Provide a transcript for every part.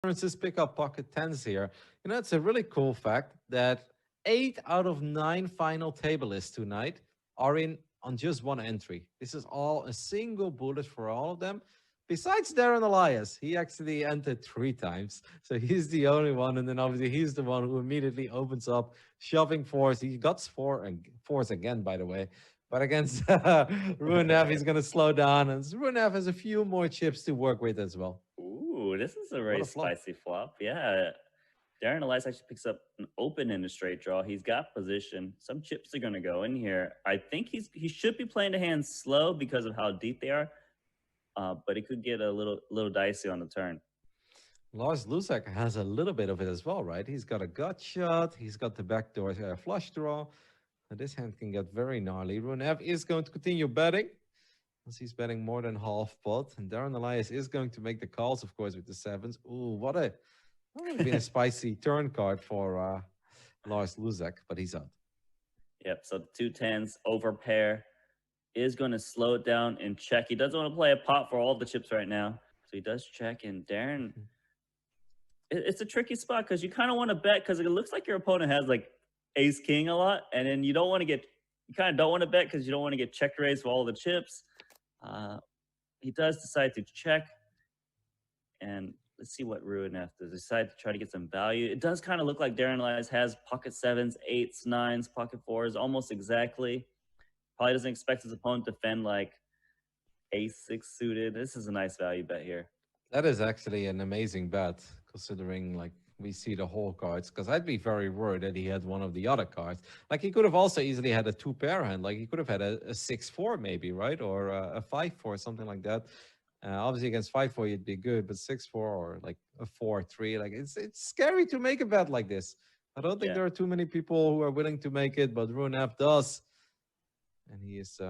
Just pick up pocket tens here. You know, it's a really cool fact that 8 out of 9 final table lists tonight are in on just one entry. This is all a single bullet for all of them. Besides Darren Elias, he actually entered 3 times. So he's the only one. And then obviously he's the one who immediately opens up, shoving fours. He got fours again, by the way. But against Runev, he's going to slow down. And Runev has a few more chips to work with as well. Ooh, this is a What very a flop. spicy flop. Yeah. Darren Elias actually picks up an open in a straight draw. He's got position. Some chips are going to go in here. I think he should be playing the hands slow because of how deep they are, but it could get a little dicey on the turn. Lars Lusak has a little bit of it as well, right? He's got a gut shot. He's got the backdoor flush draw. And this hand can get very gnarly. Runev is going to continue betting, as he's betting more than half pot. And Darren Elias is going to make the calls, of course, with the sevens. Ooh, that would have been a spicy turn card for Lars Luzak, but he's out. Yep, so the 2 10s over pair is going to slow it down and check. He doesn't want to play a pot for all the chips right now. So he does check, and Darren, it's a tricky spot because you kind of want to bet because it looks like your opponent has like ace king a lot, and then you kind of don't want to bet because you don't want to get check raised for all the chips. He does decide to check, and let's see what Ruinef does. Decide to try to get some value. It does kind of look like Darren Elias has pocket sevens, eights, nines, pocket fours, almost exactly. Probably doesn't expect his opponent to defend like ace six suited. This is a nice value bet here. That is actually an amazing bet, considering like we see the whole cards. Because I'd be very worried that he had one of the other cards. Like he could have also easily had a 2 pair hand. Like he could have had a 6-4 maybe, right, or a 5-4, something like that. Obviously against 5-4 you'd be good, but 6-4 or like a 4-3, like it's scary to make a bet like this. I don't think there are too many people who are willing to make it, but Runev does, and he is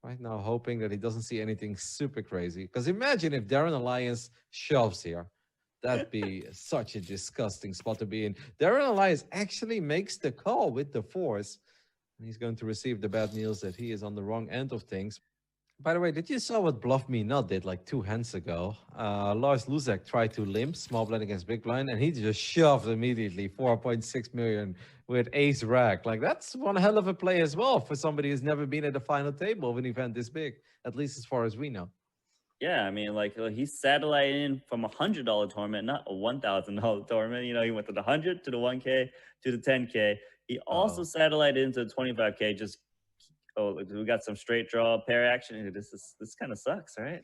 right now hoping that he doesn't see anything super crazy. Because imagine if Darren Alliance shoves here. That'd be such a disgusting spot to be in. Darren Alliance actually makes the call with the fours. And he's going to receive the bad news that he is on the wrong end of things. By the way, did you saw what Bluff Me Not did like 2 hands ago? Lars Luzak tried to limp small blind against big blind, and he just shoved immediately 4.6 million with ace rack. Like that's one hell of a play as well for somebody who's never been at the final table of an event this big, at least as far as we know. Yeah, I mean, like he's satellited in from $100 tournament, not a $1,000 tournament. You know, he went to the 100 to the 1K to the 10K. He also satellited into the 25K. Just we got some straight draw pair action. This kind of sucks, right?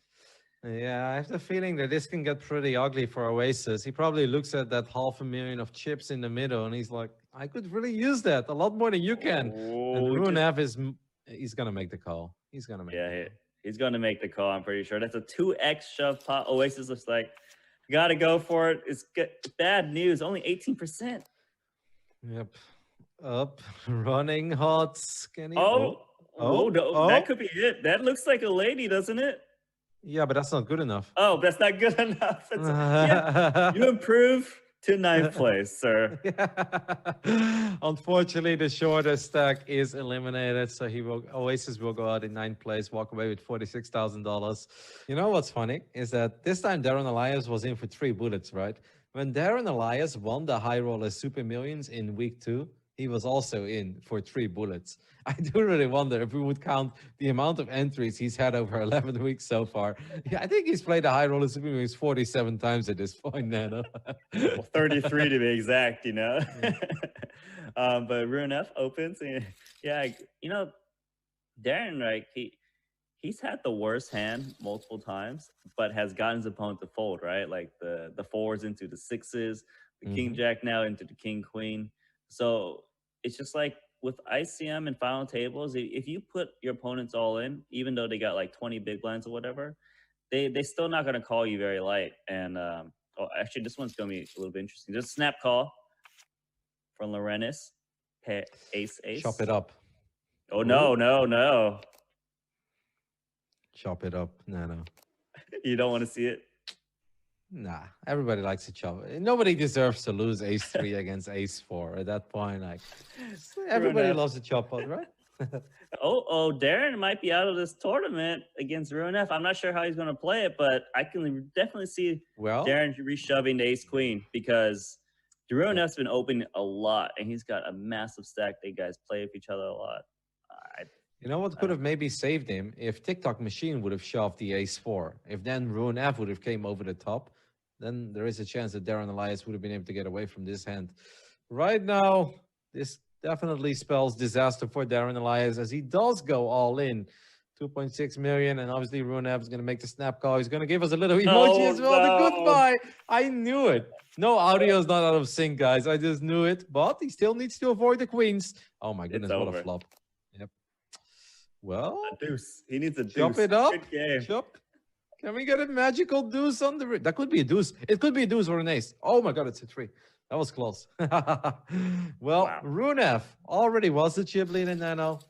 Yeah, I have the feeling that this can get pretty ugly for Oasis. He probably looks at that 500,000 of chips in the middle, and he's like, "I could really use that a lot more than you can." And Runev he's gonna make the call. He's gonna make the call. He's going to make the call, I'm pretty sure. That's a 2x shove pot. Oasis looks like, got to go for it. It's bad news. Only 18%. Yep. Up, running hot. Skinny. That could be it. That looks like a lady, doesn't it? Yeah, but that's not good enough. Oh, that's not good enough. You improve to ninth place, sir. Unfortunately, the shortest stack is eliminated, so Oasis will go out in ninth place, walk away with $46,000. You know what's funny is that this time Darren Elias was in for 3 bullets, right? When Darren Elias won the High Roller Super Millions in week 2, he was also in for 3 bullets. I do really wonder if we would count the amount of entries he's had over 11 weeks so far. Yeah, I think he's played the High Roller Super Millions 47 times at this point, Nano. Well, 33 to be exact, you know. But Rune F opens. And, yeah, you know, Darren, like, he's had the worst hand multiple times, but has gotten his opponent to fold, right? Like the fours into the sixes, the king jack now into the king queen. So it's just like with ICM and final tables, if you put your opponents all in, even though they got like 20 big blinds or whatever, they still not going to call you very light. And actually, this one's going to be a little bit interesting. Just snap call from Lorenis, ace. Chop it up. Oh, no. Chop it up. No. You don't want to see it? Nah, everybody likes to chop. Nobody deserves to lose ace 3 against ace 4 at that point. Like everybody loves a chop out, right? Darren might be out of this tournament against Ruin F. I'm not sure how he's going to play it, but I can definitely see Well, Darren reshoving the ace queen because Ruin yeah. F's been open a lot, and he's got a massive stack. They guys play with each other a lot. I, You know what I could don't. have maybe saved him if TikTok machine would have shoved the ace four. If then Ruin F would have came over the top, then there is a chance that Darren Elias would have been able to get away from this hand. Right now, this definitely spells disaster for Darren Elias as he does go all in. 2.6 million, and obviously Ruin F is going to make the snap call. He's going to give us a little emoji Oh as well. The no! goodbye. I knew it. No, audio is not out of sync, guys. I just knew it. But he still needs to avoid the queens. Oh my It's goodness, what a over. flop. Yep. Well, A deuce. He needs a chop deuce. it up. Good game. Chop. Can we get a magical deuce on the... That could be a deuce. It could be a deuce or an ace. Oh my god, it's a three. That was close. Well, Wow. Runev already was the chip leader, Nano.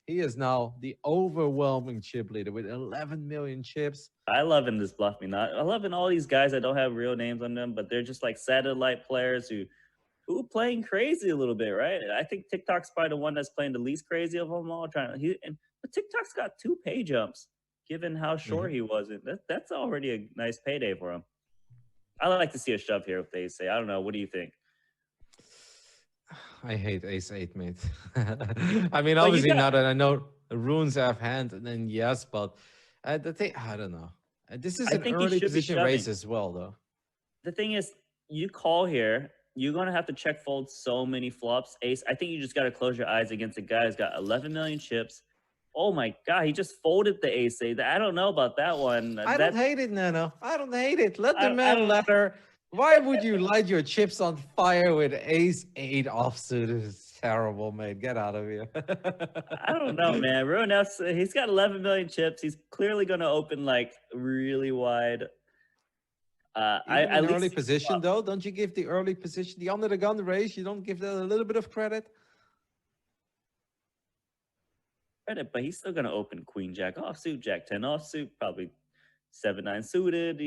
He is now the overwhelming chip leader with 11 million chips. I love in this bluff me not. I love in all these guys that don't have real names on them, but they're just like satellite players who playing crazy a little bit, right? I think TikTok's probably the one that's playing the least crazy of them all. But TikTok's got 2 pay jumps, given how short he wasn't. That's already a nice payday for him. I like to see a shove here if they say. I don't know. What do you think? I hate ace eight, mate. I mean, obviously now that I know runes have hand, then yes, but the thing, I don't know. This is I an think he early should be position race shoving. as well, though. The thing is, you call here, you're gonna have to check fold so many flops. Ace, I think you just gotta close your eyes against a guy who's got 11 million chips. Oh my god, he just folded the ace eight. I don't know about that one. I don't hate it, Nano. I don't hate it. Let the I man don't- ladder. Why would you light your chips on fire with ace eight offsuit? It's terrible, mate. Get out of here. I don't know, man. Ruin F's, he's got 11 million chips. He's clearly gonna open like really wide. Even I in at early least position, though, don't you give the early position, the under the gun race, you don't give that a little bit of credit? credit, but he's still gonna open Queen Jack offsuit, Jack 10 offsuit, probably 7-9 suited.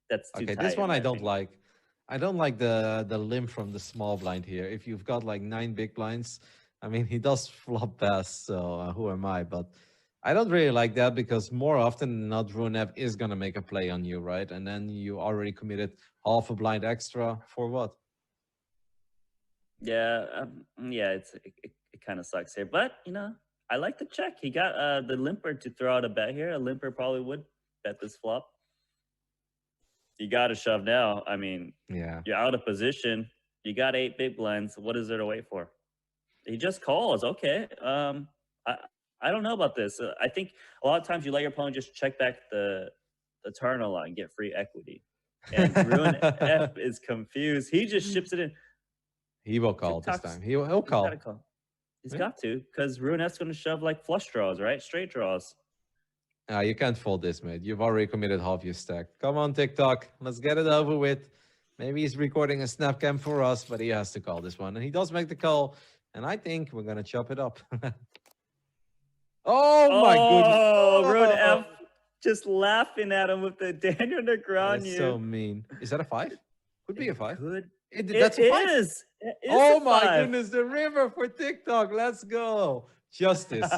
That's too Okay, tight. this in one my I don't opinion. like. I don't like the limb from the small blind here. If you've got like 9 big blinds, I mean, he does flop best, so who am I? But I don't really like that because more often than not, Runev is going to make a play on you, right? And then you already committed half a blind extra for what? Yeah, it kind of sucks here, but I like the check. He got the limper to throw out a bet here. A limper probably would bet this flop. You got to shove now. I mean, Yeah. you're out of position. You got 8 big blinds. What is there to wait for? He just calls. Okay. I don't know about this. I think a lot of times you let your opponent just check back the turn a lot and get free equity. And Ruin F is confused. He just ships it in. He will call this TikTok's- time. He'll call. He's, call. He's Yeah. got to, because Ruin F's going to shove like flush draws, right? Straight draws. You can't fold this, mate. You've already committed half your stack. Come on, TikTok. Let's get it over with. Maybe he's recording a snap cam for us, but he has to call this one. And he does make the call. And I think we're going to chop it up. Oh, my goodness. Oh, Ruin F just laughing at him with the Daniel That Negreanu. is so mean. Is that a 5? Could be a 5. Good. That's a 5. It is Oh, a my 5. goodness. The river for TikTok. Let's go. Justice.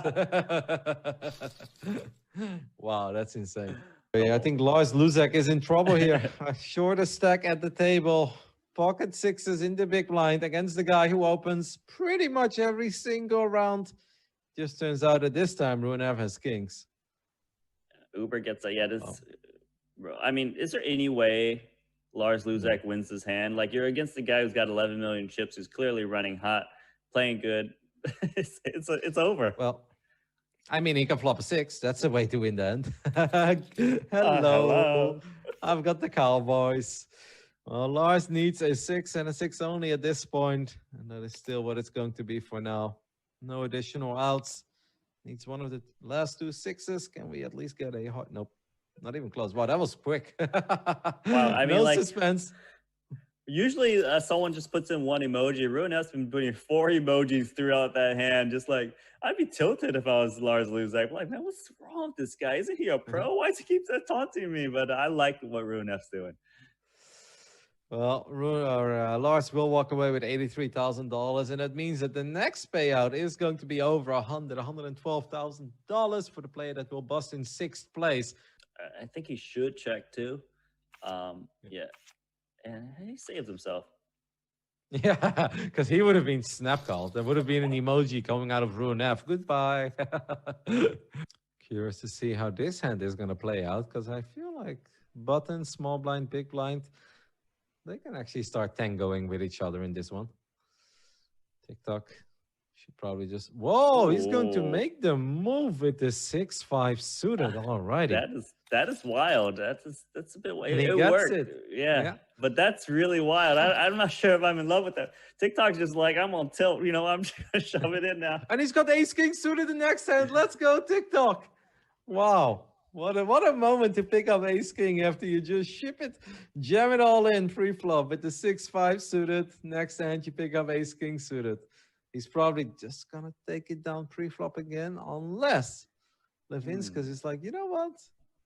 Wow, that's insane. I think Lars Luzak is in trouble here. Shortest stack at the table. Pocket sixes in the big blind against the guy who opens pretty much every single round. Just turns out that this time Runev has kings. Uber gets bro. I mean, is there any way Lars Luzak wins this hand? Like, you're against the guy who's got 11 million chips, who's clearly running hot, playing good. it's over. Well, I mean, he can flop a 6. That's a way to win the end. Hello. Hello. I've got the Cowboys. Well, Lars needs a 6 and a 6 only at this point, and that is still what it's going to be for now. No additional outs. Needs one of the last 2 6s. Can we at least get a hot? Nope. Not even close. Wow, that was quick. Wow, I mean, no like, suspense. Usually someone just puts in one emoji. Ruin has been putting 4 emojis throughout that hand. Just like, I'd be tilted if I was Lars Luzak. Like, man, what's wrong with this guy? Isn't he a pro? Why does he keep taunting me? But I like what Ruin F's doing. Well, Lars will walk away with $83,000, and that means that the next payout is going to be over $112,000 for the player that will bust in sixth place. I think he should check too. Yeah, and he saved himself. Yeah, because he would have been snap called. There would have been an emoji coming out of Ruin F. Goodbye. Curious to see how this hand is going to play out, because I feel like button, small blind, big blind, they can actually start tangoing with each other in this one. TikTok should probably just... Whoa, he's going to Ooh. make the move with the 6-5 suited. Alrighty. That is wild. That's a bit And he it gets worked. it. Yeah. Yeah. But that's really wild. I'm not sure if I'm in love with that. TikTok's just like, I'm on tilt. You know, I'm just gonna shove it in now. And he's got ace king suited the next hand. Let's go, TikTok. Wow. What a moment to pick up ace king after you just ship it, jam it all in pre-flop with the 6-5 suited. Next hand you pick up ace king suited. He's probably just gonna take it down pre-flop again, unless Levinskas is like, you know what?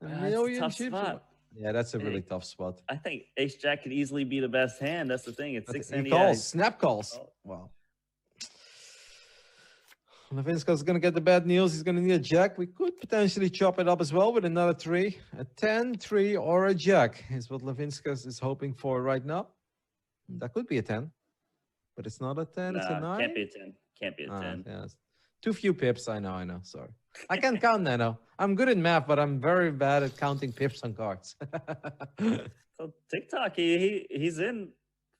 A That's a million tough chips. spot. Yeah, that's a really tough spot. I think ace jack could easily be the best hand. That's the thing. It's But 6 he and calls, snap calls. Oh. Wow. Levinskas going to get the bad news. He's going to need a jack. We could potentially chop it up as well with another 3. A 10, 3, or a jack is what Levinskas is hoping for right now. That could be a 10. But it's not a 10, it's a 9. Can't be a 10. Can't be a 10. Yeah, too few pips. I know. Sorry. I can count, Nano. I'm good in math, but I'm very bad at counting pips on cards. So TikTok, he's in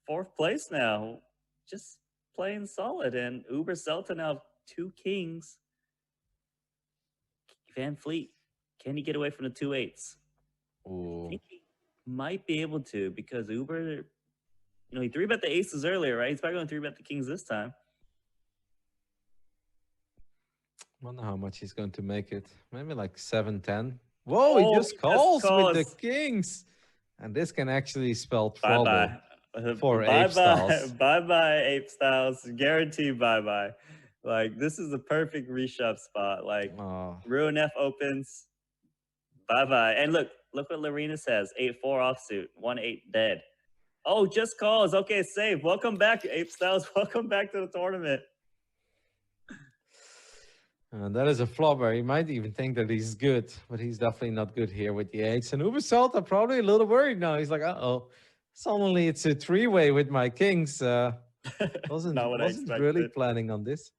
4th place now. Just playing solid. And Uber Celta now 2 kings. Van Fleet, can he get away from the 2 8s? Ooh. I think he might be able to, because Uber, you know, he 3-bet the aces earlier, right? He's probably going to 3-bet the kings this time. Wonder how much he's going to make it. Maybe like 7-10. Whoa, he just calls with the kings. And this can actually spell trouble for Ape Styles. Bye-bye, Ape Styles. Guaranteed bye-bye. Like, this is the perfect reshove spot. Like, Ruin F opens. Bye-bye. And look what Lorena says. 8-4 offsuit. 1-8 dead. Oh, just calls. Okay, save. Welcome back, Ape Styles. Welcome back to the tournament. That is a flopper. He might even think that he's good, but he's definitely not good here with the 8s. And Uber Celta probably a little worried now. He's like, uh-oh. Suddenly it's a 3-way with my kings. Wasn't really planning on this.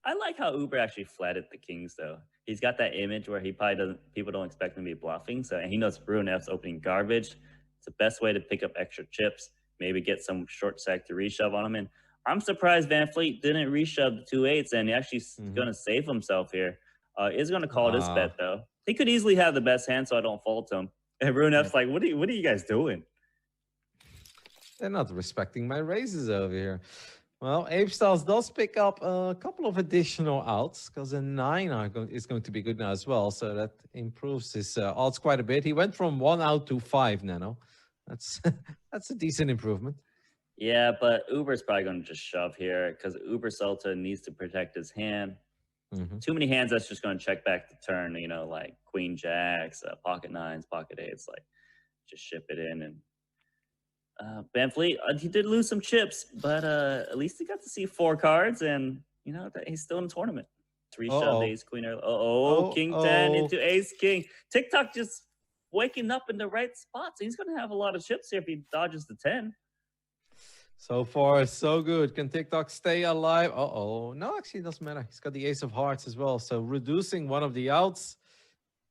I like how Uber actually flatted the kings, though. He's got that image where he probably doesn't, people don't expect him to be bluffing. So, and he knows Ruin F's opening garbage. It's the best way to pick up extra chips, maybe get some short stack to reshove on him. And I'm surprised Van Fleet didn't reshove the 2 8s, and he actually going to save himself here. Is going to call this bet, though. He could easily have the best hand, so I don't fault him. And Ruin F's like, what are you guys doing? They're not respecting my raises over here. Well, Ape Styles does pick up a couple of additional outs, because a 9 is going to be good now as well. So that improves his odds quite a bit. He went from 1 out to 5, Nano. That's a decent improvement. Yeah, but Uber's probably going to just shove here, because Uber Celta needs to protect his hand. Too many hands that's just going to check back the turn, you know, like Queen Jacks, pocket 9s, pocket 8s, like just ship it in. And Van Fleet, he did lose some chips, but at least he got to see 4 cards, and you know he's still in the tournament. 3 shoved ace queen early. King 10 into ace king. TikTok just waking up in the right spots. He's going to have a lot of chips here if he dodges the 10. So far, so good. Can TikTok stay alive? No, actually, it doesn't matter. He's got the ace of hearts as well. So reducing one of the outs.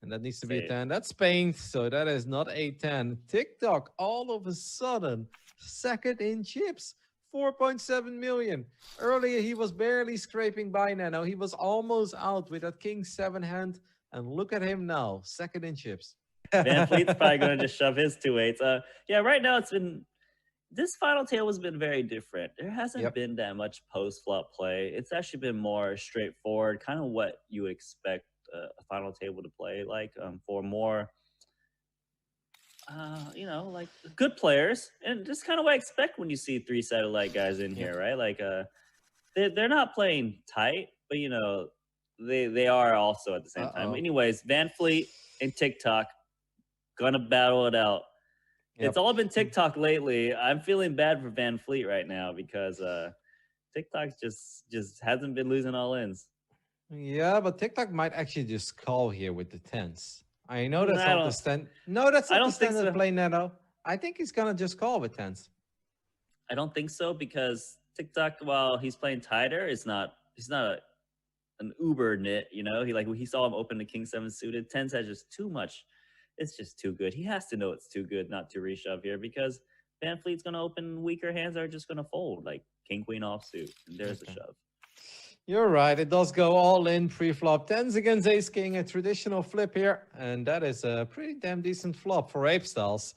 And that needs to be a 10. That's Spain. So that is not a 10. TikTok, all of a sudden, second in chips. 4.7 million. Earlier, he was barely scraping by now. He was almost out with that King 7 hand. And look at him now. Second in chips. Van Fleet's probably going to just shove his 2 8s. Yeah, right now it's been... This final table has been very different. There hasn't been that much post-flop play. It's actually been more straightforward, kind of what you would expect a final table to play like, for more, you know, like good players. And just kind of what I expect when you see 3 satellite guys in here, right? Like, they're not playing tight, but, you know, they are also at the same time. Anyways, Van Fleet and TikTok gonna battle it out. It's all been TikTok lately. I'm feeling bad for Van Fleet right now because TikTok just hasn't been losing all ins. Yeah, but TikTok might actually just call here with the tens. I know that's I not the don't. stand. No, that's I not the don't think standard so. play, Neto. I think he's gonna just call with tens. I don't think so because TikTok, while he's playing tighter, he's not an uber nit. You know, he saw him open the king seven suited. Tens has just too much. It's just too good. He has to know it's too good not to reshove here because Van Fleet's gonna open weaker hands that are just gonna fold like king queen offsuit, and there's a shove. You're right. It does go all in pre-flop. Tens against ace king, a traditional flip here. And that is a pretty damn decent flop for ape styles.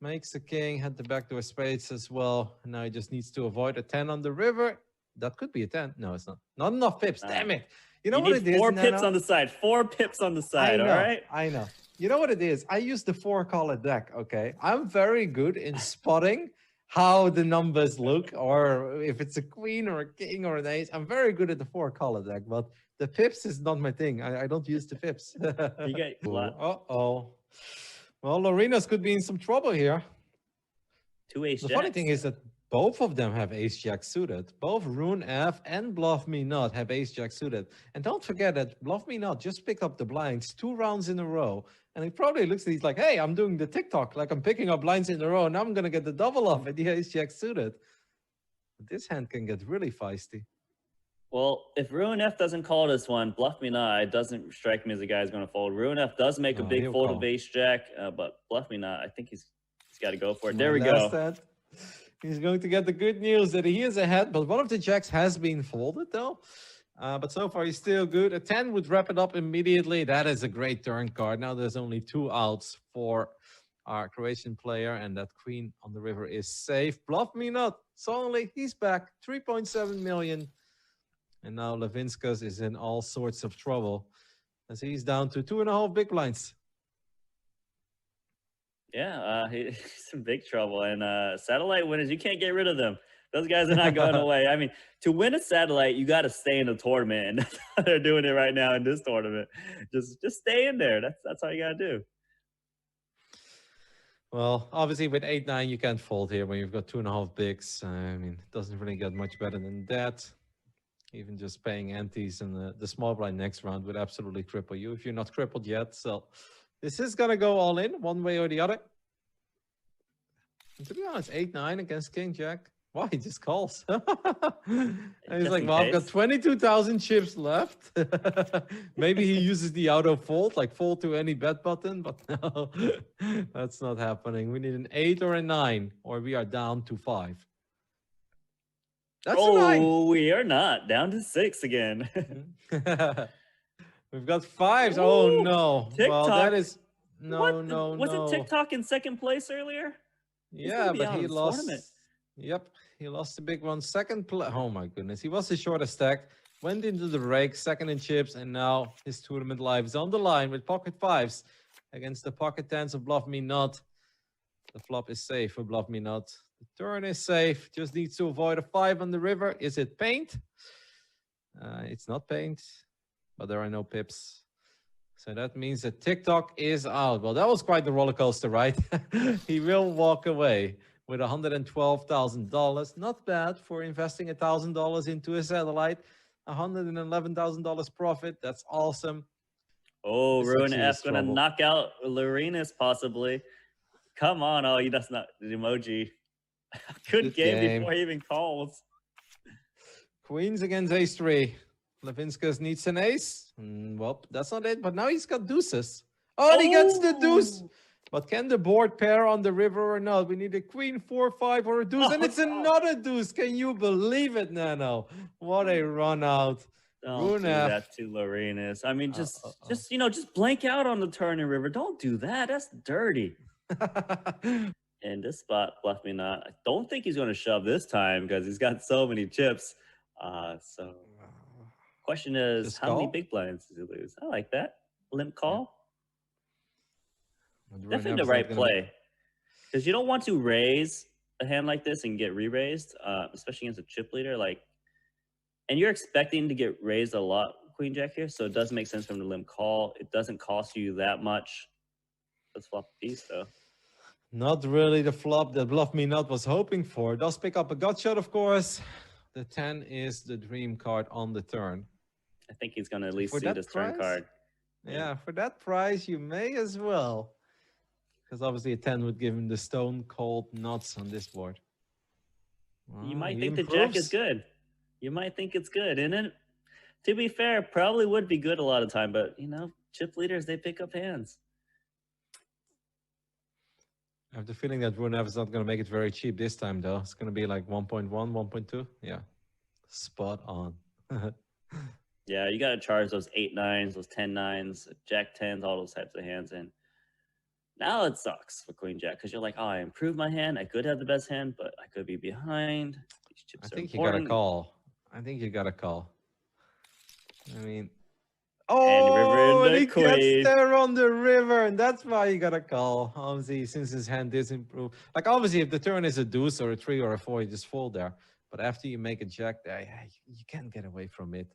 Makes the king, had the backdoor spades as well. And now he just needs to avoid a 10 on the river. That could be a 10. No, it's not. Not enough pips. Damn it. You know what it is? 4 pips on the side. 4 pips on the side, all right? I know. You know what it is? I use the 4-color deck, okay? I'm very good in spotting how the numbers look, or if it's a queen or a king or an ace. I'm very good at the 4-color deck, but the pips is not my thing. I don't use the pips. You get a lot. Uh-oh. Well, Lorena's could be in some trouble here. 2 ace The jacks. funny thing is that both of them have ace jack suited. Both Rune F and Bluff Me Not have ace jack suited. And don't forget that Bluff Me Not just picked up the blinds 2 rounds in a row. And he probably looks at he's like, hey, I'm doing the TikTok, like I'm picking up blinds in a row, and I'm gonna get the double off at the ace jack suited. But this hand can get really feisty. Well, if Ruin F doesn't call this one, Bluff Me Not, it doesn't strike me as a guy who's going to fold. Ruin F does make a big he'll fold call. of ace jack, but Bluff Me Not, I think he's got to go for it. There we go. Hand, he's going to get the good news that he is ahead, but one of the jacks has been folded though. But so far he's still good. A 10 would wrap it up immediately. That is a great turn card. Now there's only 2 outs for our Croatian player, and that queen on the river is safe. Bluff Me Not. Suddenly he's back. 3.7 million. And now Levinskas is in all sorts of trouble as he's down to 2.5 big blinds. Yeah, he's in big trouble. And satellite winners, you can't get rid of them. Those guys are not going away. I mean, to win a satellite, you got to stay in the tournament. And that's how they're doing it right now in this tournament. Just stay in there. That's all you got to do. Well, obviously with 8-9, you can't fold here when you've got 2.5 bigs. I mean, it doesn't really get much better than that. Even just paying antes in the small blind next round would absolutely cripple you if you're not crippled yet. So this is going to go all in one way or the other. And to be honest, 8-9 against King Jack. Why? He just calls. And he's like, well, I've got 22,000 chips left. Maybe he uses the auto fold, like fold to any bet button. But no, that's not happening. We need an 8 or a 9, or we are down to 5. That's we are not. Down to 6 again. We've got 5s. Oh, no. TikTok. Well, that is... Was it TikTok in second place earlier? Yeah, but he lost... Tournament. Yep, he lost the big one. Second play... Oh, my goodness. He was the shortest stack. Went into the rake, second in chips, and now his tournament life is on the line with pocket 5s against the pocket 10s of Bluff Me Not. The flop is safe for Bluff Me Not. The turn is safe. Just needs to avoid a 5 on the river. Is it paint? It's not paint, but there are no pips. So that means that TikTok is out. Well, that was quite the roller coaster, right? He will walk away with $112,000. Not bad for investing $1,000 into a satellite. $111,000 profit. That's awesome. Oh, Ruin F gonna knock out Lorenas possibly. Come on, that's not the emoji. Good game before he even calls. Queens against ace-3. Levinskas needs an ace. Well, that's not it, but now he's got deuces. Oh, and he gets the deuce. But can the board pair on the river or not? We need a queen, 4, 5, or a deuce. And it's another deuce. Can you believe it, Nano? What a run out. Don't do that to Lorenas. I mean, just blank out on the turn and river. Don't do that. That's dirty. In this spot, Bluff Me Not. I don't think he's going to shove this time because he's got so many chips. So, question is, how many big blinds does he lose? I like that. Limp call. Yeah. Definitely the right play. Because you don't want to raise a hand like this and get re-raised, especially against a chip leader. And you're expecting to get raised a lot, Queen Jack here, so it does make sense for him to limp call. It doesn't cost you that much. Let's flop the piece, though. Not really the flop that Bluff Me Not was hoping for. Does pick up a gut shot, of course. The 10 is the dream card on the turn. I think he's going to at So least for see this that turn price, card. yeah, for that price, you may as well. Because obviously a 10 would give him the stone cold nuts on this board. You Oh, might he think the jack is improves. good. You might think it's good. And then, to be fair, probably would be good a lot of time. But, chip leaders, they pick up hands. I have the feeling that Runev is not going to make it very cheap this time, though. It's going to be like 1.1, 1.2. Yeah, spot on. Yeah, you got to charge those 8-9s, those 10-9s, jack 10s, all those types of hands. And now it sucks for queen jack because you're like, oh, I improved my hand. I could have the best hand, but I could be behind. These chips I are think you got to important. call. I think you got to call. I mean, And river in and the he gets queen. there on the river, and that's why you got to call. Obviously, since his hand is improved. Like, obviously, if the turn is a deuce or a 3 or a 4, you just fold there. But after you make a jack there, you can't get away from it.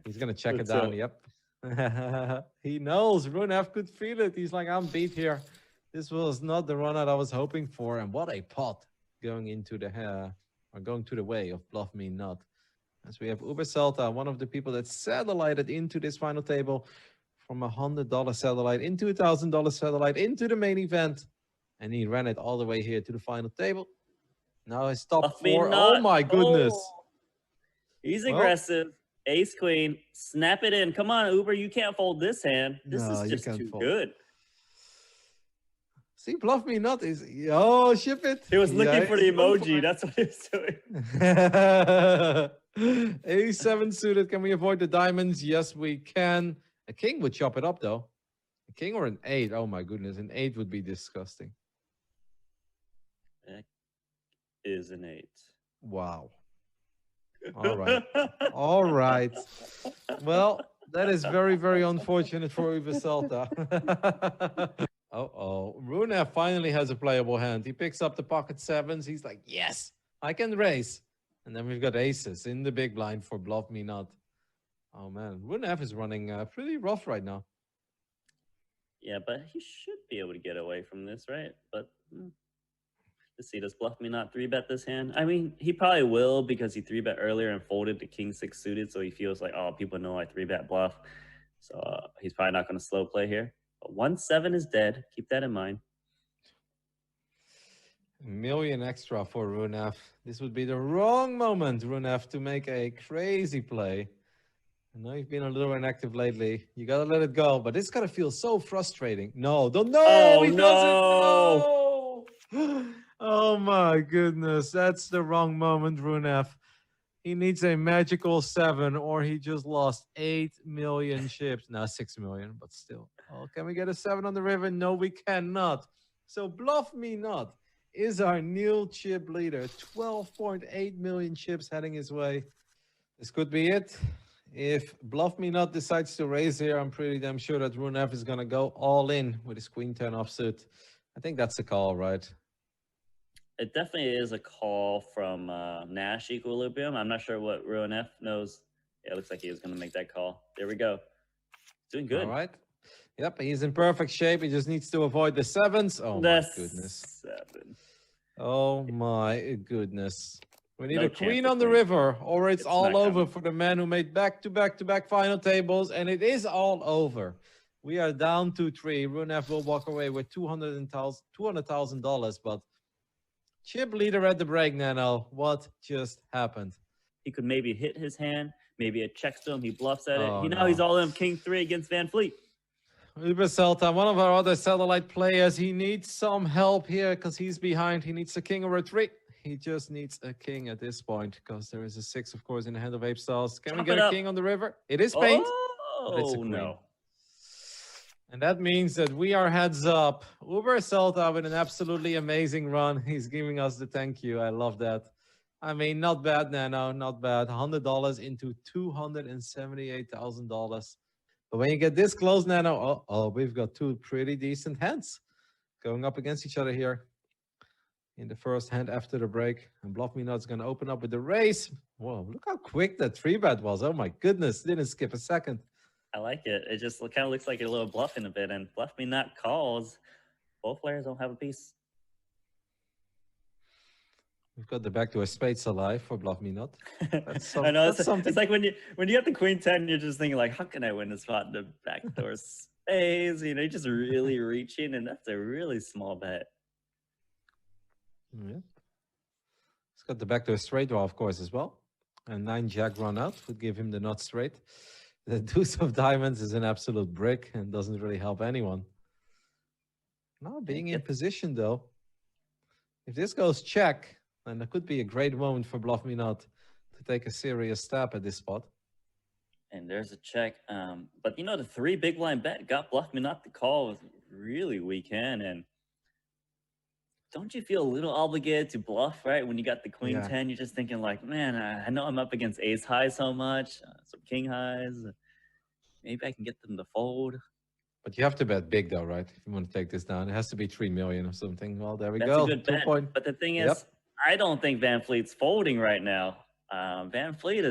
He's going to check it That's down. it. Yep. He knows. Runev could feel it. He's like, I'm beat here. This was not the run that I was hoping for. And what a pot going into the or going to the way of Bluff Me Not. As we have Uber Celta, one of the people that satellited into this final table from $100 satellite into $1,000 satellite into the main event. And he ran it all the way here to the final table. Now his top Bluff me 4. Oh not. my goodness. Oh, he's Well, aggressive. Ace queen. Snap it in. Come on, Uber. You can't fold this hand. This no, is you just can't too fold. good. See, Bluff Me Not is... Oh, ship it. He was looking for the he's going for emoji. it. That's what he was doing. A7 suited. Can we avoid the diamonds? Yes, we can. A king would chop it up, though. A king or an 8? Oh, my goodness. An 8 would be disgusting. That is an 8. Wow. All right. All right. Well, that is very, very unfortunate for Uber Celta. Runev finally has a playable hand. He picks up the pocket 7s. He's like, yes, I can raise. And then we've got aces in the big blind for Bluff Me Not. Oh, man. Runev is running pretty rough right now. Yeah, but he should be able to get away from this, right? But let's see, does Bluff Me Not 3-bet this hand? I mean, he probably will because he 3-bet earlier and folded to king 6 suited, so he feels like, oh, people know I 3-bet bluff. So he's probably not going to slow play here. But 1-7 is dead. Keep that in mind. $1 million extra for Runev. This would be the wrong moment, Runev, to make a crazy play. I know you've been a little inactive lately. You gotta let it go, but this gotta feel so frustrating. No, don't. No, Oh, he no. doesn't. No. Oh my goodness, that's the wrong moment, Runev. He needs a magical 7, or he just lost 8 million chips. Now 6 million, but still. Oh, can we get a 7 on the river? No, we cannot. So Bluff Me Not is our new chip leader. 12.8 million chips heading his way. This could be it. If Bluff Me Not decides to raise here, I'm pretty damn sure that Runev is going to go all in with his queen 10 offsuit. I think that's the call, right? It definitely is a call from Nash Equilibrium. I'm not sure what Runev knows. Yeah, it looks like he was going to make that call. There we go. Doing good. All right. Yep, he's in perfect shape. He just needs to avoid the 7s. Oh, That's my goodness. 7. Oh, my goodness. We need No a chance queen for on the queen. river, or it's all not over coming. for the man who made back-to-back-to-back final tables, and it is all over. We are down to 3. Runev will walk away with $200,000, but chip leader at the break, Nano. What just happened? He could maybe hit his hand. Maybe it checks to him. He bluffs at it. Oh, Now he's no. all in king 3 against Van Fleet. Uber Celta, one of our other satellite players, he needs some help here because he's behind. He needs a king or a 3. He just needs a king at this point because there is a 6, of course, in the hand of Ape Stars. Can we get a king on the river? It is paint, but it's a queen. No. And that means that we are heads up. Uber Celta with an absolutely amazing run. He's giving us the thank you. I love that. I mean, not bad, Nano, not bad. $100 into $278,000. But when you get this close, Nano, we've got 2 pretty decent hands going up against each other here in the first hand after the break. And Bluff Me Not's going to open up with the race. Whoa, look how quick that 3-bet was. Oh, my goodness. Didn't skip a second. I like it. It just kind of looks like a little bluffing a bit, and Bluff Me Not calls. Both players don't have a piece. We've got the backdoor spades alive for Bluff Me Not. That's I know that's something. it's like when you have the queen 10, you're just thinking like, how can I win this spot in the backdoor spades? You know, you're just really reaching, and that's a really small bet. Yeah. He's got the backdoor straight draw, of course, as well. And 9-jack run out would give him the nut straight. The deuce of diamonds is an absolute brick and doesn't really help anyone. Now being in position, though. If this goes check, then it could be a great moment for Bluff Me Not to take a serious stab at this spot. And there's a check. But, you know, the 3 big blind bet got Bluff Me Not to call with really weak hand. And don't you feel a little obligated to bluff, right? When you got the queen 10, you're just thinking like, man, I know I'm up against ace high so much, some king highs. Maybe I can get them to fold. But you have to bet big, though, right? If you want to take this down, it has to be 3 million or something. Well, there we That's go. a good bet. But the thing is, I don't think Van Fleet's folding right now. Van Fleet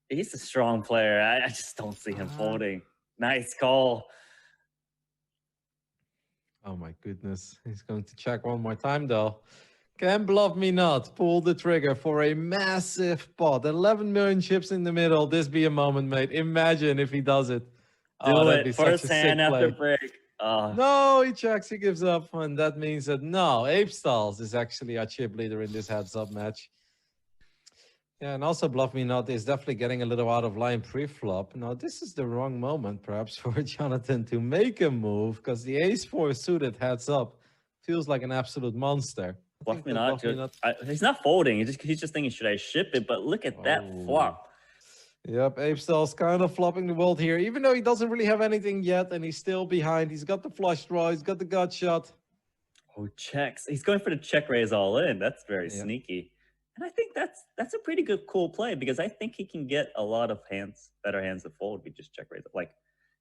he's a strong player. I just don't see him folding. Nice call. Oh my goodness. He's going to check one more time, though. Can Bluff Me Not pull the trigger for a massive pot? 11 million chips in the middle. This be a moment, mate. Imagine if he does it. Do it. First hand after break. No, he checks. He gives up. And that means that no, Ape Stalls is actually our chip leader in this heads-up match. Yeah, and also Bluff Me Not is definitely getting a little out of line pre-flop. Now, this is the wrong moment, perhaps, for Jonathan to make a move, because the ace-4 suited heads up feels like an absolute monster. Bluff Me Not. He's not folding. He's just thinking, should I ship it? But look at that flop. Yep, Ape Stalls kind of flopping the world here, even though he doesn't really have anything yet, and he's still behind. He's got the flush draw. He's got the gut shot. Oh, checks. He's going for the check raise all in. That's very sneaky. And I think that's a pretty good, cool play, because I think he can get a lot of better hands to fold if he just check raise it. Like,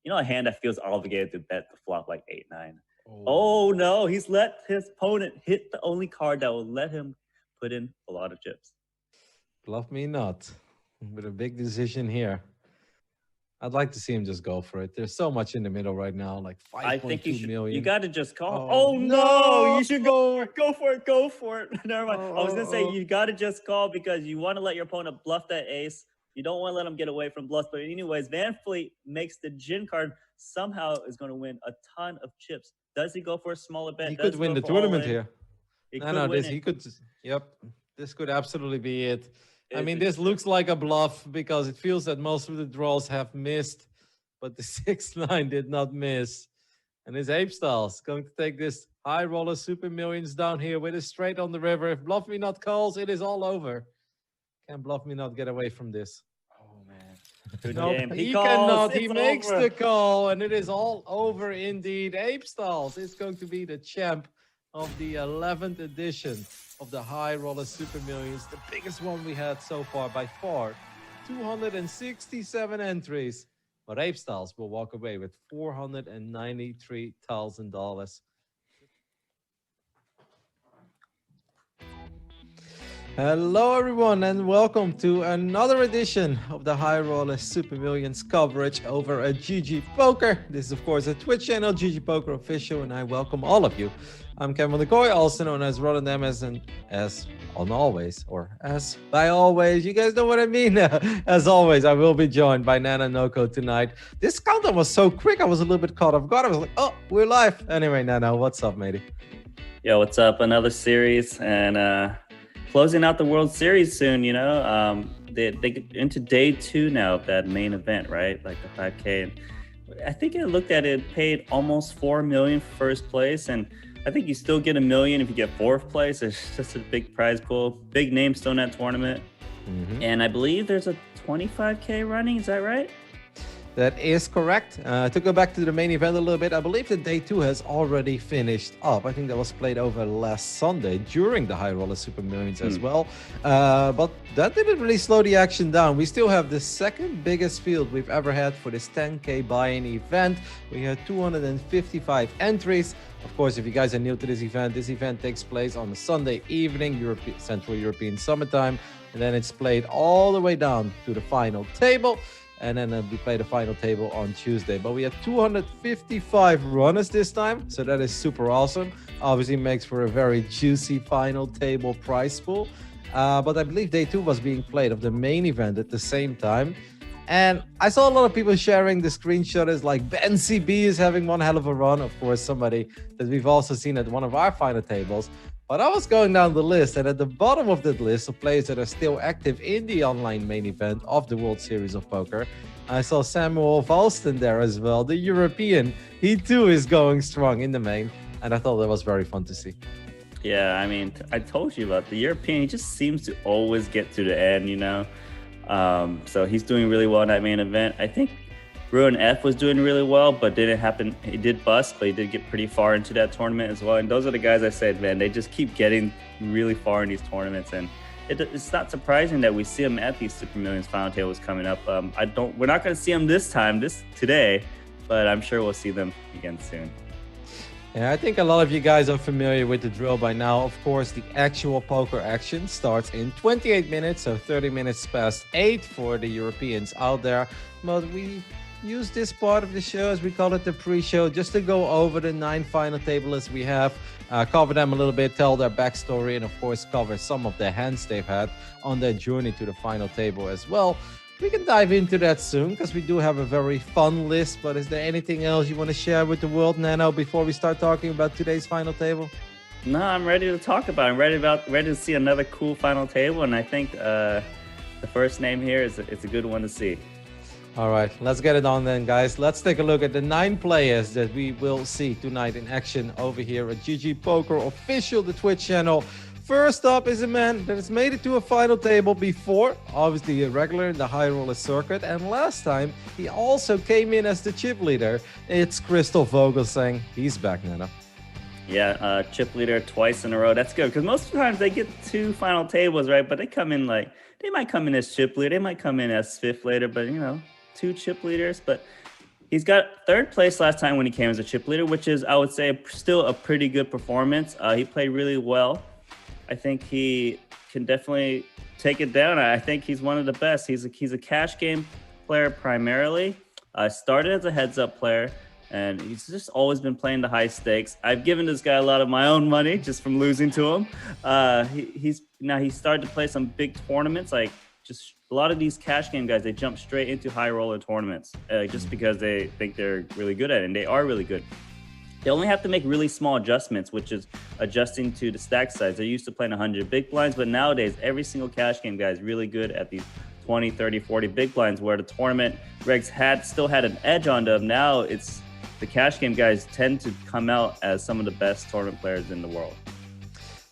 you know, a hand that feels obligated to bet the flop like 8-9. Oh no, he's let his opponent hit the only card that will let him put in a lot of chips. Bluff Me Not with a big decision here. I'd like to see him just go for it. There's so much in the middle right now, like 5.2 million. You got to just call. Oh no, you should go for it. Go for it. Never mind. I was gonna say you got to just call because you want to let your opponent bluff that ace. You don't want to let him get away from bluffs. But anyways, Van Fleet makes the gin card, somehow is going to win a ton of chips. Does he go for a smaller bet? He could win the tournament here. He could. Yep, this could absolutely be it. I mean, this looks like a bluff because it feels that most of the draws have missed, but the 6-9 did not miss. And his Ape Stalls going to take this high roller super millions down here with a straight on the river. If Bluff Me Not calls, it is all over. Can Bluff Me Not get away from this? Oh, man. Good nope, game. He cannot. He makes the call, and it is all over indeed. Ape Stalls is going to be the champ of the 11th edition of the High Roller Super Millions, the biggest one we had so far by far. 267 entries. But Ape Stalls will walk away with $493,000. Hello everyone and welcome to another edition of the High Roller Super Millions coverage over at GGPoker. This is of course a Twitch channel, GGPoker Official, and I welcome all of you. I'm Kevin McCoy, also known as Rotterdam as on always, or as by always. You guys know what I mean. As always, I will be joined by Nana Noko tonight. This countdown was so quick, I was a little bit caught off guard. I was like, oh, we're live. Anyway, Nana, what's up, matey? Yo, what's up? Another series and closing out the World Series soon, you know. They get into day 2 now of that main event, right? Like the 5K. And I think I looked at it, paid almost $4 million for first place, and I think you still get $1 million if you get 4th place. It's just a big prize pool, big name still in that tournament. And I believe there's a 25K running. Is that right? That is correct. To go back to the main event a little bit, I believe that day 2 has already finished up. I think that was played over last Sunday during the High Roller Super Millions as well. But that didn't really slow the action down. We still have the second biggest field we've ever had for this 10K buy-in event. We had 255 entries. Of course, if you guys are new to this event takes place on a Sunday evening, Central European summertime. And then it's played all the way down to the final table. and then we play the final table on Tuesday. But we had 255 runners this time, so that is super awesome. Obviously makes for a very juicy final table prize pool. But I believe day 2 was being played of the main event at the same time. And I saw a lot of people sharing the screenshots like Ben CB is having one hell of a run. Of course, somebody that we've also seen at one of our final tables. But I was going down the list, and at the bottom of that list of players that are still active in the online main event of the World Series of Poker, I saw Samuel Valston there as well, the European. He too is going strong in the main, and I thought that was very fun to see. Yeah, I mean, I told you about the European. He just seems to always get to the end, you know. So he's doing really well in that main event. I think Ruin F was doing really well, but didn't happen. He did bust, but he did get pretty far into that tournament as well. And those are the guys I said, man, they just keep getting really far in these tournaments. And it's not surprising that we see him at these Super Millions final tables coming up. We're not going to see him today, but I'm sure we'll see them again soon. Yeah, I think a lot of you guys are familiar with the drill by now. Of course, the actual poker action starts in 28 minutes, so 30 minutes past 8 for the Europeans out there. But we use this part of the show, as we call it, the pre-show, just to go over the 9 final tablers we have, cover them a little bit, tell their backstory, and of course cover some of the hands they've had on their journey to the final table as well. We can dive into that soon because we do have a very fun list. But is there anything else you want to share with the world, Nano, before we start talking about today's final table? No, I'm ready to talk about it. I'm ready to see another cool final table, and I think the first name here it's a good one to see. All right, let's get it on then, guys. Let's take a look at the 9 players that we will see tonight in action over here at GGPoker Official, the Twitch channel. First up is a man that has made it to a final table before, obviously a regular in the high roller circuit, and last time he also came in as the chip leader. It's Crystal Vogelsang. He's back, Nana. Yeah, chip leader twice in a row. That's good because most of the times they get 2 final tables, right? But they might come in as chip leader, they might come in as 5th leader, but 2 chip leaders. But he's got 3rd place last time when he came as a chip leader, which is, I would say, still a pretty good performance. He played really well. I think he can definitely take it down. I think he's one of the best. He's a cash game player primarily. Started as a heads-up player, and he's just always been playing the high stakes. I've given this guy a lot of my own money just from losing to him. He started to play some big tournaments. Like just a lot of these cash game guys, they jump straight into high roller tournaments just because they think they're really good at it, and they are really good. They only have to make really small adjustments, which is adjusting to the stack size. They're used to playing 100 big blinds, but nowadays, every single cash game guy is really good at these 20, 30, 40 big blinds, where the tournament regs still had an edge on them. Now it's the cash game guys tend to come out as some of the best tournament players in the world.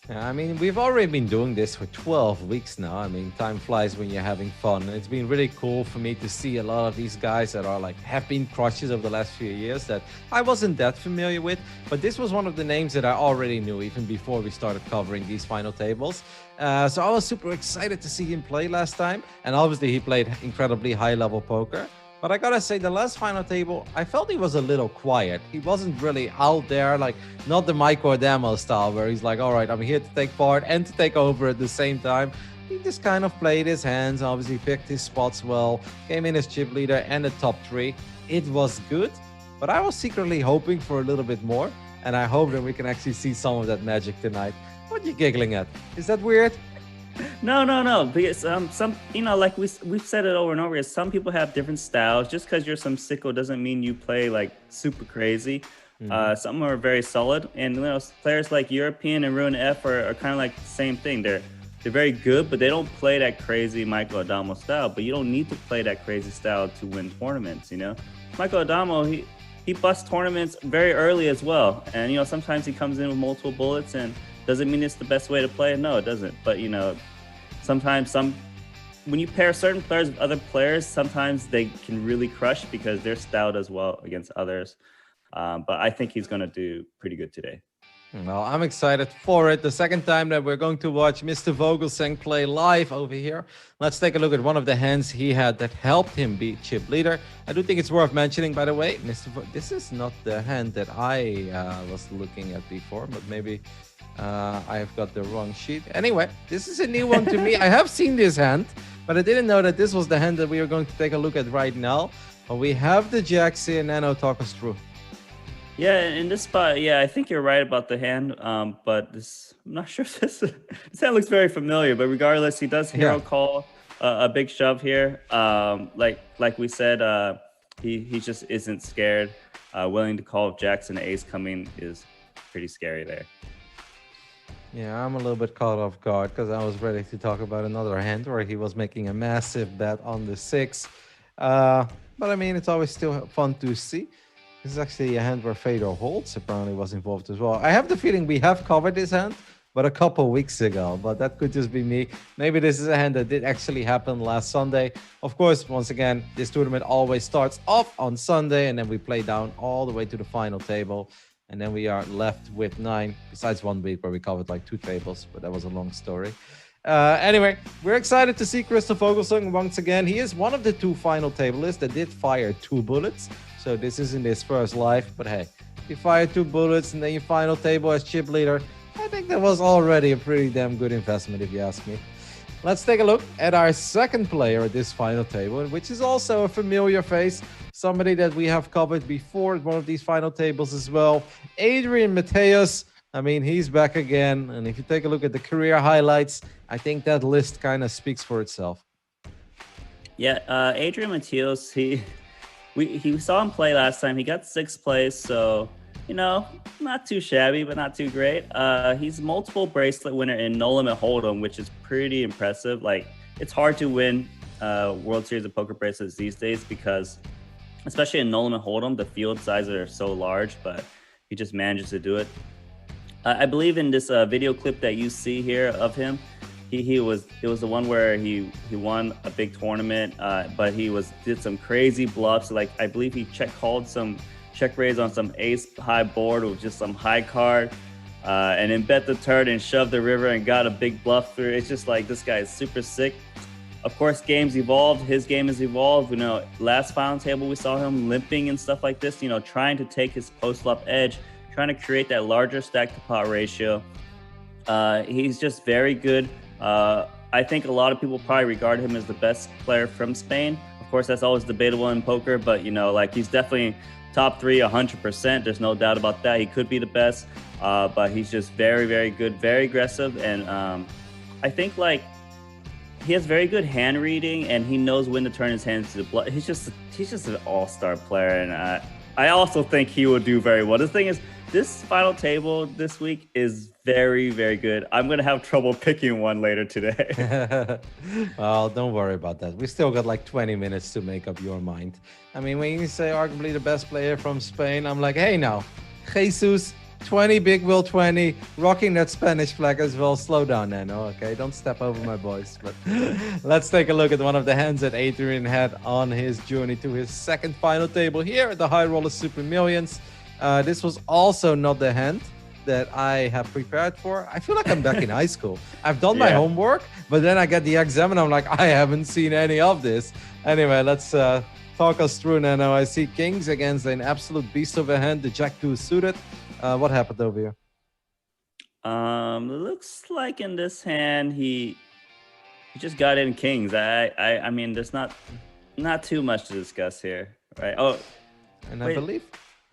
I mean, we've already been doing this for 12 weeks now. I mean, time flies when you're having fun. And it's been really cool for me to see a lot of these guys that have been crushes over the last few years that I wasn't that familiar with. But this was one of the names that I already knew even before we started covering these final tables. So I was super excited to see him play last time. And obviously he played incredibly high level poker. But I gotta say, the last final table, I felt he was a little quiet. He wasn't really out there, like not the Mike Adamo style, where he's like, all right, I'm here to take part and to take over at the same time. He just kind of played his hands, obviously picked his spots well, came in as chip leader and the top 3. It was good, but I was secretly hoping for a little bit more. And I hope that we can actually see some of that magic tonight. What are you giggling at? Is that weird? No. Because some like we've said it over and over. Some people have different styles. Just because you're some sicko doesn't mean you play like super crazy. Some are very solid, and players like European and Ruin F are kind of like the same thing. They're very good, but they don't play that crazy Michael Adamo style. But you don't need to play that crazy style to win tournaments. Michael Adamo, he busts tournaments very early as well, and sometimes he comes in with multiple bullets and. Doesn't mean it's the best way to play? No, it doesn't. But, sometimes when you pair certain players with other players, sometimes they can really crush because their style does well against others. But I think he's going to do pretty good today. Well, I'm excited for it. The second time that we're going to watch Mr. Vogelsang play live over here. Let's take a look at one of the hands he had that helped him beat chip leader. I do think it's worth mentioning, by the way, this is not the hand that I was looking at before, but maybe... I have got the wrong sheet. Anyway, this is a new one to me. I have seen this hand. But I didn't know that this was the hand that we are going to take a look at right now. But we have the jacks here. Nano, talk us through. Yeah, in this spot, yeah, I think you're right about the hand. But this, I'm not sure if this hand looks very familiar. But regardless, he does hero call a big shove here. Like we said, he just isn't scared. Willing to call jacks and ace coming is pretty scary there. Yeah, I'm a little bit caught off guard because I was ready to talk about another hand where he was making a massive bet on the 6. But I mean, it's always still fun to see. This is actually a hand where Fedor Holtz apparently was involved as well. I have the feeling we have covered this hand, but a couple weeks ago. But that could just be me. Maybe this is a hand that did actually happen last Sunday. Of course, once again, this tournament always starts off on Sunday, and then we play down all the way to the final table. And then we are left with 9, besides 1 week where we covered like 2 tables, but that was a long story. Anyway, we're excited to see Christoph Vogelsang once again. He is one of the 2 final tablists that did fire 2 bullets. So this isn't his first life, but hey, you fire 2 bullets and then you final table as chip leader. I think that was already a pretty damn good investment if you ask me. Let's take a look at our second player at this final table, which is also a familiar face. Somebody that we have covered before at one of these final tables as well. Adrian Mateos. I mean, he's back again. And if you take a look at the career highlights, I think that list kind of speaks for itself. Yeah, Adrian Mateos, he saw him play last time. He got 6th place, so, you know, not too shabby, but not too great. He's multiple bracelet winner in No Limit Hold'em, which is pretty impressive. Like, it's hard to win World Series of Poker bracelets these days because, especially in No Limit Hold'em, the field sizes are so large, but he just manages to do it. I believe in this video clip that you see here of him, it was the one where he won a big tournament, but he did some crazy bluffs. Like, I believe he called some check raise on some ace high board with just some high card, and then bet the turn and shoved the river and got a big bluff through. It's just like, this guy is super sick. Of course, games evolved. His game has evolved. You know, last final table we saw him limping and stuff like this. You know, trying to take his post flop edge, trying to create that larger stack to pot ratio. He's just very good. I think a lot of people probably regard him as the best player from Spain. Of course, that's always debatable in poker, but, you know, like, he's definitely top 3, 100%. There's no doubt about that. He could be the best, but he's just very, very good, very aggressive. And I think, like, he has very good hand reading, and he knows when to turn his hands to the bluff. He's just an all-star player, and I also think he will do very well. The thing is, this final table this week is very, very good. I'm going to have trouble picking one later today. Well, don't worry about that. We still got like 20 minutes to make up your mind. I mean, when you say arguably the best player from Spain, I'm like, hey now, Jesus, 20, Big Will 20, rocking that Spanish flag as well. Slow down, Nano, okay? Don't step over my boys. But let's take a look at one of the hands that Adrian had on his journey to his second final table here at the High Roller Super Millions. This was also not the hand that I have prepared for. I feel like I'm back in high school. I've done my homework, but then I get the exam and I'm like, I haven't seen any of this. Anyway, let's talk us through, Nano. I see kings against an absolute beast of a hand, the Jack 2 suited. What happened over here? Looks like in this hand he just got in kings. I mean, there's not too much to discuss here, right? Oh, and wait, I believe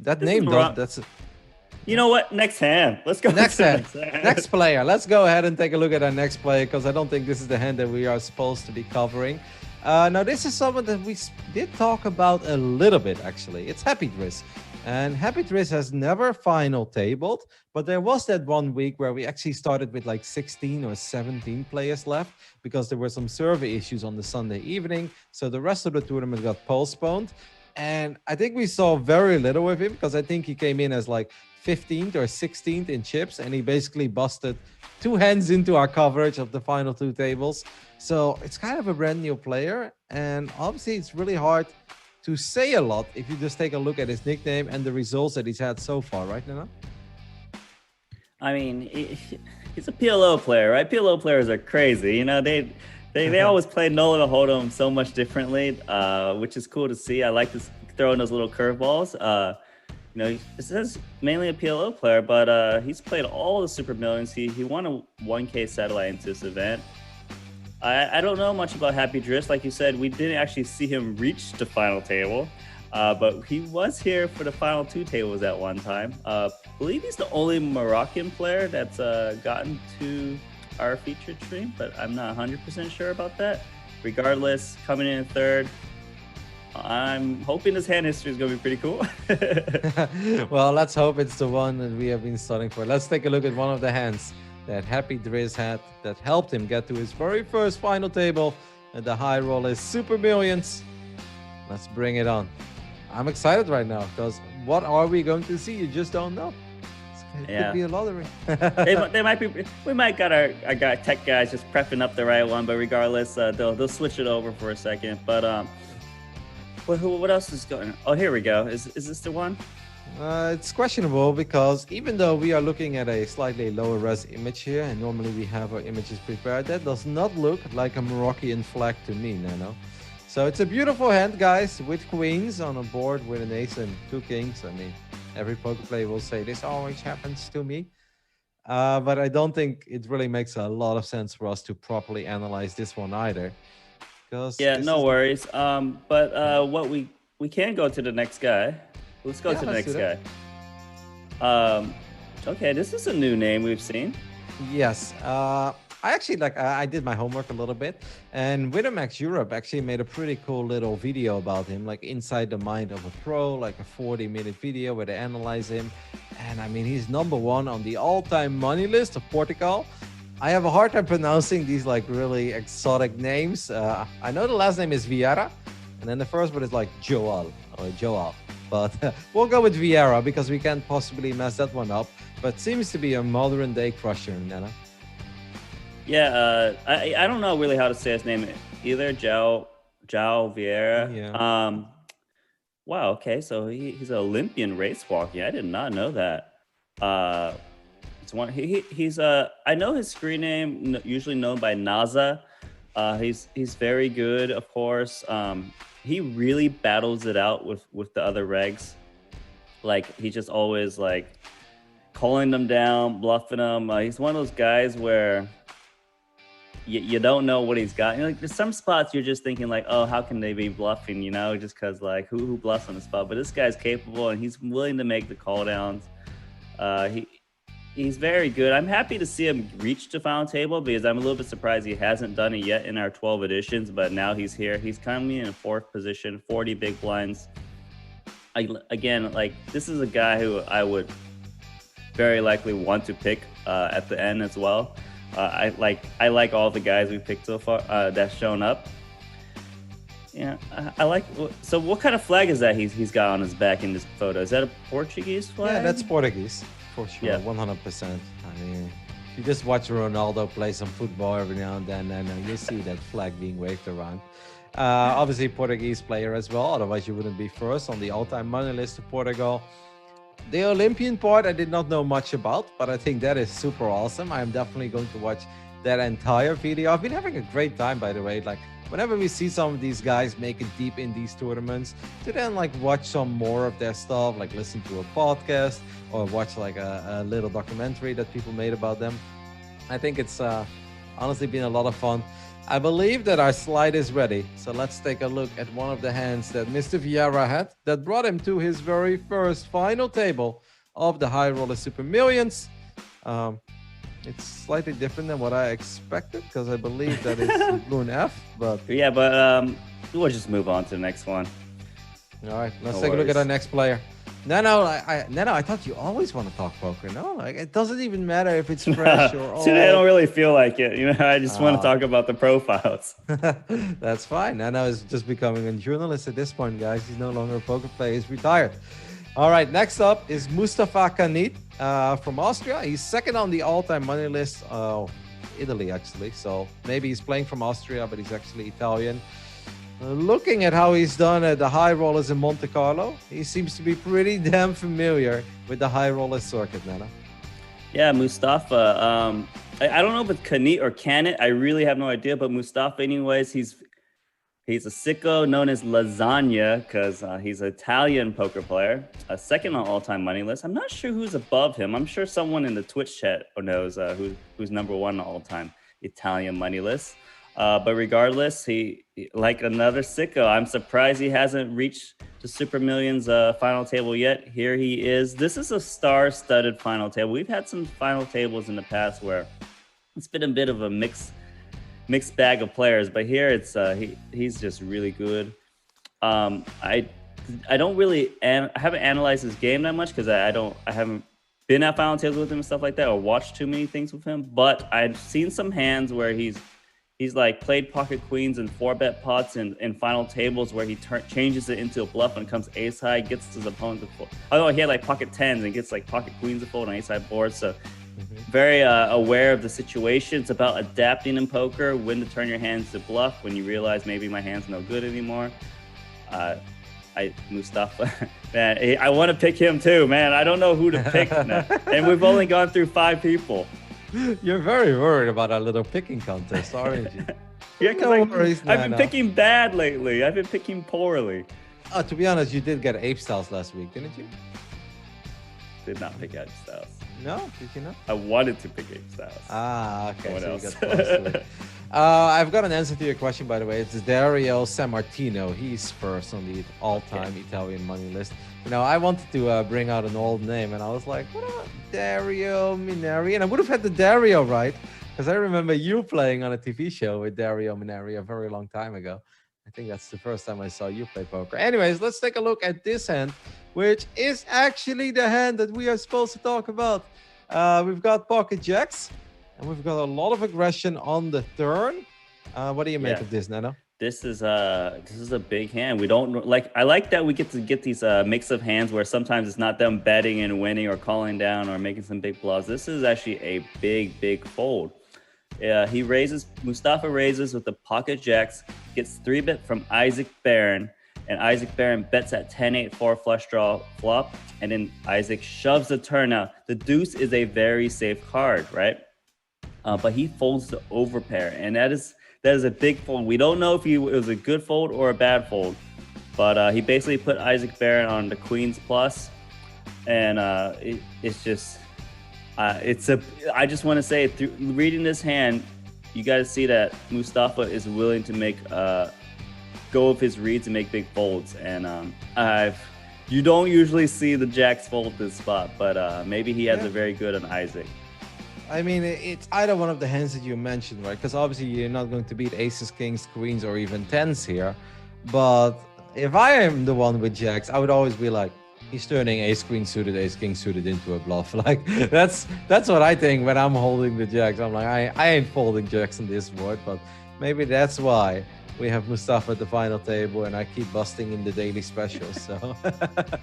that name though. That's a, you know what? Next hand. Let's go. Next hand. Next player. Let's go ahead and take a look at our next player, because I don't think this is the hand that we are supposed to be covering. Now, this is someone that we did talk about a little bit, actually. It's Happy Driz. And Happy Driz has never final tabled, but there was that 1 week where we actually started with like 16 or 17 players left because there were some server issues on the Sunday evening. So the rest of the tournament got postponed. And I think we saw very little of him because I think he came in as like 15th or 16th in chips, and he basically busted 2 hands into our coverage of the final 2 tables. So it's kind of a brand new player, and obviously it's really hard to say a lot if you just take a look at his nickname and the results that he's had so far, right, Nana? I mean, he's a PLO player, right? PLO players are crazy. You know, they always play No Limit Hold'em so much differently, which is cool to see. I like to throw in those little curveballs. You know, this is mainly a PLO player, but he's played all the Super Millions. He won a 1K satellite into this event. I don't know much about Happy Driss. Like you said, we didn't actually see him reach the final table, but he was here for the final 2 tables at one time. I believe he's the only Moroccan player that's gotten to our featured stream, but I'm not 100% sure about that. Regardless, coming in third, I'm hoping this hand history is going to be pretty cool. Well, let's hope it's the one that we have been studying for. Let's take a look at one of the hands that Happy Driz had that helped him get to his very first final table at the high roller Super Millions. Let's bring it on. I'm excited right now because what are we going to see? You just don't know. It could be a lottery. they might be. We might got our tech guys just prepping up the right one, but regardless, they'll switch it over for a second. But what else is going on? Oh, here we go. Is this the one? It's questionable because even though we are looking at a slightly lower res image here, and normally we have our images prepared, that does not look like a Moroccan flag to me, Nano. So it's a beautiful hand, guys, with queens on a board with an ace and 2 kings. I mean, every poker player will say this always happens to me. But I don't think it really makes a lot of sense for us to properly analyze this one either. Yeah, no worries. But what we can go to the next guy. Let's go to the next guy. Okay, this is a new name we've seen. Yes. I actually I did my homework a little bit, and Winamax Europe actually made a pretty cool little video about him, like inside the mind of a pro, like a 40-minute video where they analyze him. And I mean, he's #1 on the all-time money list of Portugal. I have a hard time pronouncing these like really exotic names. I know the last name is Vieira, and then the first one is like Joel or Joel. But we'll go with Vieira because we can't possibly mess that one up. But seems to be a modern day crusher, Nana. Yeah, I don't know really how to say his name either. João Vieira. Yeah. Wow. Okay, so he's an Olympian race walking. I did not know that. It's one. He's I know his screen name, usually known by Naza. He's very good, of course. He really battles it out with the other regs. Like he just always like calling them down, bluffing them. He's one of those guys where you don't know what he's got. You know, like there's some spots you're just thinking like, oh, how can they be bluffing? You know, just because like who bluffs on the spot? But this guy's capable and he's willing to make the call downs. He's very good. I'm happy to see him reach the final table because I'm a little bit surprised he hasn't done it yet in our 12 editions, but now he's here. He's coming in 4th position, 40 big blinds. Again, like this is a guy who I would very likely want to pick at the end as well. I like all the guys we picked so far that's shown up. Yeah, I like. So what kind of flag is that he's got on his back in this photo? Is that a Portuguese flag? Yeah, that's Portuguese. For sure, yeah. 100%. I mean, if you just watch Ronaldo play some football every now and then, and you see that flag being waved around. Obviously, Portuguese player as well. Otherwise, you wouldn't be first on the all-time money list of Portugal. The Olympian part, I did not know much about, but I think that is super awesome. I am definitely going to watch that entire video. I've been having a great time, by the way. Like, whenever we see some of these guys make it deep in these tournaments, to then like watch some more of their stuff, like listen to a podcast or watch like a little documentary that people made about them. I think it's honestly been a lot of fun. I believe that our slide is ready. So let's take a look at one of the hands that Mr. Vieira had that brought him to his very first final table of the High Roller Super Millions. It's slightly different than what I expected because I believe that it's Blue and F, but yeah, but we'll just move on to the next one. All right, let's take a look at our next player. No, I thought you always want to talk poker. No, like it doesn't even matter if it's fresh or old. Today I don't really feel like it. You know, I just want to talk about the profiles. That's fine. Nano is just becoming a journalist at this point, guys. He's no longer a poker player. He's retired. All right, next up is Mustafa Kanit from Austria. He's second on the all-time money list. Italy, actually. So maybe he's playing from Austria, but he's actually Italian. Looking at how he's done at the high rollers in Monte Carlo, he seems to be pretty damn familiar with the high roller circuit, Nana. Yeah, Mustafa. I don't know if it's Kanit or Canit. I really have no idea. But Mustafa, anyways, he's a sicko known as Lasagna because he's an Italian poker player, second on all-time money list. I'm not sure who's above him. I'm sure someone in the Twitch chat knows who's #1 on all-time Italian money list. But regardless, he like another sicko. I'm surprised he hasn't reached the Super Millions final table yet. Here he is. This is a star-studded final table. We've had some final tables in the past where it's been a bit of a mixed bag of players, but here it's he's just really good. I don't really I haven't analyzed his game that much because I haven't been at final tables with him and stuff like that or watched too many things with him. But I've seen some hands where he's like played pocket queens and 4-bet pots in final tables where he changes it into a bluff and comes ace high, gets his opponent to fold. Although he had like pocket tens and gets like pocket queens to fold on ace high boards. So very aware of the situation. It's about adapting in poker, when to turn your hands to bluff, when you realize maybe my hand's no good anymore. Mustafa, man, I want to pick him too, man. I don't know who to pick now. And we've only gone through 5 people. You're very worried about our little picking contest, aren't you? Yeah, because I've been picking bad lately. I've been picking poorly. To be honest, you did get ape styles last week, didn't you? Did not pick ape styles. No, did you not? I wanted to pick ape styles. Okay. What So else? you got close to it. I've got an answer to your question, by the way. It's Dario Sammartino. He's first on the all-time Italian money list. You know, I wanted to bring out an old name, and I was like, what about Dario Mineri? And I would have had the Dario right, because I remember you playing on a TV show with Dario Mineri a very long time ago. I think that's the first time I saw you play poker. Anyways, let's take a look at this hand, which is actually the hand that we are supposed to talk about. We've got pocket jacks, and we've got a lot of aggression on the turn. What do you make of this, Nano? This is a big hand. We don't like. I like that we get to get these mix of hands where sometimes it's not them betting and winning or calling down or making some big bluffs. This is actually a big fold. Mustafa raises with the pocket jacks, gets 3-bet from Isaac Barron, and Isaac Barron bets at 10-8 for flush draw flop, and then Isaac shoves the turn. Now, the deuce is a very safe card, right? But he folds the overpair, and that is a big fold. We don't know if it was a good fold or a bad fold, but he basically put Isaac Barron on the queens plus, and it's just... I just want to say, through reading this hand, you got to see that Mustafa is willing to make go of his reads and make big folds. And you don't usually see the jacks fold this spot, but maybe he has a very good on Isaac. I mean, it's either one of the hands that you mentioned, right? Because obviously you're not going to beat aces, kings, queens, or even tens here. But if I am the one with jacks, I would always be like, he's turning ace queen suited, ace king suited into a bluff. Like that's what I think when I'm holding the jacks. I'm like, I ain't folding jacks on this board, but maybe that's why we have Mustafa at the final table and I keep busting in the daily specials. So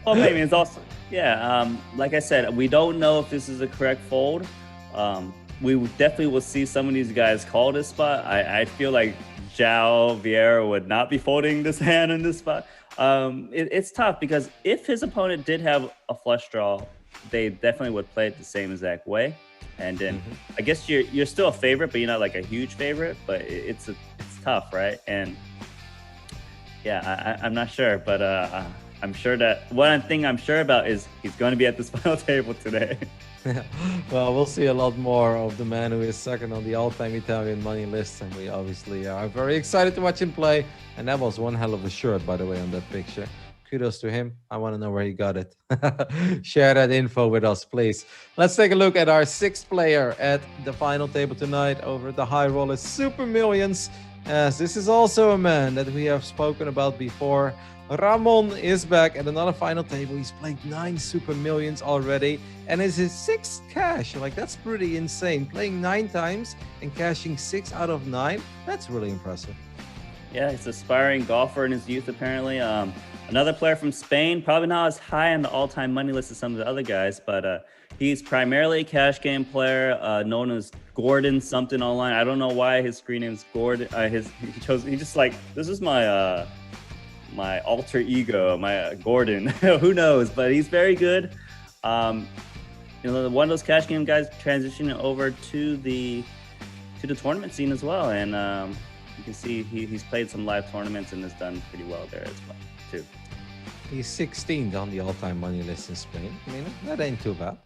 well, maybe it's also like I said, we don't know if this is a correct fold. We definitely will see some of these guys call this spot. I feel like João Vieira would not be folding this hand in this spot. It's tough because if his opponent did have a flush draw, they definitely would play it the same exact way. And then I guess you're still a favorite, but you're not like a huge favorite. But it's tough, right? And I'm not sure, but I'm sure that one thing I'm sure about is he's going to be at this final table today. Well, we'll see a lot more of the man who is second on the all-time Italian money list, and we obviously are very excited to watch him play. And that was one hell of a shirt, by the way, on that picture. Kudos to him. I want to know where he got it. Share that info with us, please. Let's take a look at our 6th player at the final table tonight over at the High Roller Super Millions. As this is also a man that we have spoken about before. Ramon is back at another final table. He's played 9 Super Millions already and is his 6th cash. Like, that's pretty insane. Playing 9 times and cashing 6 out of 9. That's really impressive. Yeah, he's an aspiring golfer in his youth, apparently. Another player from Spain, probably not as high on the all-time money list as some of the other guys, but he's primarily a cash game player, known as Gordon something online. I don't know why his screen name is Gordon. He just like, this is my my alter ego, my Gordon. Who knows? But he's very good. One of those cash game guys transitioning over to the tournament scene as well, and you can see he's played some live tournaments and has done pretty well there as well too. He's 16th on the all-time money list in Spain. I mean, that ain't too bad.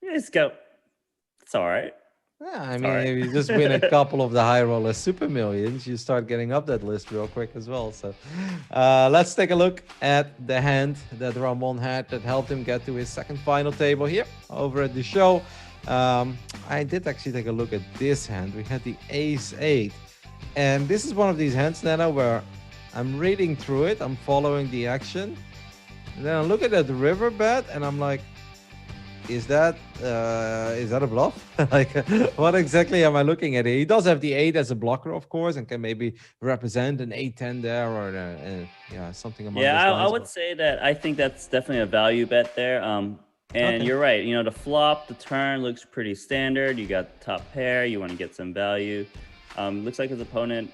Yeah, it's all right. Yeah, I All mean, right. if you just win a couple of the high roller super millions, you start getting up that list real quick as well. So let's take a look at the hand that Ramon had that helped him get to his second final table here over at the show. I did actually take a look at this hand. We had the ace eight. And this is one of these hands, Nana, where I'm reading through it, I'm following the action. And then I look at that river bet and I'm like, is that a bluff? Like, what exactly am I looking at here? He does have the eight as a blocker, of course, and can maybe represent an 8-10 there or yeah, something among Yeah, those I lines. would say that I think that's definitely a value bet there. And Okay. you're right. You know, the flop, the turn looks pretty standard. You got the top pair. You want to get some value. Looks like his opponent,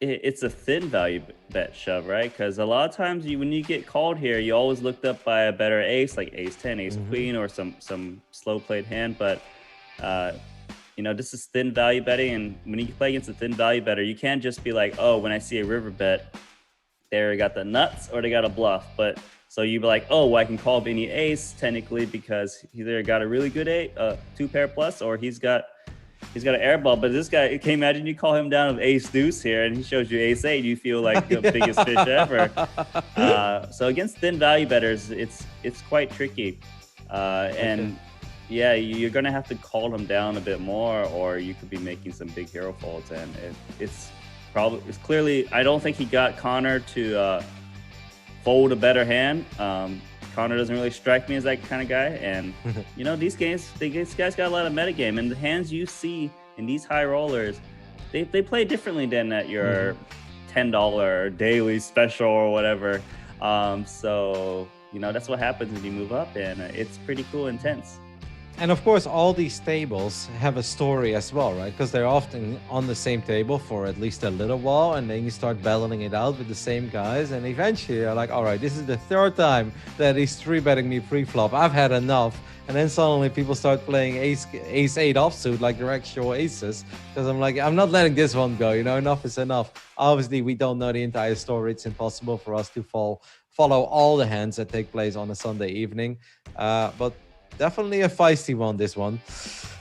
it's a thin value bet shove, right? Because a lot of times when you get called here, you always looked up by a better ace, like ace 10, ace queen, or some slow played hand. But you know, this is thin value betting, and when you play against a thin value better, you can't just be like, oh, when I see a river bet, they got the nuts or they got a bluff. But so you'd be like, oh, well, I can call any ace technically because he either got a really good two pair plus, or he's got an air ball. But this guy, can you imagine you call him down with ace deuce here and he shows you ace eight, you feel like the biggest fish ever. So against thin value betters, it's quite tricky. And yeah, you're gonna have to call him down a bit more, or you could be making some big hero faults. And it's clearly, I don't think he got Connor to fold a better hand. Connor doesn't really strike me as that kind of guy. And, you know, these guys got a lot of metagame. And the hands you see in these high rollers, they play differently than at your $10 daily special or whatever. So, you know, that's what happens when you move up. And it's pretty cool, intense. And of course, all these tables have a story as well, right? Because they're often on the same table for at least a little while, and then you start battling it out with the same guys, and eventually you're like, all right, this is the third time that he's three betting me pre-flop. I've had enough. And then suddenly people start playing ace eight offsuit like their actual aces, because I'm like, I'm not letting this one go. You know, enough is enough. Obviously, we don't know the entire story. It's impossible for us to follow all the hands that take place on a Sunday evening, but definitely a feisty one, this one.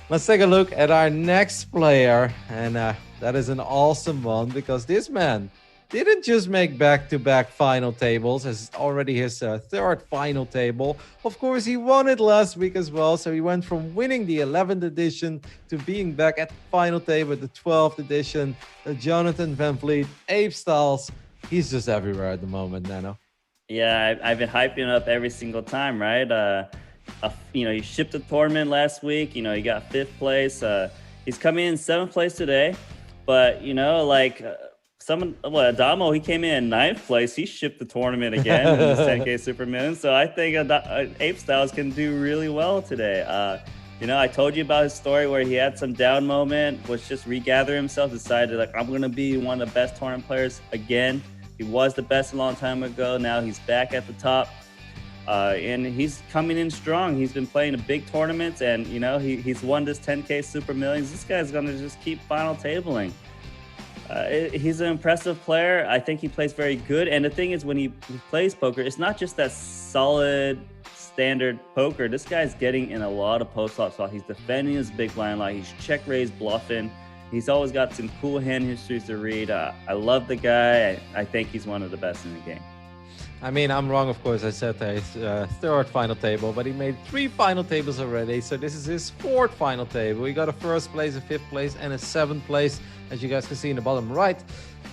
Let's take a look at our next player. And that is an awesome one, because this man didn't just make back-to-back final tables, as already his third final table. Of course, he won it last week as well. So he went from winning the 11th edition to being back at the final table at the 12th edition. Jonathan Van Vliet, Ape Styles. He's just everywhere at the moment, Nano. Yeah, I've been hyping up every single time, right? You know, he shipped the tournament last week. You know, he got 5th place. He's coming in 7th place today. But, you know, like Adamo, he came in 9th place. He shipped the tournament again in this 10K Super Million. So I think Ape Styles can do really well today. You know, I told you about his story where he had some down moment, was just regather himself, decided, like, I'm going to be one of the best tournament players again. He was the best a long time ago. Now he's back at the top. And he's coming in strong. He's been playing the big tournaments, and, you know, he's won this 10K Super Millions. This guy's going to just keep final tabling. He's an impressive player. I think he plays very good. And the thing is, when he plays poker, it's not just that solid standard poker. This guy's getting in a lot of post-flop spots. He's defending his big blind line. He's check raise bluffing. He's always got some cool hand histories to read. I love the guy. I think he's one of the best in the game. I mean, I'm wrong, of course. I said his third final table, but he made 3 final tables already. So this is his 4th final table. He got a 1st place, a 5th place, and a 7th place, as you guys can see in the bottom right.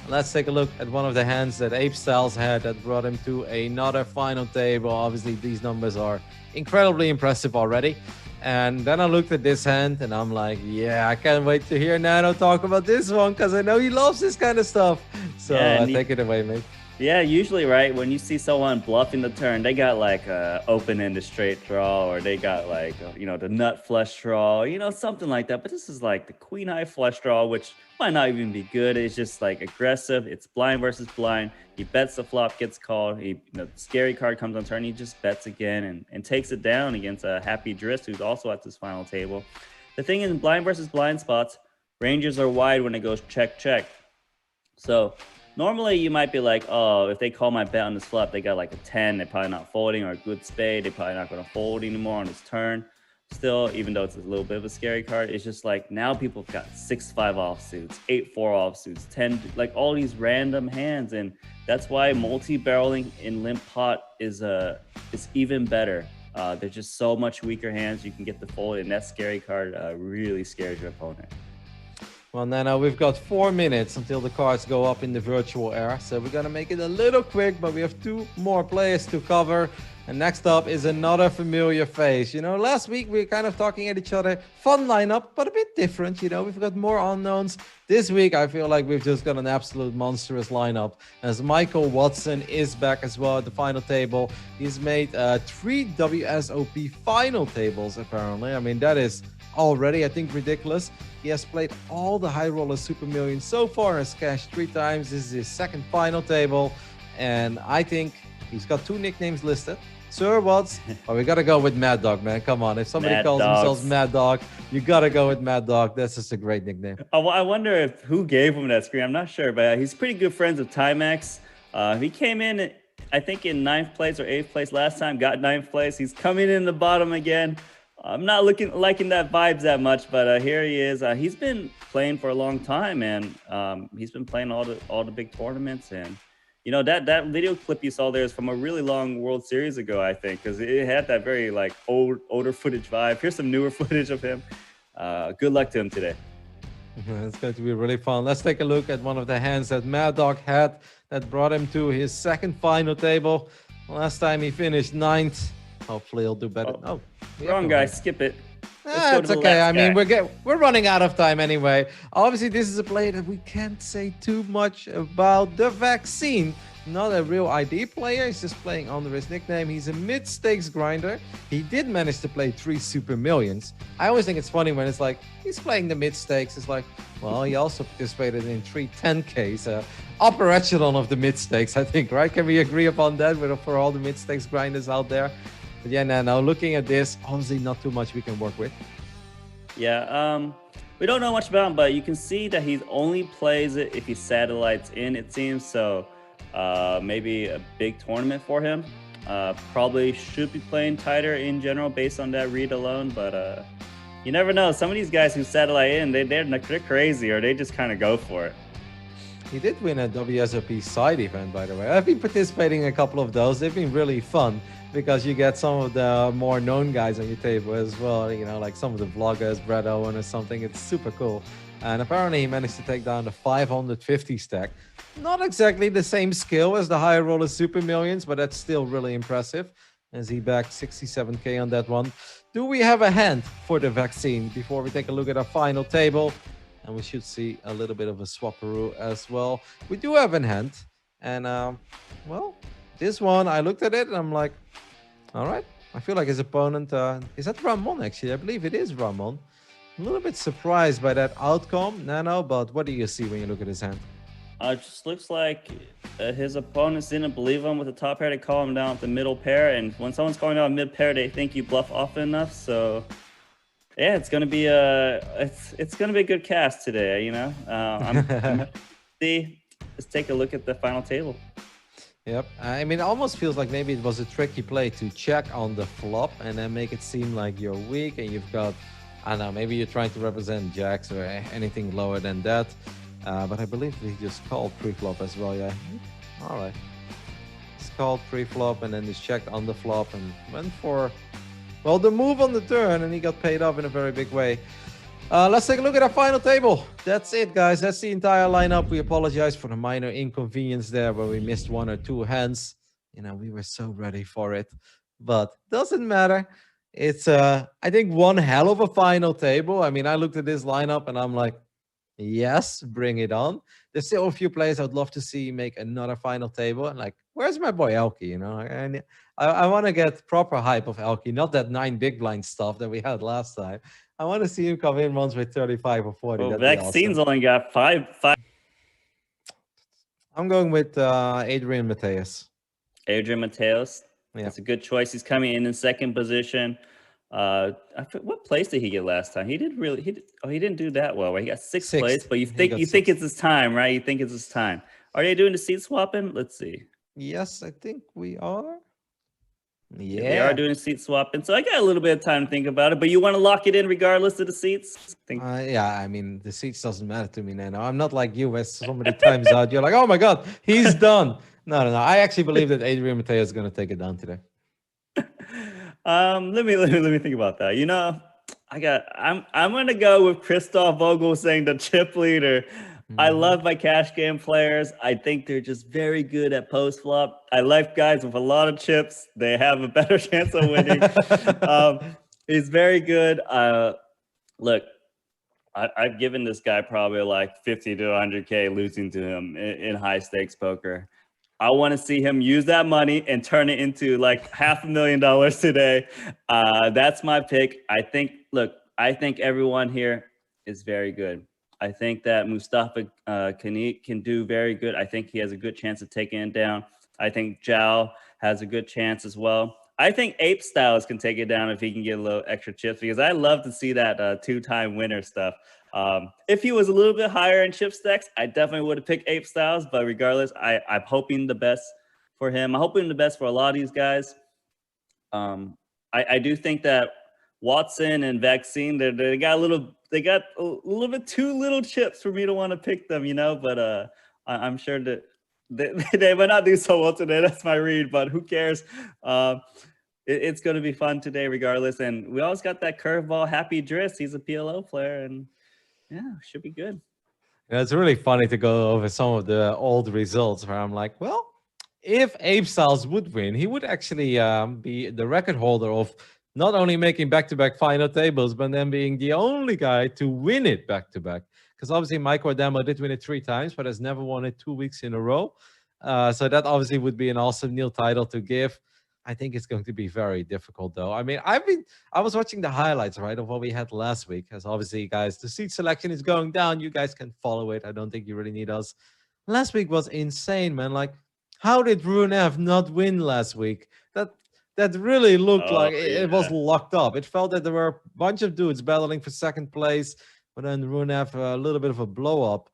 Let's take a look at one of the hands that Ape Styles had that brought him to another final table. Obviously, these numbers are incredibly impressive already. And then I looked at this hand, and I'm like, yeah, I can't wait to hear Nano talk about this one, because I know he loves this kind of stuff. So take it away, mate. Yeah, usually, right, when you see someone bluffing the turn, they got like a open-ended straight draw, or they got like, you know, the nut flush draw, you know, something like that. But this is like the queen high flush draw, which might not even be good. It's just like aggressive. It's blind versus blind. He bets the flop, gets called. The scary card comes on turn. He just bets again and takes it down against a Happy Drist, who's also at this final table. The thing in blind versus blind spots, ranges are wide when it goes check, check. So normally you might be like, oh, if they call my bet on this flop, they got like a 10, they're probably not folding, or a good spade, they're probably not going to fold anymore on this turn. still, even though it's a little bit of a scary card, it's just like now people have got 6-5 offsuits, 8-4 offsuits, 10, like all these random hands, and that's why multi-barreling in limp pot is even better. There's just so much weaker hands you can get the fold, and that scary card really scares your opponent. Well, Nano, we've got 4 minutes until the cards go up in the virtual era, so we're gonna make it a little quick, but we have 2 more players to cover. And next up is another familiar face. You know, last week we were kind of talking at each other. Fun lineup, but a bit different. You know, we've got more unknowns. This week, I feel like we've just got an absolute monstrous lineup. As Michael Watson is back as well at the final table. He's made 3 WSOP final tables, apparently. I mean, that is already, I think, ridiculous. He has played all the high roller super millions so far, has cashed 3 times. This is his second final table. And I think he's got 2 nicknames listed. Sir Watts, oh, we gotta go with Mad Dog, man. Come on, if somebody calls themselves Mad Dog, you gotta go with Mad Dog. That's just a great nickname. I wonder who gave him that screen. I'm not sure, but he's pretty good friends with Timex. He came in, I think, in 9th place or 8th place last time. Got 9th place. He's coming in the bottom again. I'm not liking that vibes that much, but here he is. He's been playing for a long time, and he's been playing all the big tournaments. And you know, that video clip you saw there is from a really long World Series ago, I think, because it had that very like older footage vibe. Here's some newer footage of him. Good luck to him today. It's going to be really fun. Let's take a look at one of the hands that Mad Dog had that brought him to his second final table. Last time he finished 9th. Hopefully he'll do better. Oh, wrong guy. Skip it. It's okay. I mean, we're running out of time anyway. Obviously, this is a player that we can't say too much about. The Vaccine, not a real ID player. He's just playing under his nickname. He's a mid-stakes grinder. He did manage to play 3 super millions. I always think it's funny when it's like, he's playing the mid-stakes. It's like, well, he also participated in 3 10Ks. Upper echelon of the mid-stakes, I think, right? Can we agree upon that for all the mid-stakes grinders out there? But yeah, now looking at this, obviously not too much we can work with. Yeah, we don't know much about him, but you can see that he only plays it if he satellites in, it seems. So maybe a big tournament for him. Probably should be playing tighter in general based on that read alone, but you never know. Some of these guys who satellite in, they're crazy, or they just kind of go for it. He did win a WSOP side event, by the way. I've been participating in a couple of those. They've been really fun because you get some of the more known guys on your table as well. You know, like some of the vloggers, Brad Owen or something. It's super cool. And apparently he managed to take down the 550 stack. Not exactly the same skill as the higher roller super millions, but that's still really impressive. As he backed 67K on that one. Do we have a hand for the Vaccine before we take a look at our final table? And we should see a little bit of a swapperoo as well. We do have in hand. And, well, this one, I looked at it and I'm like, all right. I feel like his opponent, is that Ramon actually? I believe it is Ramon. A little bit surprised by that outcome, Nano, but what do you see when you look at his hand? It just looks like his opponents didn't believe him with the top pair. They call him down with the middle pair. And when someone's calling down mid pair, they think you bluff often enough. So yeah, it's gonna be it's gonna be a good cast today. You know, I'm see. Let's take a look at the final table. Yep. I mean, it almost feels like maybe it was a tricky play to check on the flop and then make it seem like you're weak and you've got, I don't know, maybe you're trying to represent jacks or anything lower than that. But I believe he just called pre-flop as well, yeah. All right. He's called pre-flop and then he's checked on the flop and went for, well, the move on the turn, and he got paid off in a very big way. Let's take a look at our final table. That's it, guys. That's the entire lineup. We apologize for the minor inconvenience there where we missed 1 or 2 hands. You know, we were so ready for it, but doesn't matter. It's, I think, one hell of a final table. I mean, I looked at this lineup and I'm like, yes, bring it on. There's still a few players I'd love to see make another final table. And like, where's my boy Elky? You know, and I want to get proper hype of Elky, not that 9 big blind stuff that we had last time. I want to see him come in once with 35 or 40. Well, Vaccine's awesome. Only got five. I'm going with Adrian Mateus. Adrian Mateus. Yeah. That's a good choice. He's coming in second position. What place did he get last time? He didn't do that well. Right? He got sixth place, but you think it's his time, right? You think it's his time. Are they doing the seat swapping? Let's see. Yes, I think we are. They are Yeah. doing a seat swap, and so I got a little bit of time to think about it. But you want to lock it in regardless of the seats? Yeah, I mean, the seats doesn't matter to me, Nano. I'm not like you, where somebody times out. You're like, oh my God, he's done. No. I actually believe that Adrian Mateo is going to take it down today. Let me think about that. I'm gonna go with Christoph Vogel saying the chip leader. I Mhm. love my cash game players. I think they're just very good at post flop. I like guys with a lot of chips. They have a better chance of winning. Um, he's very good. Look, I've given this guy probably like 50 to 100K losing to him in high stakes poker. I want to see him use that money and turn it into like $500,000 today. That's my pick. I think everyone here is very good. I think that Mustafa Kanit can do very good. I think he has a good chance of taking it down. I think Zhao has a good chance as well. I think Ape Styles can take it down if he can get a little extra chips, because I love to see that two-time winner stuff. If he was a little bit higher in chip stacks, I definitely would have picked Ape Styles. But regardless, I'm hoping the best for him. I'm hoping the best for a lot of these guys. I do think that Watson and Vaccine, they got a little bit too little chips for me to want to pick them, But I'm sure that they might not do so well today. That's my read, but who cares? It's going to be fun today, regardless. And we always got that curveball, Happy Driss. He's a PLO player, and yeah, should be good. Yeah, it's really funny to go over some of the old results where I'm like, well, if Abe Styles would win, he would actually be the record holder of not only making back-to-back final tables, but then being the only guy to win it back-to-back. Because obviously Mike Adamo did win it 3 times, but has never won it 2 weeks in a row. So that obviously would be an awesome new title to give. I think it's going to be very difficult, though. I mean, I was watching the highlights, right, of what we had last week. As obviously, guys, the seat selection is going down. You guys can follow it. I don't think you really need us. Last week was insane, man. Like, how did Runev not win last week? That really looked Oh like it was yeah. locked up. It felt that there were a bunch of dudes battling for second place, but then Runev a little bit of a blow up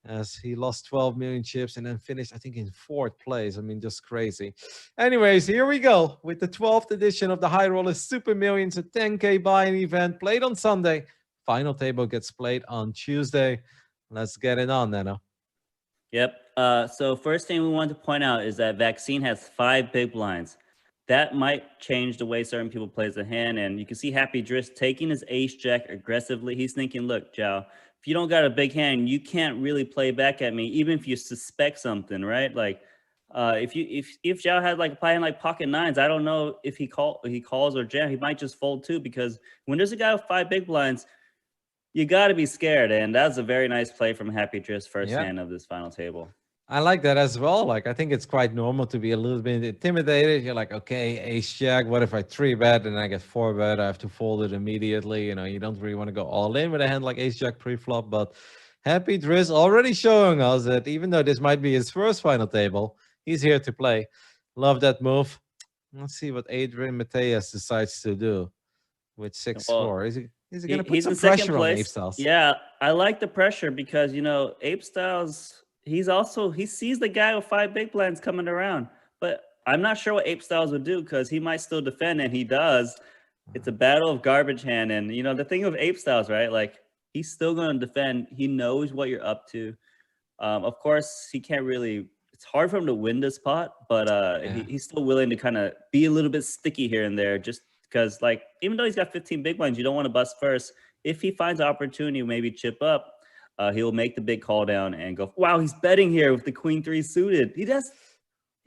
as he lost 12 million chips and then finished, I think, in fourth place. I mean, just crazy. Anyways, here we go with the 12th edition of the High Roller Super Millions, a 10K buy-in event played on Sunday. Final table gets played on Tuesday. Let's get it on, Nano. Yep. So first thing we want to point out is that Vaccine has 5 big blinds. That might change the way certain people plays the hand. And you can see Happy Driss taking his ace jack aggressively. He's thinking, look, Zhao, if you don't got a big hand, you can't really play back at me, even if you suspect something, right? Like if Zhao had like playing like pocket nines, I don't know if he calls or jam. He might just fold too, because when there's a guy with 5 big blinds, you got to be scared. And that's a very nice play from Happy Driss first Yeah. hand of this final table. I like that as well. Like, I think it's quite normal to be a little bit intimidated. You're like, okay, ace jack. What if I 3-bet and I get 4-bet? I have to fold it immediately. You don't really want to go all in with a hand like ace jack pre-flop. But Happy Driss already showing us that even though this might be his first final table, he's here to play. Love that move. Let's see what Adrian Mateus decides to do with 6-4. Well, Is he going to put he's some in second pressure on Ape place. Styles? Yeah, I like the pressure because Ape Styles. He sees the guy with 5 big blinds coming around, but I'm not sure what Ape Styles would do because he might still defend, and he does. It's a battle of garbage hand, and the thing with Ape Styles, right? Like he's still going to defend. He knows what you're up to. Of course, he can't really. It's hard for him to win this pot, but Yeah. he's still willing to kind of be a little bit sticky here and there, just because, like, even though he's got 15 big blinds, you don't want to bust first. If he finds opportunity, maybe chip up, he'll make the big call down and go, wow, he's betting here with the queen 3 suited. He doesn't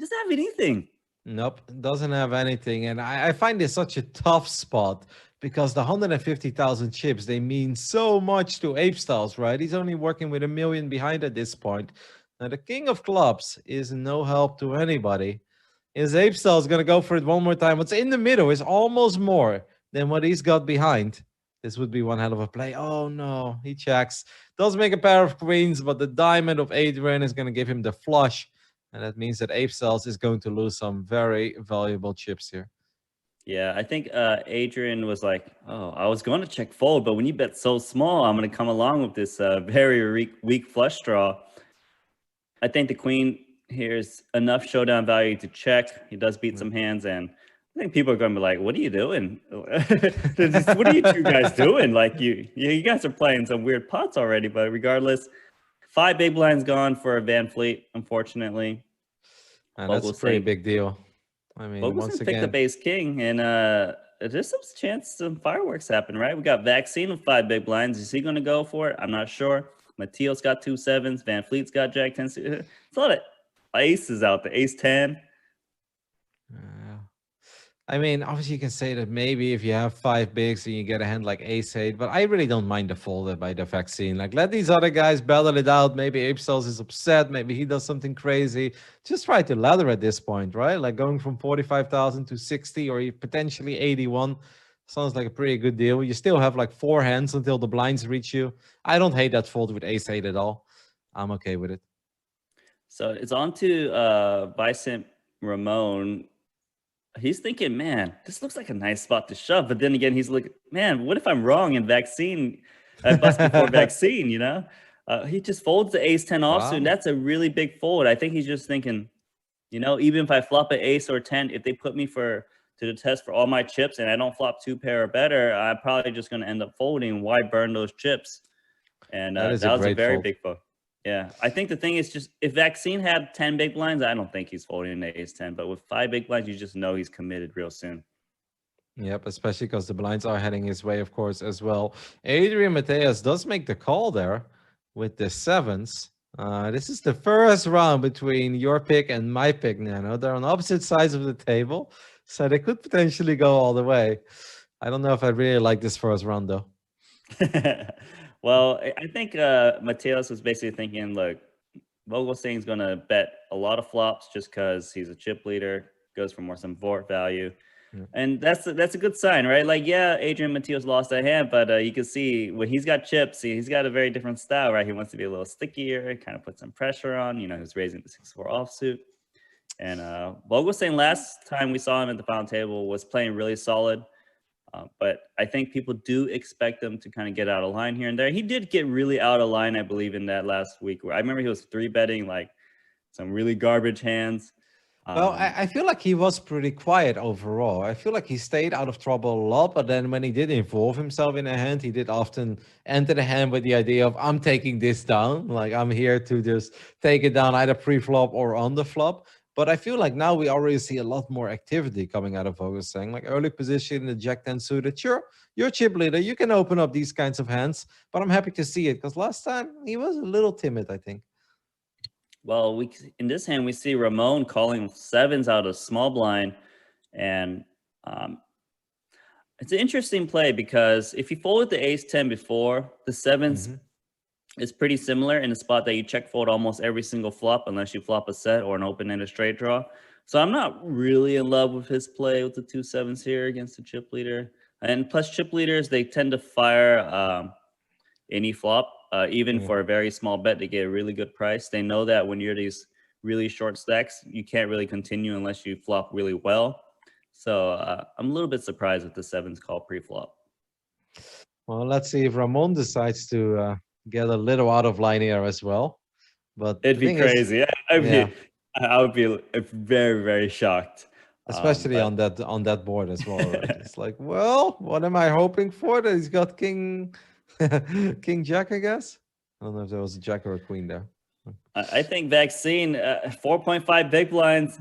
have anything. Nope, doesn't have anything. And I find this such a tough spot because the 150,000 chips, they mean so much to Ape Styles, right? He's only working with 1 million behind at this point. Now, the king of clubs is no help to anybody. Is Ape Styles going to go for it one more time? What's in the middle is almost more than what he's got behind. This would be one hell of a play. Oh, no, he checks. Does make a pair of queens, but the diamond of Adrian is going to give him the flush. And that means that Ape Styles is going to lose some very valuable chips here. Yeah, I think Adrian was like, oh, I was going to check fold, but when you bet so small, I'm going to come along with this very weak flush draw. I think the queen here is enough showdown value to check. He does beat some hands, and I think people are going to be like, "What are you doing? What are you two guys doing? Like you guys are playing some weird pots already." But regardless, 5 big blinds gone for Van Fleet, unfortunately. And that's a pretty Vogelsang big deal. I mean, once Vogelsang picked up again, ace king, and there's some chance some fireworks happen, right? We got Vaccine with 5 big blinds. Is he going to go for it? I'm not sure. Mateos got 2 7s. Van Fleet's got Jack 10. It's a lot of aces out there. Ace 10. uh, I mean, obviously you can say that maybe if you have 5 bigs and you get a hand like ace 8, but I really don't mind the folder by the vaccine. Like, let these other guys battle it out. Maybe Apesels is upset. Maybe he does something crazy. Just try to ladder at this point, right? Like going from 45,000 to 60 or potentially 81 sounds like a pretty good deal. You still have like 4 hands until the blinds reach you. I don't hate that fold with ace 8 at all. I'm okay with it. So it's on to Vicent Ramon. He's thinking, man, this looks like a nice spot to shove. But then again, he's like, man, what if I'm wrong and vaccine, I bust before vaccine, you know? He just folds the ace 10 offsuit, and Wow. that's a really big fold. I think he's just thinking, you know, even if I flop an ace or 10, if they put me to the test for all my chips and I don't flop 2 pair or better, I'm probably just going to end up folding. Why burn those chips? And That is that a was a great very fold. big fold. Yeah, I think the thing is just if Vaccine had 10 big blinds, I don't think he's folding the ace 10. But with 5 big blinds, you just know he's committed real soon. Yep, especially because the blinds are heading his way, of course, as well. Adrian Mateus does make the call there with the 7s. This is the first round between your pick and my pick, Nano. They're on opposite sides of the table, so they could potentially go all the way. I don't know if I really like this first round, though. Well, I think Mateos was basically thinking, look, Vogelsang's going to bet a lot of flops just because he's a chip leader, goes for more some Vort value. Yeah. And that's a good sign, right? Like, yeah, Adrian Mateos lost a hand, but you can see when he's got chips, he's got a very different style, right? He wants to be a little stickier, kind of put some pressure on. You know, he's raising the 6-4 offsuit. And Vogelsang, last time we saw him at the final table, was playing really solid. But I think people do expect him to kind of get out of line here and there. He did get really out of line, I believe, in that last week. Where I remember he was 3-betting like some really garbage hands. Well, I feel like he was pretty quiet overall. I feel like he stayed out of trouble a lot, but then when he did involve himself in a hand, he did often enter the hand with the idea of, I'm taking this down. Like, I'm here to just take it down either pre-flop or on the flop. But I feel like now we already see a lot more activity coming out of Vogelsang, like early position in the Jack 10 suited. Sure, you're chip leader. You can open up these kinds of hands, but I'm happy to see it because last time he was a little timid, I think. Well, in this hand we see Ramon calling 7s out of small blind, and it's an interesting play because if you folded the ace 10 before, the 7s is pretty similar in the spot that you check fold almost every single flop unless you flop a set or an open-ended straight draw. So I'm not really in love with his play with the 2 7s here against the chip leader. And plus chip leaders, they tend to fire any flop, even for a very small bet, they get a really good price. They know that when you're these really short stacks, you can't really continue unless you flop really well. So I'm a little bit surprised with the 7s call pre-flop. Well, let's see if Ramon decides to get a little out of line here as well. But It'd the be thing is, crazy. I would be very, very shocked. especially But on that board as well, right? It's like, well, what am I hoping for? That he's got King King Jack, I guess. I don't know if there was a Jack or a Queen there. I think Vaccine 4.5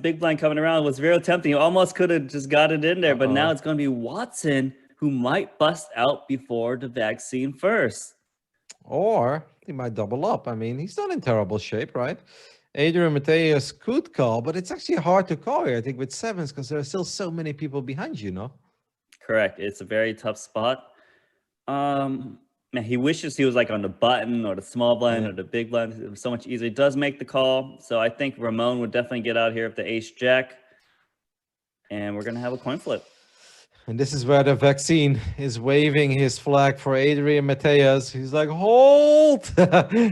big blind coming around was very tempting. You almost could have just got it in there, but now it's going to be Watson who might bust out before the Vaccine first. Or he might double up. I mean, he's not in terrible shape, right? Adrian Mateus could call, but it's actually hard to call here, I think, with 7s because there are still so many people behind you, no? Correct. It's a very tough spot. Man, he wishes he was like on the button or the small blind or the big blind. It was so much easier. He does make the call. So I think Ramon would definitely get out here with the ace jack. And we're going to have a coin flip. And this is where the vaccine is waving his flag for Adrian Mateus. He's like, hold!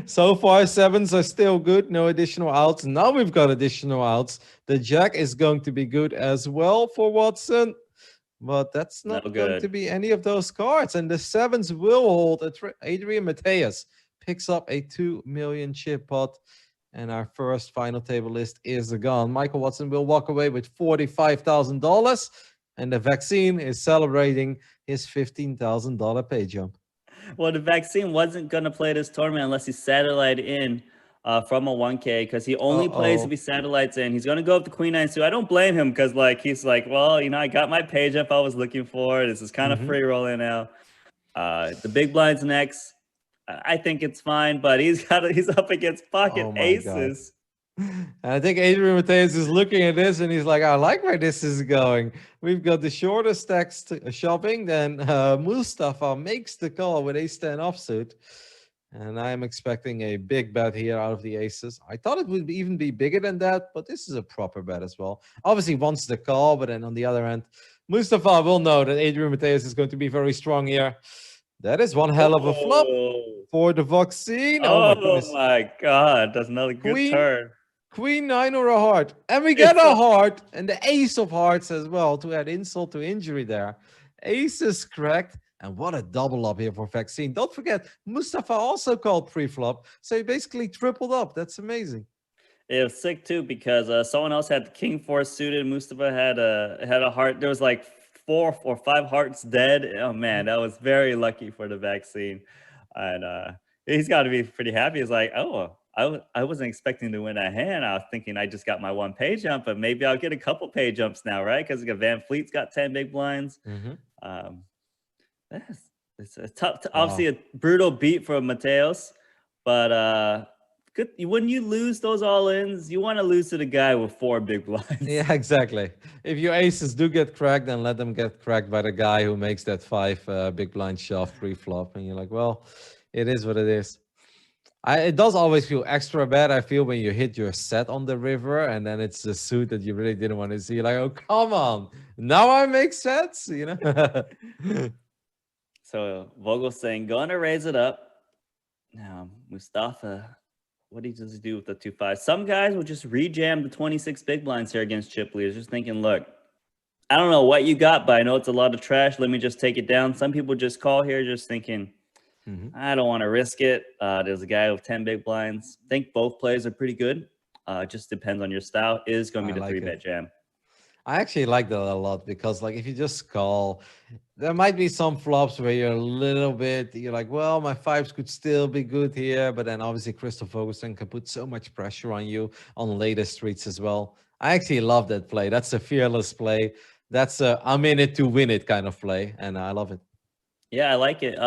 So far, 7s are still good. No additional outs. Now we've got additional outs. The jack is going to be good as well for Watson. But that's not going to be any of those cards. And the 7s will hold. Adrian Mateus picks up a 2 million chip pot. And our first final table list is gone. Michael Watson will walk away with $45,000. And the vaccine is celebrating his $15,000 pay jump. Well, the vaccine wasn't gonna play this tournament unless he satellite in from a 1K because he only plays if Uh-oh. he satellites in. He's gonna go up to Queen Nine suit. I don't blame him because like he's like, well, I got my page up I was looking for. This is kind of Mm-hmm. free rolling now. The big blind's next. I think it's fine, but he's up against pocket Oh my God. aces. And I think Adrian Mateus is looking at this and he's like, I like where this is going. We've got the shortest stacks shopping. Then Mustafa makes the call with ace-10 offsuit. And I am expecting a big bet here out of the aces. I thought it would even be bigger than that, but this is a proper bet as well. Obviously wants the call, but then on the other end, Mustafa will know that Adrian Mateus is going to be very strong here. That is one hell of a flop Oh, for the vaccine. Oh my oh goodness. my God, that's another good Queen turn. Queen 9 or a heart. And we get It's a a heart and the ace of hearts as well to add insult to injury there. Ace is cracked. And what a double up here for vaccine. Don't forget, Mustafa also called pre-flop. So he basically tripled up. That's amazing. It was sick too because someone else had the king four suited. Mustafa had a heart. There was like 4 or 5 hearts dead. Oh man, that was very lucky for the vaccine, and he's got to be pretty happy. He's like, oh, I wasn't expecting to win a hand. I was thinking I just got my 1 pay jump, but maybe I'll get a couple pay jumps now, right? Because Van Fleet's got 10 big blinds. Mm-hmm. Um, it's a tough, obviously Wow. a brutal beat for Mateos, but good. When you lose those all-ins, you want to lose to the guy with 4 big blinds. Yeah, exactly. If your aces do get cracked, then let them get cracked by the guy who makes that 5 big blind shove pre-flop. And you're like, well, it is what it is. It does always feel extra bad, I feel, when you hit your set on the river and then it's the suit that you really didn't want to see. You're like, oh, come on. Now I make sets, you know? So Vogel's saying, going to raise it up. Now, Mustafa, what does he do with the 2-5? Some guys will just rejam the 26 big blinds here against chip leaders, just thinking, look, I don't know what you got, but I know it's a lot of trash. Let me just take it down. Some people just call here just thinking, I don't want to risk it. There's a guy with 10 big blinds. I think both plays are pretty good. It just depends on your style. It is going to be the like 3-bet jam. I actually like that a lot because, like, if you just call, there might be some flops where you're a little bit, you're like, well, my 5s could still be good here. But then obviously, Crystal Ferguson can put so much pressure on you on later streets as well. I actually love that play. That's a fearless play. That's a I'm in it to win it kind of play. And I love it. Yeah, I like it.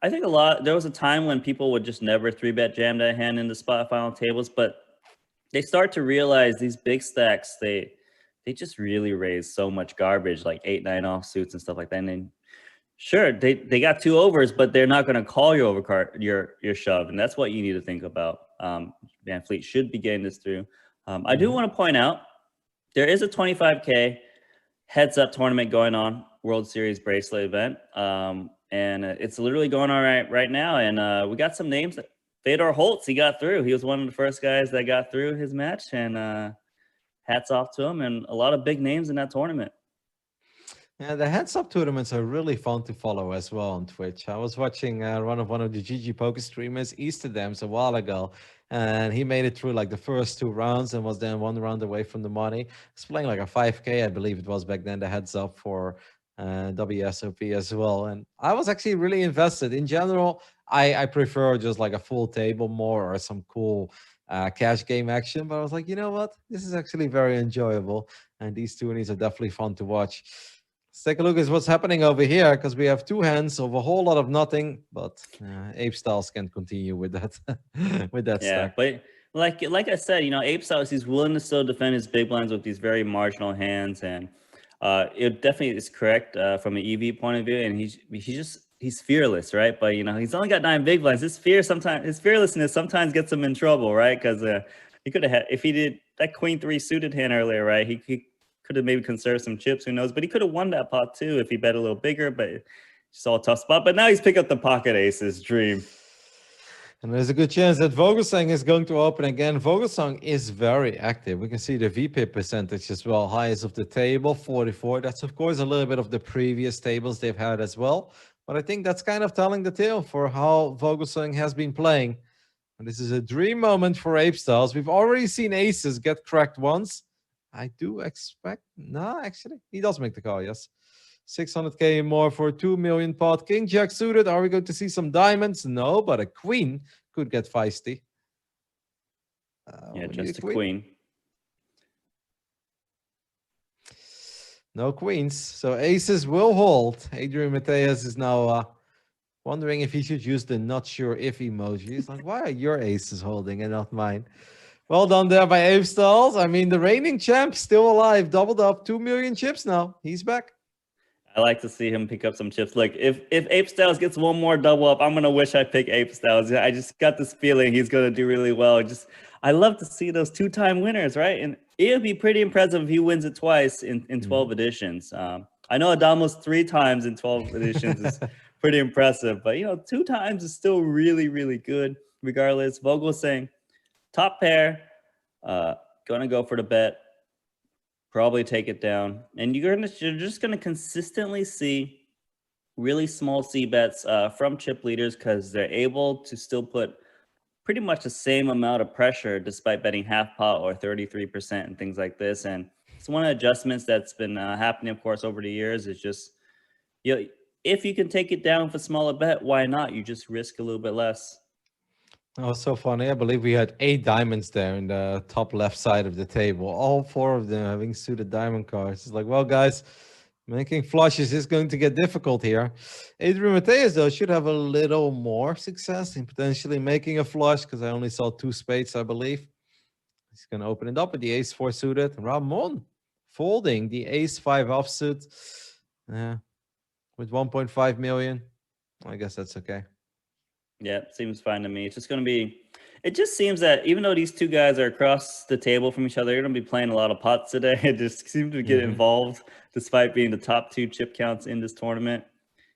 I think there was a time when people would just never 3-bet jam that hand into spot final tables, but they start to realize these big stacks, they just really raise so much garbage, like 8-9 offsuits and stuff like that. And then sure, they got 2 overs, but they're not going to call your overcard your shove, and that's what you need to think about. Van Fleet should be getting this through. I do want to point out there is a 25K heads up tournament going on, World Series bracelet event, and it's literally going on right now. And we got some names. Fedor Holtz, he got through. He was one of the first guys that got through his match, and hats off to him. And a lot of big names in that tournament. Yeah, the heads up tournaments are really fun to follow as well on Twitch. I was watching one of the GGPoker streamers, Easterdams, a while ago, and he made it through like the first 2 rounds and was then 1 round away from the money. He's playing like a 5K, I believe it was back then, the heads up for WSOP as well. And I was actually really invested. In general, I prefer just like a full table more or some cool cash game action. But I was like, you know what? This is actually very enjoyable. And these tourneys are definitely fun to watch. Let's take a look at what's happening over here because we have 2 hands of a whole lot of nothing, but Ape Styles can continue with that with that Yeah, stack. but like I said, Ape Styles, he's willing to still defend his big blinds with these very marginal hands, and it definitely is correct from an EV point of view, and he's fearless, right? But he's only got 9 big blinds. His fearlessness sometimes gets him in trouble, right? Because he could have had, if he did that Queen 3 suited hand earlier, right? He could have maybe conserved some chips, who knows? But he could have won that pot too if he bet a little bigger. But it's all a tough spot. But now he's picked up the pocket aces. Dream. And there's a good chance that Vogelsang is going to open again. Vogelsang is very active. We can see the VP percentage as well. Highest of the table, 44. That's, of course, a little bit of the previous tables they've had as well. But I think that's kind of telling the tale for how Vogelsang has been playing. And this is a dream moment for Ape Styles. We've already seen aces get cracked once. I do expect. No, actually, he does make the call. Yes, 600K more for 2 million pot. King Jack suited. Are we going to see some diamonds? No, but a queen could get feisty. Yeah, We need a just a queen. queen. No queens. So aces will hold. Adrian Mateus is now wondering if he should use the not sure if emoji. He's like, why are your aces holding and not mine? Well done there by Ape Stalls. I mean, the reigning champ still alive, doubled up, 2 million chips now. He's back. I like to see him pick up some chips. Like if Ape Styles gets one more double up, I'm gonna wish I pick Ape Styles. I just got this feeling he's gonna do really well. Just I love to see those 2-time winners, right? And it would be pretty impressive if he wins it twice in 12 editions. I know Adamo's 3 times in 12 editions is pretty impressive, but 2 times is still really, really good. Regardless, Vogel saying top pair, gonna go for the bet. Probably take it down, and you're just gonna consistently see really small C bets from chip leaders because they're able to still put pretty much the same amount of pressure despite betting half pot or 33% and things like this. And it's one of the adjustments that's been happening, of course, over the years. Is just if you can take it down with a smaller bet, why not? You just risk a little bit less. Oh, so funny. I believe we had 8 diamonds there in the top left side of the table. All 4 of them having suited diamond cards. It's like, well, guys, making flushes is going to get difficult here. Adrian Mateus, though, should have a little more success in potentially making a flush because I only saw 2 spades, I believe. He's going to open it up with the ace-4 suited. Ramon folding the ace-5 offsuit. Yeah, with 1.5 million. I guess that's okay. Yeah, seems fine to me. It's just going to be. It just seems that even though these two guys are across the table from each other, they're going to be playing a lot of pots today. It just seems to get involved, despite being the top 2 chip counts in this tournament.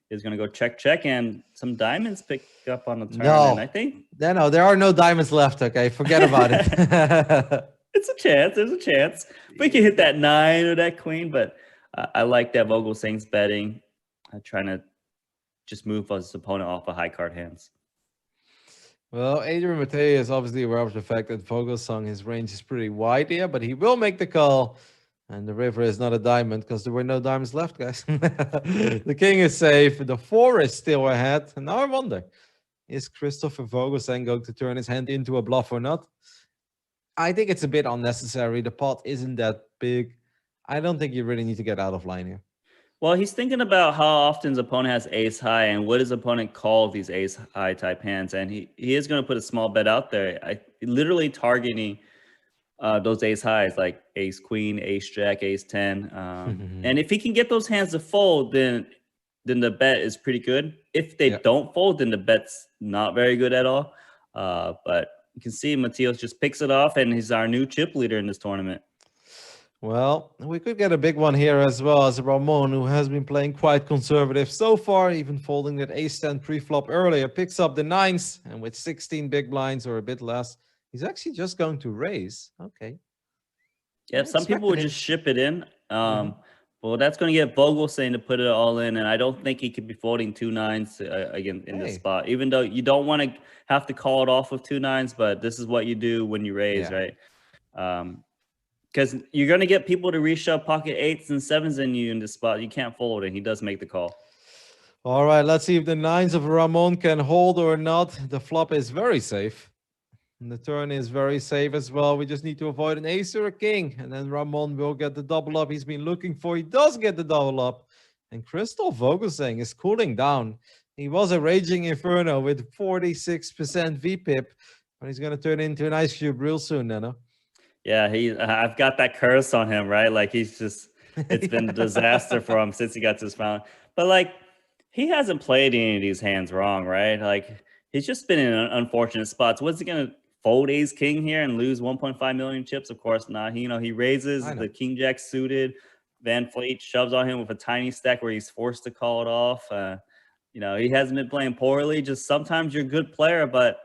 Is going to go check, and some diamonds pick up on the turn. And I think no, there are no diamonds left. Okay, forget about it. It's a chance. There's a chance. We can hit that 9 or that queen, but I like that Vogel Sing's betting. Trying to just move his opponent off of high card hands. Well, Adrian Matei is obviously aware of the fact that Vogelsang, his range is pretty wide here, but he will make the call. And the river is not a diamond because there were no diamonds left, guys. The king is safe. The 4 is still ahead. And now I wonder, is Christopher Vogelsang going to turn his hand into a bluff or not? I think it's a bit unnecessary. The pot isn't that big. I don't think you really need to get out of line here. Well, he's thinking about how often his opponent has ace high and what his opponent calls these ace high type hands. And he is going to put a small bet out there. Literally targeting those ace highs like ace queen, ace jack, ace 10. And if he can get those hands to fold, then the bet is pretty good. If they don't fold, then the bet's not very good at all. But you can see Mateos just picks it off, and he's our new chip leader in this tournament. Well, we could get a big one here as well as Ramon, who has been playing quite conservative so far, even folding that ace-10 pre-flop earlier, picks up the 9s, and with 16 big blinds or a bit less, he's actually just going to raise. Okay. Yeah, some people would just ship it in. Well, that's going to get Vogel saying to put it all in, and I don't think he could be folding 2 9s again in this spot, even though you don't want to have to call it off with 2 9s, but this is what you do when you raise, right? Because you're going to get people to reshove pocket 8s and 7s in you in this spot. You can't fold, and he does make the call. All right, let's see if the 9s of Ramon can hold or not. The flop is very safe. And the turn is very safe as well. We just need to avoid an ace or a king. And then Ramon will get the double up he's been looking for. He does get the double up. And Crystal Vogelsang is cooling down. He was a raging inferno with 46% VPIP. But he's going to turn into an ice cube real soon, Nano. Yeah, I've got that curse on him, right? Like it's been a disaster for him since he got to this round. But like, he hasn't played any of these hands wrong, right? Like, he's just been in unfortunate spots. What's he going to fold ace king here and lose 1.5 million chips? Of course not. He raises the king jack suited. Van Fleet shoves on him with a tiny stack where he's forced to call it off. He hasn't been playing poorly. Just sometimes you're a good player, but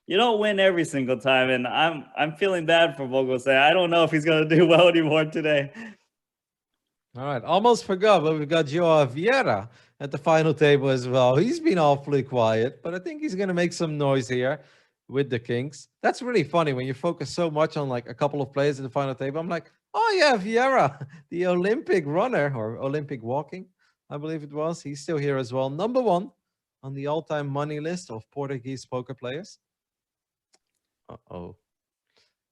you don't win every single time, and I'm feeling bad for Vogelsang. I don't know if he's going to do well anymore today. All right, almost forgot, but we've got Joao Vieira at the final table as well. He's been awfully quiet, but I think he's going to make some noise here with the kings. That's really funny when you focus so much on like a couple of players at the final table. I'm like, Oh yeah, Vieira, the Olympic runner or Olympic walking, I believe it was. He's still here as well. Number one on the all-time money list of Portuguese poker players. Uh-oh. All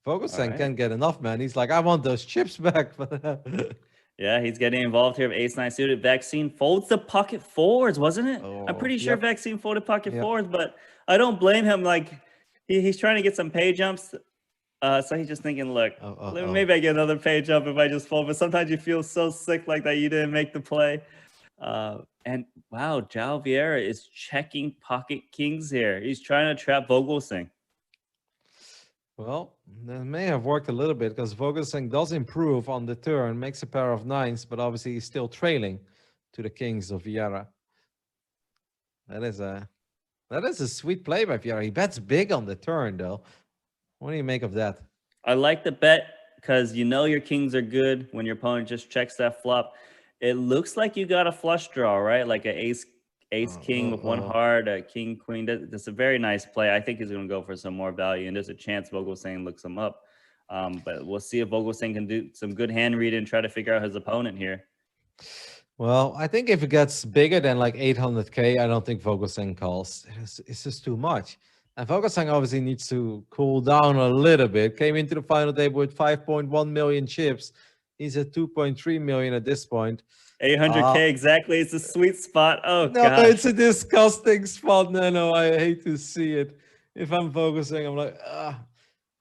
Vogelsang right. can't get enough, man. He's like, I want those chips back. Yeah, he's getting involved here. Ace nine suited. Vaccine folds the pocket fours, wasn't it? I'm Oh, pretty sure yep, Vaccine folded pocket yep. fours, but I don't blame him. Like he's trying to get some pay jumps. So he's just thinking, look, Oh, oh, oh. maybe I get another pay jump if I just fold. But sometimes you feel so sick like that you didn't make the play. And wow, João Vieira is checking pocket kings here. He's trying to trap Vogelsang. Well, that may have worked a little bit because Vogelsang does improve on the turn, makes a pair of nines, but obviously he's still trailing to the kings of Vieira. That is a sweet play by Vieira. He bets big on the turn, though. What do you make of that? I like the bet because you know your kings are good when your opponent just checks that flop. It looks like you got a flush draw, right? Like an ace king with one heart, a king queen. That's a very nice play. I think he's going to go for some more value, and there's a chance Vogelsang looks him up. But we'll see if Vogelsang can do some good hand reading and try to figure out his opponent here. Well, I think if it gets bigger than like 800K, I don't think Vogelsang calls. It's just too much. And Vogelsang obviously needs to cool down a little bit. Came into the final table with 5.1 million chips. He's at 2.3 million at this point. 800K exactly. It's a sweet spot. Oh, no, gosh. it's a disgusting spot. No, I hate to see it. If I'm Vogelsang, I'm like,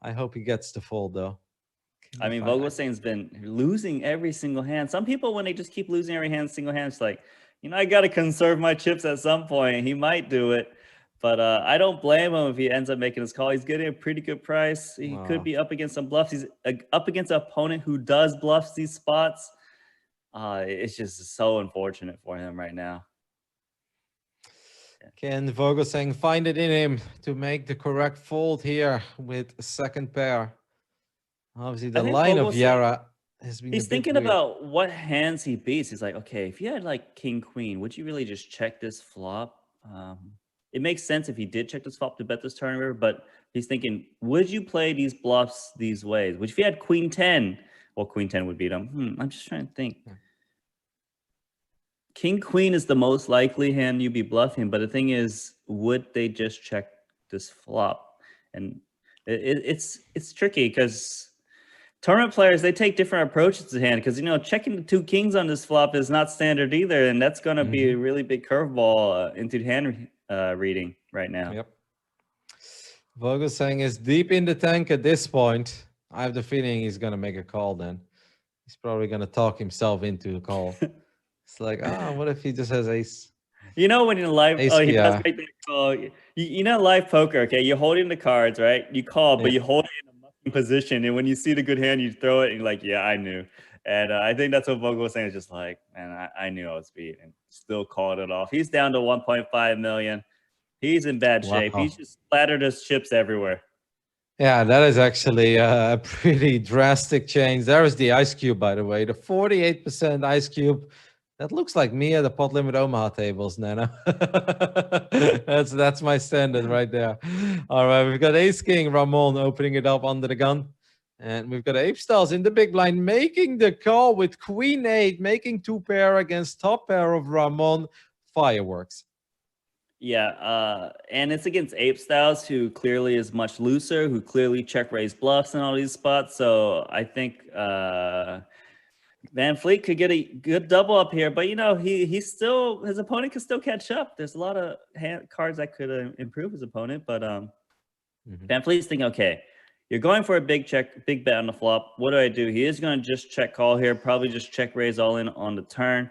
I hope he gets the fold, though. I mean, Vogelsang's been losing every single hand. Some people, when they just keep losing every hand, single hand, it's like, I got to conserve my chips at some point. He might do it. But I don't blame him if he ends up making his call. He's getting a pretty good price. He could be up against some bluffs. He's up against an opponent who does bluffs these spots. It's just so unfortunate for him right now. Can Vogelsang find it in him to make the correct fold here with a second pair? Obviously, the line of Vieira has been. He's thinking about what hands he beats. He's like, okay, if you had like king queen, would you really just check this flop? It makes sense if he did check this flop to bet this turn river, but he's thinking, would you play these bluffs these ways? Which if you had queen 10, well, queen 10 would beat him. I'm just trying to think. King queen is the most likely hand you'd be bluffing, but the thing is, would they just check this flop? And it's tricky because tournament players, they take different approaches to hand because, checking the two kings on this flop is not standard either, and that's going to be a really big curveball into hand reading right now. Yep. Vogelsang is deep in the tank at this point. I have the feeling he's going to make a call then. He's probably going to talk himself into a call. It's like, what if he just has ace? When in live, he does make that call. Live poker, okay? You're holding the cards, right? You call, but you hold it in a mucking position, and when you see the good hand, you throw it, and you're like, yeah, I knew. And I think that's what Vogelsang is just like, man, I knew I was beat, and still called it off. He's down to 1.5 million. He's in bad shape. He's just splattered his chips everywhere. Yeah, that is actually a pretty drastic change. There is the ice cube, by the way, the 48% ice cube. That looks like me at the pot limit Omaha tables, Nana. That's my standard right there. All right, we've got ace king Ramon opening it up under the gun. And we've got ape styles in the big blind making the call with queen 8, making two pair against top pair of Ramon. Fireworks. Yeah, and it's against Ape Styles, who clearly is much looser, who clearly check raise bluffs in all these spots. So I think Van Fleet could get a good double up here, but his opponent can still catch up. There's a lot of cards that could improve his opponent, but Van Fleet's thinking, okay, you're going for a big bet on the flop. What do? He is going to just check call here, probably just check raise all in on the turn.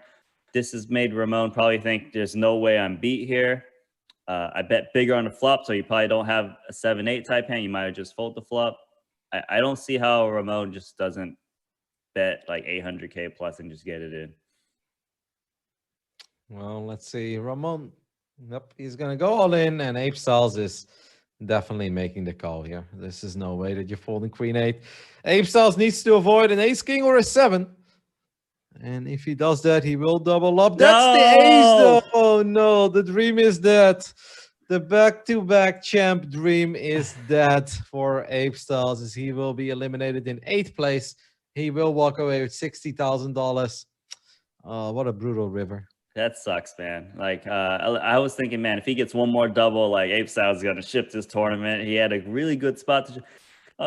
This has made Ramon probably think there's no way I'm beat here. I bet bigger on the flop, so you probably don't have a 7-8 type hand. You might have just fold the flop. I don't see how Ramon just doesn't bet like 800K plus and just get it in. Well, let's see. Ramon, yep, he's going to go all in, and Ape Styles is definitely making the call here. This is no way that you're folding queen 8. Ape Styles needs to avoid an ace king or a 7. And if he does that, he will double up. That's the ace, though. Oh, no. The dream is dead. The back-to-back champ dream is dead for Ape Styles, as he will be eliminated in 8th place He will walk away with $60,000. What a brutal river. That sucks, man. Like, I was thinking, man, if he gets one more double, like Ape Styles is gonna ship this tournament. He had a really good spot to.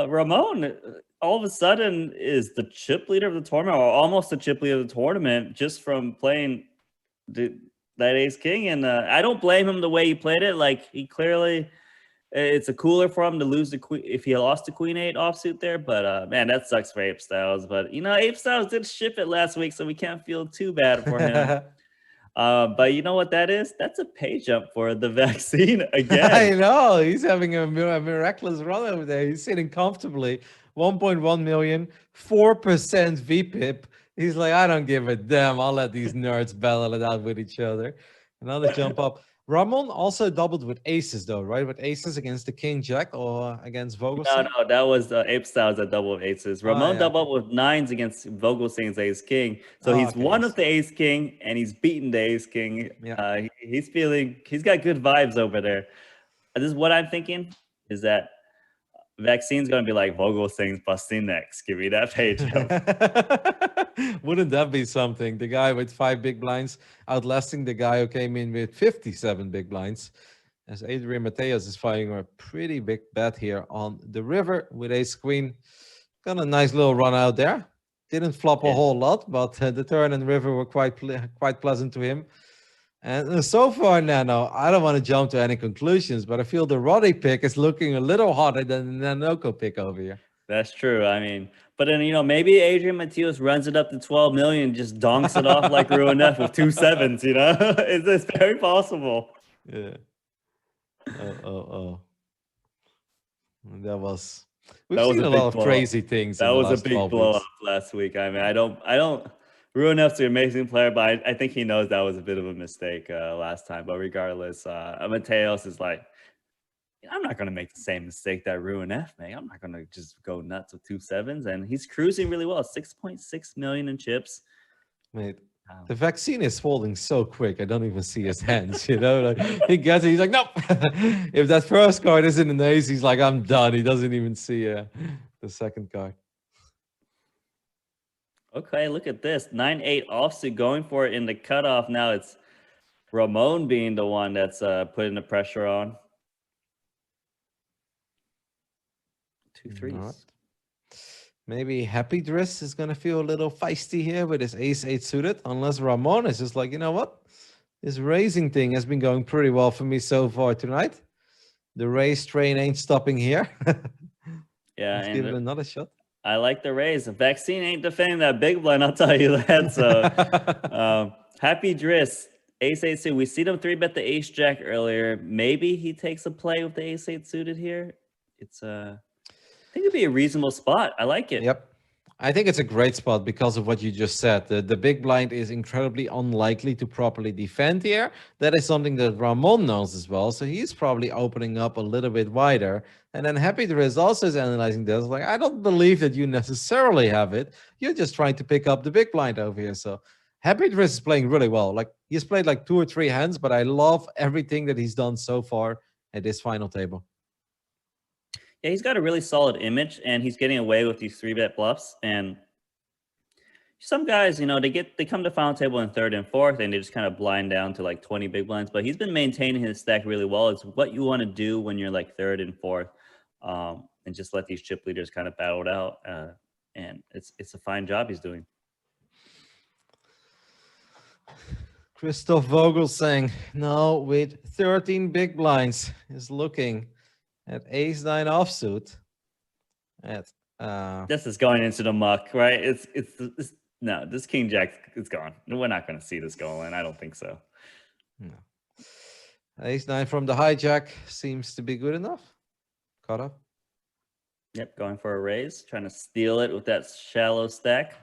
Ramon, all of a sudden, is the chip leader of the tournament, or almost the chip leader of the tournament, just from playing that Ace King. And I don't blame him the way he played it. Like, he clearly, it's a cooler for him to lose the queen if he lost the Queen 8 offsuit there. But man, that sucks for Ape Styles. But Ape Styles did ship it last week, so we can't feel too bad for him. But you know what that is? That's a pay jump for the vaccine again. I know. He's having a miraculous run over there. He's sitting comfortably. 1.1 million, 4% VPIP. He's like, I don't give a damn. I'll let these nerds battle it out with each other. Another jump up. Ramon also doubled with aces, though, right? With aces against the King Jack or against Vogelsang? No, that was Ape Styles that double with aces. Ramon doubled with nines against Vogelsang's Ace King. So he's won with the Ace King and he's beaten the Ace King. Yeah. He's got good vibes over there. This is what I'm thinking is that Vaccine's going to be like, Vogelsang's busting next. Give me that page. Wouldn't that be something? The guy with 5 big blinds outlasting the guy who came in with 57 big blinds. As Adrian Mateos is firing a pretty big bet here on the river with ace queen. Got a nice little run out there. Didn't flop a whole lot, but the turn and river were quite pleasant to him. And so far, Nano, I don't want to jump to any conclusions, but I feel the Roddy pick is looking a little hotter than the Nanoko pick over here. That's true. I mean, but then, maybe Adrian Mateos runs it up to 12 million, just donks it off like Ruin F with 2 sevens, It's very possible. Yeah. We've seen a lot of crazy things. That was a big blow up last week. I mean, I don't. Ruin F's an amazing player, but I think he knows that was a bit of a mistake last time. But regardless, Mateos is like, I'm not going to make the same mistake that Ruin F made. I'm not going to just go nuts with 2 sevens. And he's cruising really well. 6.6 million in chips. Mate, the vaccine is folding so quick. I don't even see his hands, Like, he gets it. He's like, nope. If that first card isn't an ace, he's like, I'm done. He doesn't even see the second card. Okay, look at this. 9-8 offsuit going for it in the cutoff. Now it's Ramon being the one that's putting the pressure on. 2 threes. Right. Maybe Happy Dress is going to feel a little feisty here with his ace-8 suited. Unless Ramon is just like, you know what? This raising thing has been going pretty well for me so far tonight. The raise train ain't stopping here. Yeah, let's give it another shot. I like the raise. The vaccine ain't defending that big blind, I'll tell you that. So, Happy Driss, ace-8 suited. We see them 3-bet the ace-jack earlier. Maybe he takes a play with the ace-8 suited here. It's I think it'd be a reasonable spot. I like it. Yep. I think it's a great spot because of what you just said. The big blind is incredibly unlikely to properly defend here. That is something that Ramon knows as well. So he's probably opening up a little bit wider. And then Happy Driss also is analyzing this. Like, I don't believe that you necessarily have it. You're just trying to pick up the big blind over here. So Happy Driss is playing really well. Like, he's played like 2 or 3 hands, but I love everything that he's done so far at this final table. Yeah, he's got a really solid image, and he's getting away with these 3-bet bluffs. And some guys, they come to final table in 3rd and 4th, and they just kind of blind down to like 20 big blinds. But he's been maintaining his stack really well. It's what you want to do when you're like 3rd and 4th, and just let these chip leaders kind of battle it out. And it's a fine job he's doing. Christoph Vogel saying, no, with 13 big blinds is looking at ace-9 offsuit. This is going into the muck, right? No, this King Jack is gone. We're not going to see this going. I don't think so. No. Ace-9 from the hijack seems to be good enough. Caught up. Yep, going for a raise, trying to steal it with that shallow stack.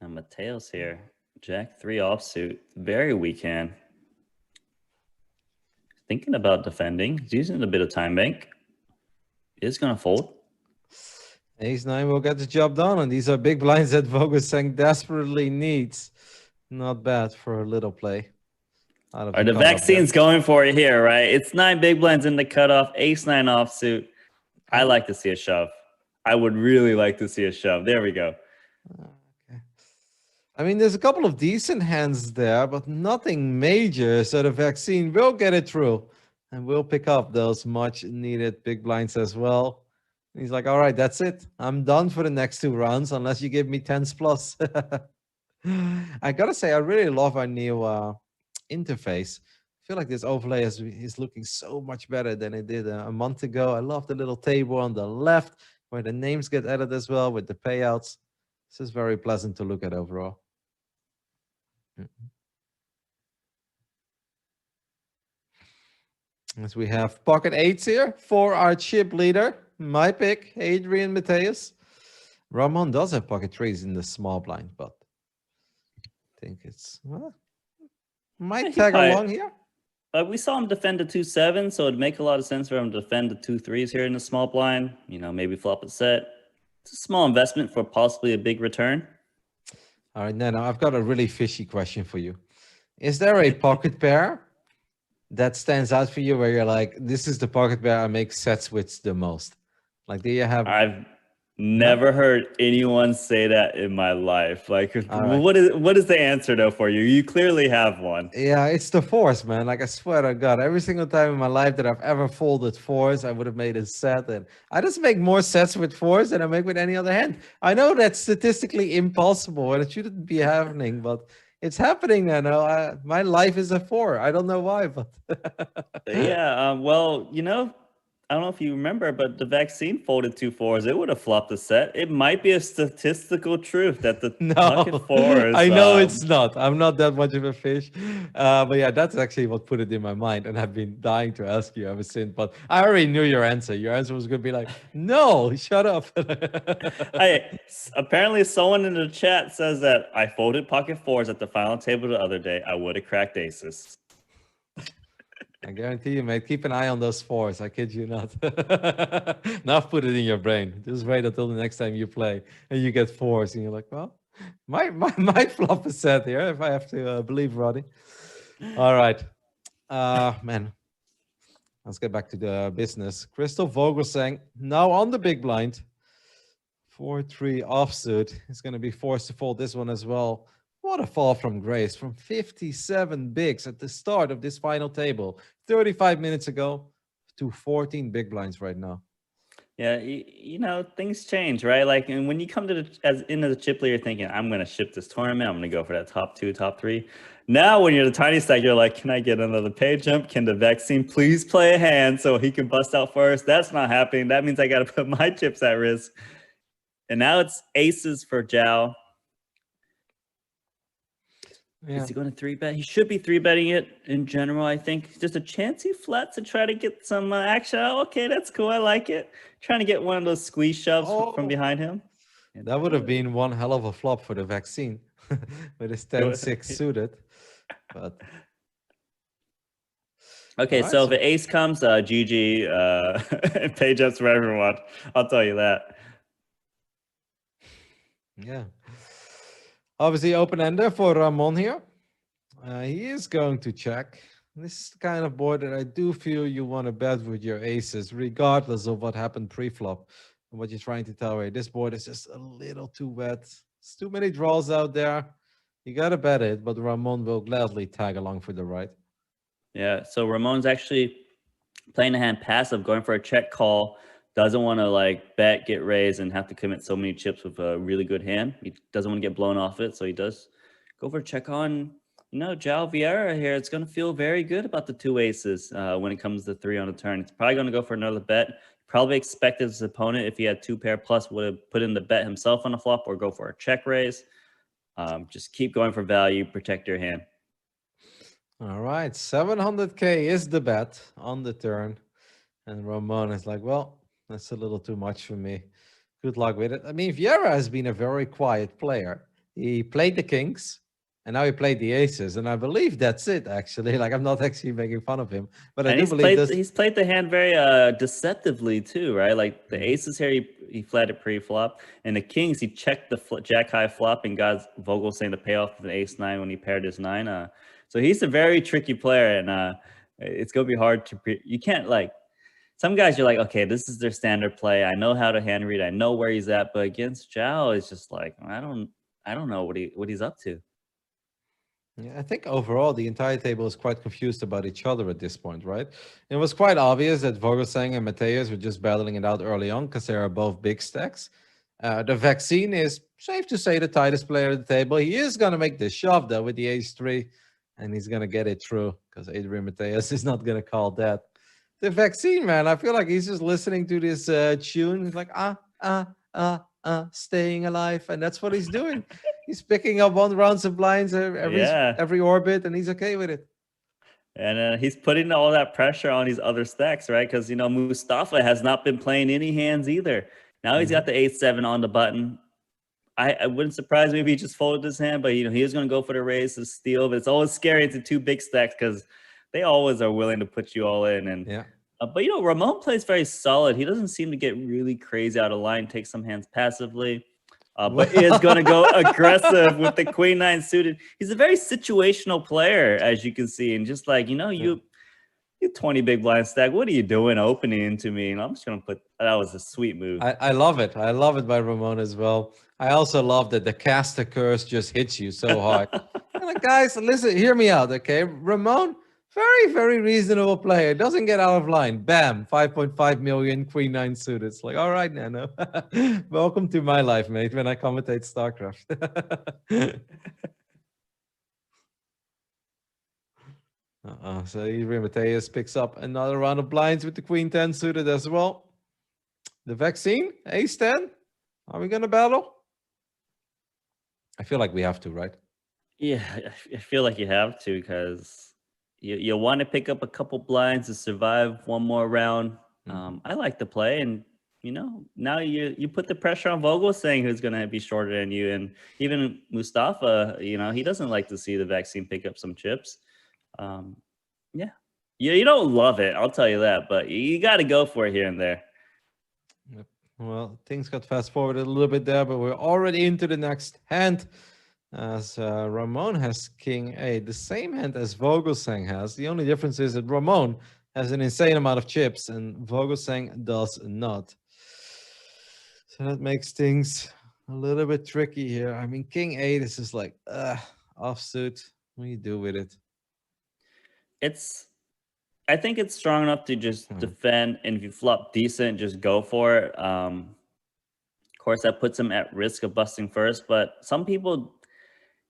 And Mateos here, Jack 3 offsuit, very weak hand. Thinking about defending. He's using a bit of time bank. Is going to fold. Ace-9 will get the job done, and these are big blinds that Vogelsang desperately needs. Not bad for a little play. The vaccine's going for it here, right? It's 9 big blinds in the cutoff, ace-9 offsuit. I like to see a shove. I would really like to see a shove. There we go. Okay. I mean, there's a couple of decent hands there, but nothing major. So the vaccine will get it through, and we'll pick up those much needed big blinds as well. And he's like, all right, that's it. I'm done for the next 2 rounds, unless you give me 10s plus. I gotta say, I really love our new interface. I feel like this overlay is looking so much better than it did a month ago. I love the little table on the left where the names get added as well with the payouts. This is very pleasant to look at overall. As we have pocket eights here for our chip leader, my pick, Adrian Mateus. Ramon does have pocket threes in the small blind, but I think it's might tag along here. We saw him defend the 2-7, so it'd make a lot of sense for him to defend the 2-3s here in the small blind. You know, maybe flop a set. It's a small investment for possibly a big return. All right, Nano, I've got a really fishy question for you. Is there a pocket pair that stands out for you where you're like, this is the pocket pair I make sets with the most? Like, do you have... I've never heard anyone say that in my life. Like, right. what is the answer though for you? You clearly have one. Yeah, it's the fours, man. Like, I swear to God, every single time in my life that I've ever folded fours, I would have made a set. And I just make more sets with fours than I make with any other hand. I know that's statistically impossible and it shouldn't be happening, but it's happening. I know. My life is a four. I don't know why, but yeah. Well, you know, I don't know if you remember, but the vaccine folded 2-4s. It would have flopped the set. It might be a statistical truth that the pocket fours. I know it's not. I'm not that much of a fish. But yeah, that's actually what put it in my mind. And I've been dying to ask you ever since. But I already knew your answer. Your answer was going to be like, no, shut up. Apparently someone in the chat says that I folded pocket fours at the final table the other day. I would have cracked aces. I guarantee you, mate, keep an eye on those fours. I kid you not. Now put it in your brain. Just wait until the next time you play and you get fours and you're like, well, might flop a set here if I have to believe Roddy. All right. Man, let's get back to the business. Crystal Vogel saying, now on the big blind, 4-3 offsuit. He's going to be forced to fold this one as well. What a fall from grace from 57 bigs at the start of this final table 35 minutes ago to 14 big blinds right now. Yeah, you know, things change, right? Like, and when you come to into the chip leader, you're thinking, I'm going to ship this tournament. I'm going to go for that top 2, top 3. Now, when you're the tiny stack, you're like, can I get another pay jump? Can the vaccine please play a hand so he can bust out first? That's not happening. That means I got to put my chips at risk. And now it's aces for Zhao. Yeah. Is he going to 3-bet? He should be 3-betting it in general, I think. Just a chance he flats to try to get some action. Oh, okay, that's cool. I like it. Trying to get one of those squeeze shoves from behind him. That would have been one hell of a flop for the vaccine with his 10-6 suited. But okay, right, so if an ace comes, GG, page ups for everyone. I'll tell you that. Yeah. Obviously, open-ender for Ramon here. He is going to check. This is the kind of board that I do feel you want to bet with your aces, regardless of what happened pre-flop and what you're trying to tell me. This board is just a little too wet. There's too many draws out there. You got to bet it, but Ramon will gladly tag along for the right. Yeah, so Ramon's actually playing the hand passive, going for a check call. Doesn't want to like bet, get raised, and have to commit so many chips with a really good hand. He doesn't want to get blown off it, so he does go for a check on. You know, Zhao Vieira here. It's going to feel very good about the 2 aces when it comes to 3 on the turn. It's probably going to go for another bet. Probably expected his opponent, if he had 2 pair plus, would have put in the bet himself on the flop or go for a check raise. Just keep going for value, protect your hand. All right, 700K is the bet on the turn. And Ramon is like, well, that's a little too much for me. Good luck with it. I mean, Vieira has been a very quiet player. He played the kings, and now he played the aces. And I believe that's it, actually. Like, I'm not actually making fun of him. But I do believe this. He's played the hand very deceptively, too, right? Like, the aces here, he flatted pre-flop. And the kings, he checked the jack-high flop and got Vogel saying the payoff of an ace-9 when he paired his 9. So he's a very tricky player, and it's going to be hard to... You can't, like... some guys you're like, okay, this is their standard play. I know how to hand read. I know where he's at. But against Zhao, it's just like I don't know what he's up to. Yeah, I think overall the entire table is quite confused about each other at this point, right? It was quite obvious that Vogelsang and Mateus were just battling it out early on because they are both big stacks. The vaccine is safe to say the tightest player at the table. He is going to make the shove though with the ace-3, and he's going to get it through because Adrian Mateus is not going to call that. The vaccine, man, I feel like he's just listening to this tune. He's like, staying alive, and that's what he's doing. He's picking up 1 rounds of blinds every orbit, and he's okay with it. And he's putting all that pressure on these other stacks, right? Because, you know, Mustafa has not been playing any hands either. Now he's got the 8-7 on the button. I wouldn't surprise me if he just folded his hand, but, you know, he was going to go for the raise to steal. But it's always scary to 2 big stacks because they always are willing to put you all in. And yeah. But, you know, Ramon plays very solid. He doesn't seem to get really crazy out of line, take some hands passively. But is going to go aggressive with the queen 9 suited. He's a very situational player, as you can see. And just like, you know, you 20 big blind stack. What are you doing opening into me? And I'm just going to put, that was a sweet move. I love it. I love it by Ramon as well. I also love that the caster curse just hits you so hard. Like, guys, listen, hear me out, okay? Ramon, very, very reasonable player. Doesn't get out of line. Bam, 5.5 million, queen 9 suited. It's like, all right, Nano. Welcome to my life, mate, when I commentate StarCraft. So Adrian Mateus picks up another round of blinds with the queen 10 suited as well. The vaccine, ace 10. Are we going to battle? I feel like we have to, right? Yeah, I feel like you have to because you want to pick up a couple blinds to survive one more round. I like the play, and you know, now you put the pressure on Vogelsang, who's going to be shorter than you, and even Mustafa. You know, he doesn't like to see the vaccine pick up some chips. Yeah, you don't love it, I'll tell you that, but you got to go for it here and there. Yep. Well, things got fast forwarded a little bit there, but we're already into the next hand. As Ramon has king 8, the same hand as Vogelsang has. The only difference is that Ramon has an insane amount of chips and Vogelsang does not. So that makes things a little bit tricky here. I mean, king 8 is just like offsuit. What do you do with it? I think it's strong enough to just defend, and if you flop decent, just go for it. Of course, that puts him at risk of busting first, but some people,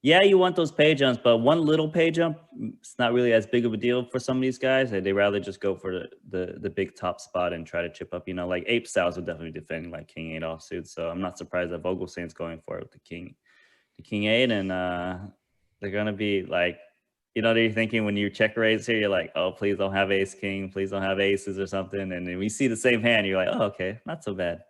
yeah, you want those pay jumps, but one little pay jump, it's not really as big of a deal for some of these guys. They rather just go for the big top spot and try to chip up. You know, like Ape Styles would definitely defend like king 8 offsuit, so I'm not surprised that Vogelsang's going for it with the king 8, and they're gonna be like, you know, they're thinking when you check raise here, you're like, oh, please don't have ace king, please don't have aces or something. And then we see the same hand, you're like, oh, okay, not so bad.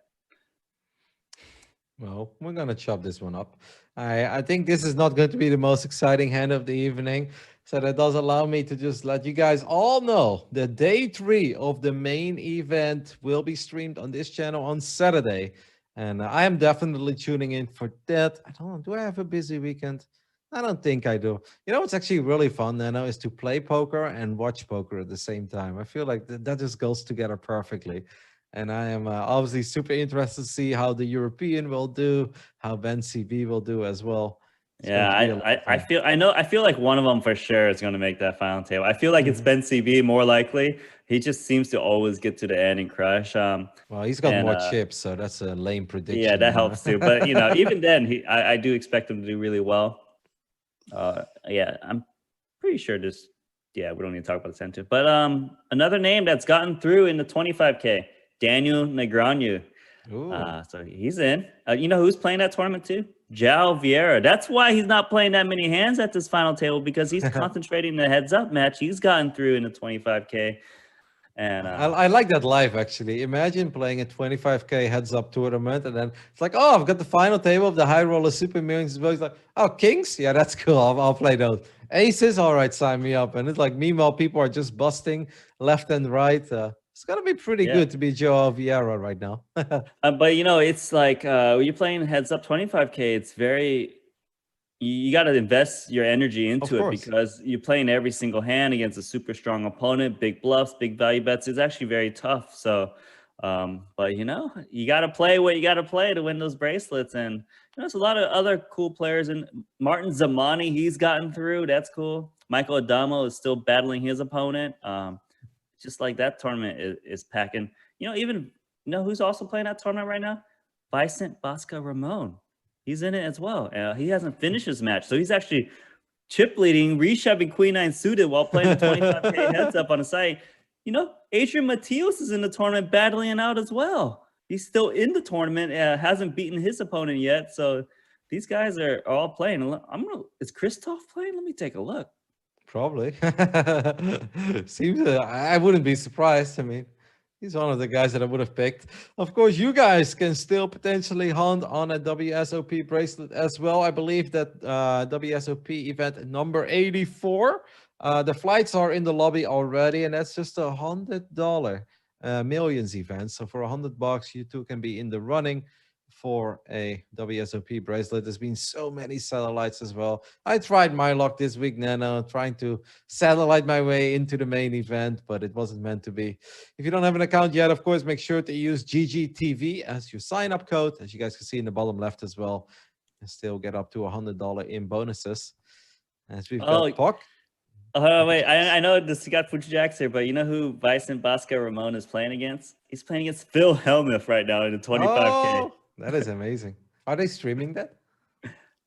Well, we're going to chop this one up. I think this is not going to be the most exciting hand of the evening. So that does allow me to just let you guys all know that day 3 of the main event will be streamed on this channel on Saturday. And I am definitely tuning in for that. I don't know, do I have a busy weekend? I don't think I do. You know what's actually really fun, Nano, is to play poker and watch poker at the same time. I feel like that just goes together perfectly. And I am obviously super interested to see how the European will do, how Ben CB will do as well. Yeah, I feel like one of them for sure is going to make that final table. I feel like it's Ben CB more likely. He just seems to always get to the end and crush. Well, he's got more chips, so that's a lame prediction. Yeah, that helps too. But you know, even then, I do expect him to do really well. Yeah, I'm pretty sure this. Yeah, we don't need to talk about the center. But another name that's gotten through in the 25K, Daniel Negreanu. So he's in. You know who's playing that tournament too? João Vieira. That's why he's not playing that many hands at this final table, because he's concentrating the heads up match. He's gotten through in the 25K. And I like that live, actually. Imagine playing a 25K heads up tournament, and then it's like, oh, I've got the final table of the high roller super millions as well. He's like, oh, kings? Yeah, that's cool. I'll play those. Aces? All right, sign me up. And it's like, meanwhile, people are just busting left and right. It's going to be pretty good to be João Vieira right now. But, you know, it's like when you're playing heads up 25K, it's very, you got to invest your energy Of into it course. because you're playing every single hand against a super strong opponent, big bluffs, big value bets. It's actually very tough. So, but you know, you got to play what you got to play to win those bracelets. And you know, there's a lot of other cool players. And Martin Zamani, he's gotten through. That's cool. Michael Adamo is still battling his opponent. Just like that tournament is packing. You know, even you know who's also playing that tournament right now? Vicent Bosca Ramon. He's in it as well. He hasn't finished his match, so he's actually chip leading, reshoving Queen Nine suited while playing the 25K heads up on the site. You know, Adrian Mateos is in the tournament battling it out as well. He's still in the tournament, hasn't beaten his opponent yet. So these guys are all playing. Is Christoph playing? Let me take a look. Probably. Seems I wouldn't be surprised. I mean, he's one of the guys that I would have picked. Of course, you guys can still potentially hunt on a WSOP bracelet as well. I believe that WSOP event number 84. The flights are in the lobby already, and that's just $100 millions event. So for $100, you two can be in the running for a WSOP bracelet. There's been so many satellites as well. I tried my luck this week, Nano, trying to satellite my way into the main event, but it wasn't meant to be. If you don't have an account yet, of course, make sure to use GGTV as your sign-up code, as you guys can see in the bottom left as well, and still get up to $100 in bonuses. As we've got Puck. Oh, wait, I know this got Fujijacks here, but you know who Vicent Bosca Ramon is playing against? He's playing against Phil Hellmuth right now in the 25K. Oh, that is amazing. Are they streaming that?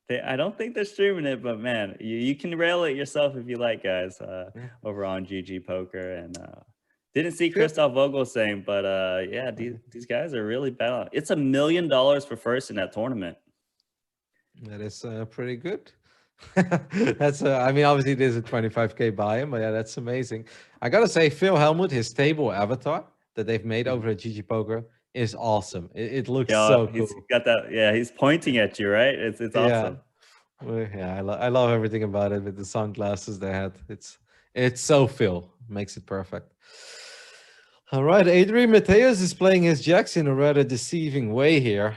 I don't think they're streaming it, but man, you can rail it yourself if you like, guys, over on GGPoker. And didn't see Christoph Vogel saying, but yeah, these guys are really bad. It's $1 million for first in that tournament. That is pretty good. That's I mean, obviously there's a 25K buy-in, but yeah, that's amazing. I gotta say, Phil Hellmuth, his table avatar that they've made over at GGPoker is awesome. It looks so cool. He's got that. Yeah, he's pointing at you, right? It's awesome. Yeah, I love everything about it with the sunglasses they had. It's so Phil, makes it perfect. All right, Adrian Mateos is playing his jacks in a rather deceiving way here.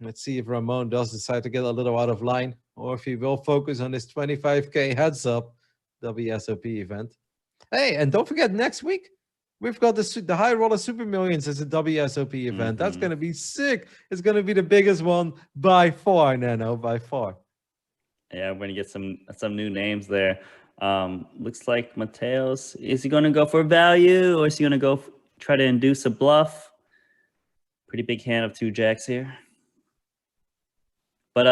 Let's see if Ramon does decide to get a little out of line, or if he will focus on his 25K heads up WSOP event. Hey, and don't forget, next week, we've got the High Roller Super Millions as a WSOP event. That's going to be sick. It's going to be the biggest one by far, Nano, by far. Yeah, we're going to get some new names there. Looks like Mateos, is he going to go for value, or is he going to go try to induce a bluff? Pretty big hand of 2 jacks here. But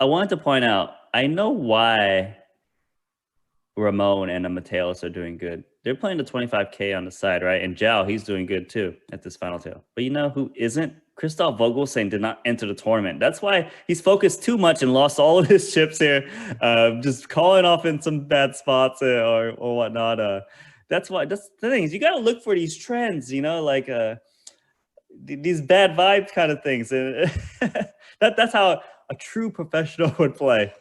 I wanted to point out, I know why Ramon and Mateos are doing good. They're playing the 25K on the side, right? And Zhao, he's doing good too at this final tail. But you know who isn't? Christoph Vogelsang did not enter the tournament. That's why he's focused too much and lost all of his chips here, just calling off in some bad spots or whatnot. That's the thing is, you got to look for these trends, you know, like these bad vibe kind of things. And that's how a true professional would play.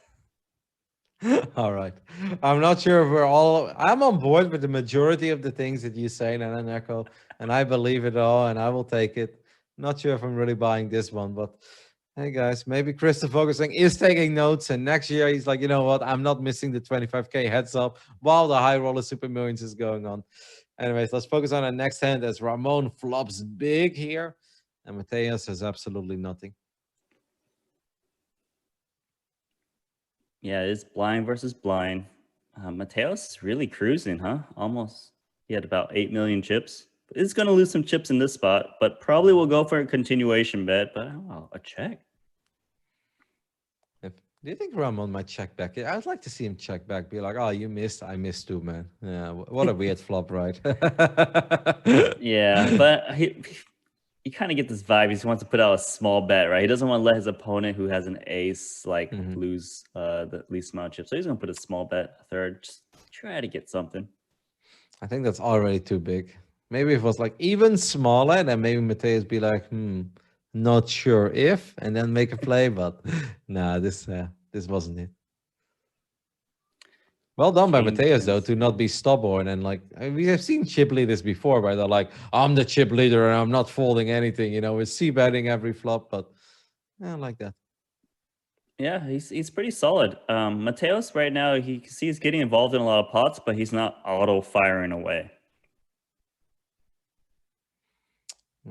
All right. I'm not sure if I'm on board with the majority of the things that you say, Nananeko, and I believe it all, and I will take it. Not sure if I'm really buying this one, but hey, guys, maybe Christoph Vogelsang is taking notes, and next year he's like, you know what? I'm not missing the 25K heads up while the High Roller Super Millions is going on. Anyways, let's focus on our next hand as Ramon flops big here, and Mateos has absolutely nothing. Yeah, it's blind versus blind. Mateos is really cruising, huh? Almost. He had about 8 million chips. It's going to lose some chips in this spot, but probably will go for a continuation bet. But a check. Do you think Ramon might check back? I'd like to see him check back. Be like, oh, you missed. I missed too, man. Yeah, what a weird flop, right? Yeah, but you kind of get this vibe. He just wants to put out a small bet, right? He doesn't want to let his opponent who has an ace lose the least amount of chips. So he's going to put a small bet, a third, just try to get something. I think that's already too big. Maybe if it was like even smaller, then maybe Mateus be like, not sure if, and then make a play. But nah, this wasn't it. Well done by Mateus, though, to not be stubborn. And like, we have seen chip leaders before, where they're like, I'm the chip leader and I'm not folding anything. You know, we're c-betting every flop, but I don't like that. Yeah, he's pretty solid. Mateos right now, he's getting involved in a lot of pots, but he's not auto firing away.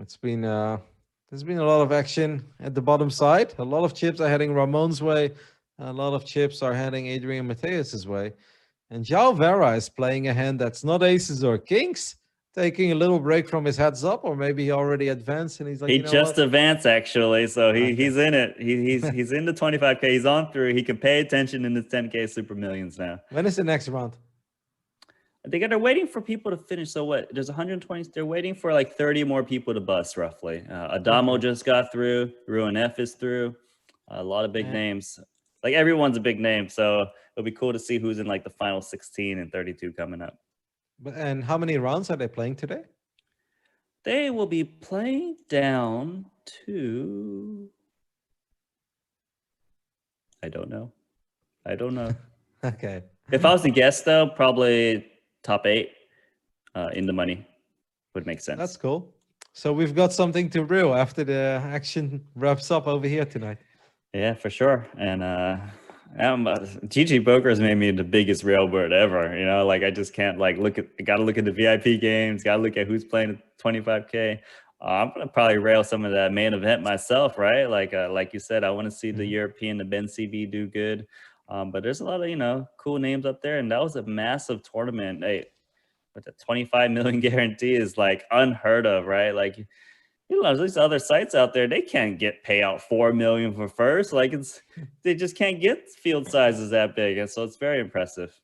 It's been there's been a lot of action at the bottom side. A lot of chips are heading Ramon's way. A lot of chips are heading Adrian Mateus's way. And João Vera is playing a hand that's not aces or kings, taking a little break from his heads up, or maybe he already advanced and he's like, He you know just what? advanced actually, so Okay. he's in it. He's in the 25K. He's on through. He can pay attention in the 10K Super Millions now. When is the next round? They're waiting for people to finish. So what? There's 120. They're waiting for like 30 more people to bust roughly. Adamo Okay. just got through. Ruin F is through. A lot of big And- names. Like everyone's a big name, so it'll be cool to see who's in like the final 16 and 32 coming up. And how many rounds are they playing today? They will be playing down to. I don't know. Okay. If I was to guess, though, probably top 8 in the money would make sense. That's cool. So we've got something to reel after the action wraps up over here tonight. Yeah, for sure. And GGPoker has made me the biggest railbird ever. You know, like I just can't like gotta look at the VIP games, gotta look at who's playing at 25K. I'm gonna probably rail some of that main event myself, right? Like you said, I want to see the European, the Ben CV do good. But there's a lot of cool names up there, and that was a massive tournament. Hey, with a 25 million guarantee is like unheard of, right? Like these other sites out there, they can't get payout 4 million for first. Like they just can't get field sizes that big, and so it's very impressive.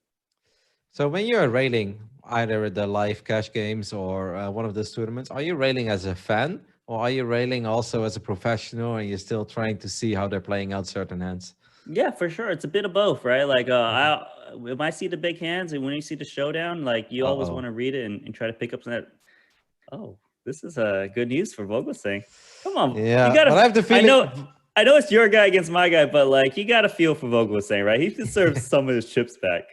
So when you're railing either at the live cash games or one of those tournaments, are you railing as a fan or are you railing also as a professional and you're still trying to see how they're playing out certain hands? Yeah, for sure. It's a bit of both, right? Like when I see the big hands and when you see the showdown, like you always want to read it and try to pick up some that. Oh, this is good news for Vogelsang. Come on, Yeah, you gotta. but I have the feeling. I know it's your guy against my guy, but like you gotta feel for Vogelsang, right? He deserves some of his chips back.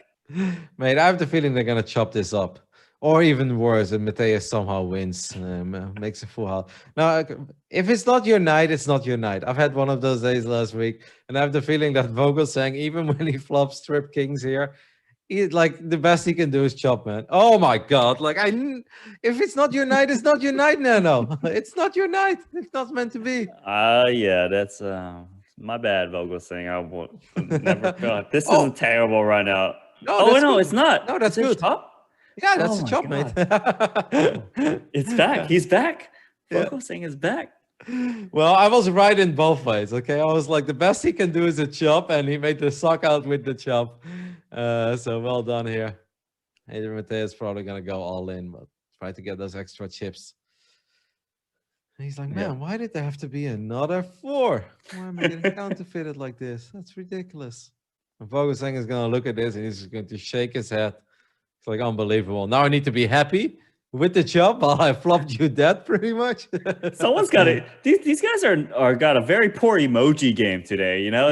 Mate, I have the feeling they're gonna chop this up, or even worse, and Mateus somehow wins, makes a full house. Now, if it's not your night, it's not your night. I've had one of those days last week, and I have the feeling that Vogelsang, even when he flops strip kings here, like the best he can do is chop, man. Oh my god! Like if it's not your night, it's not your night, no. It's not your night. It's not meant to be. Yeah, that's my bad, Vogelsang. I will never. God, this is a terrible run out. No, No, it's not. No, that's Is it good. chop? Yeah, that's Oh a my chop, mate. It's back. He's back. Vogelsang is back. Well, I was right in both ways. Okay, I was like, the best he can do is a chop, and he made the sock out with the chop. So well done here. Adrian Mateus is probably gonna go all in, but try to get those extra chips. And he's like, man, why did there have to be another 4? Why am I getting counterfeited like this? That's ridiculous. And Vogelsang is gonna look at this and he's going to shake his head. It's like unbelievable. Now I need to be happy with the chop while I flopped you dead, pretty much. Someone's got it. These guys are got a very poor emoji game today. You know,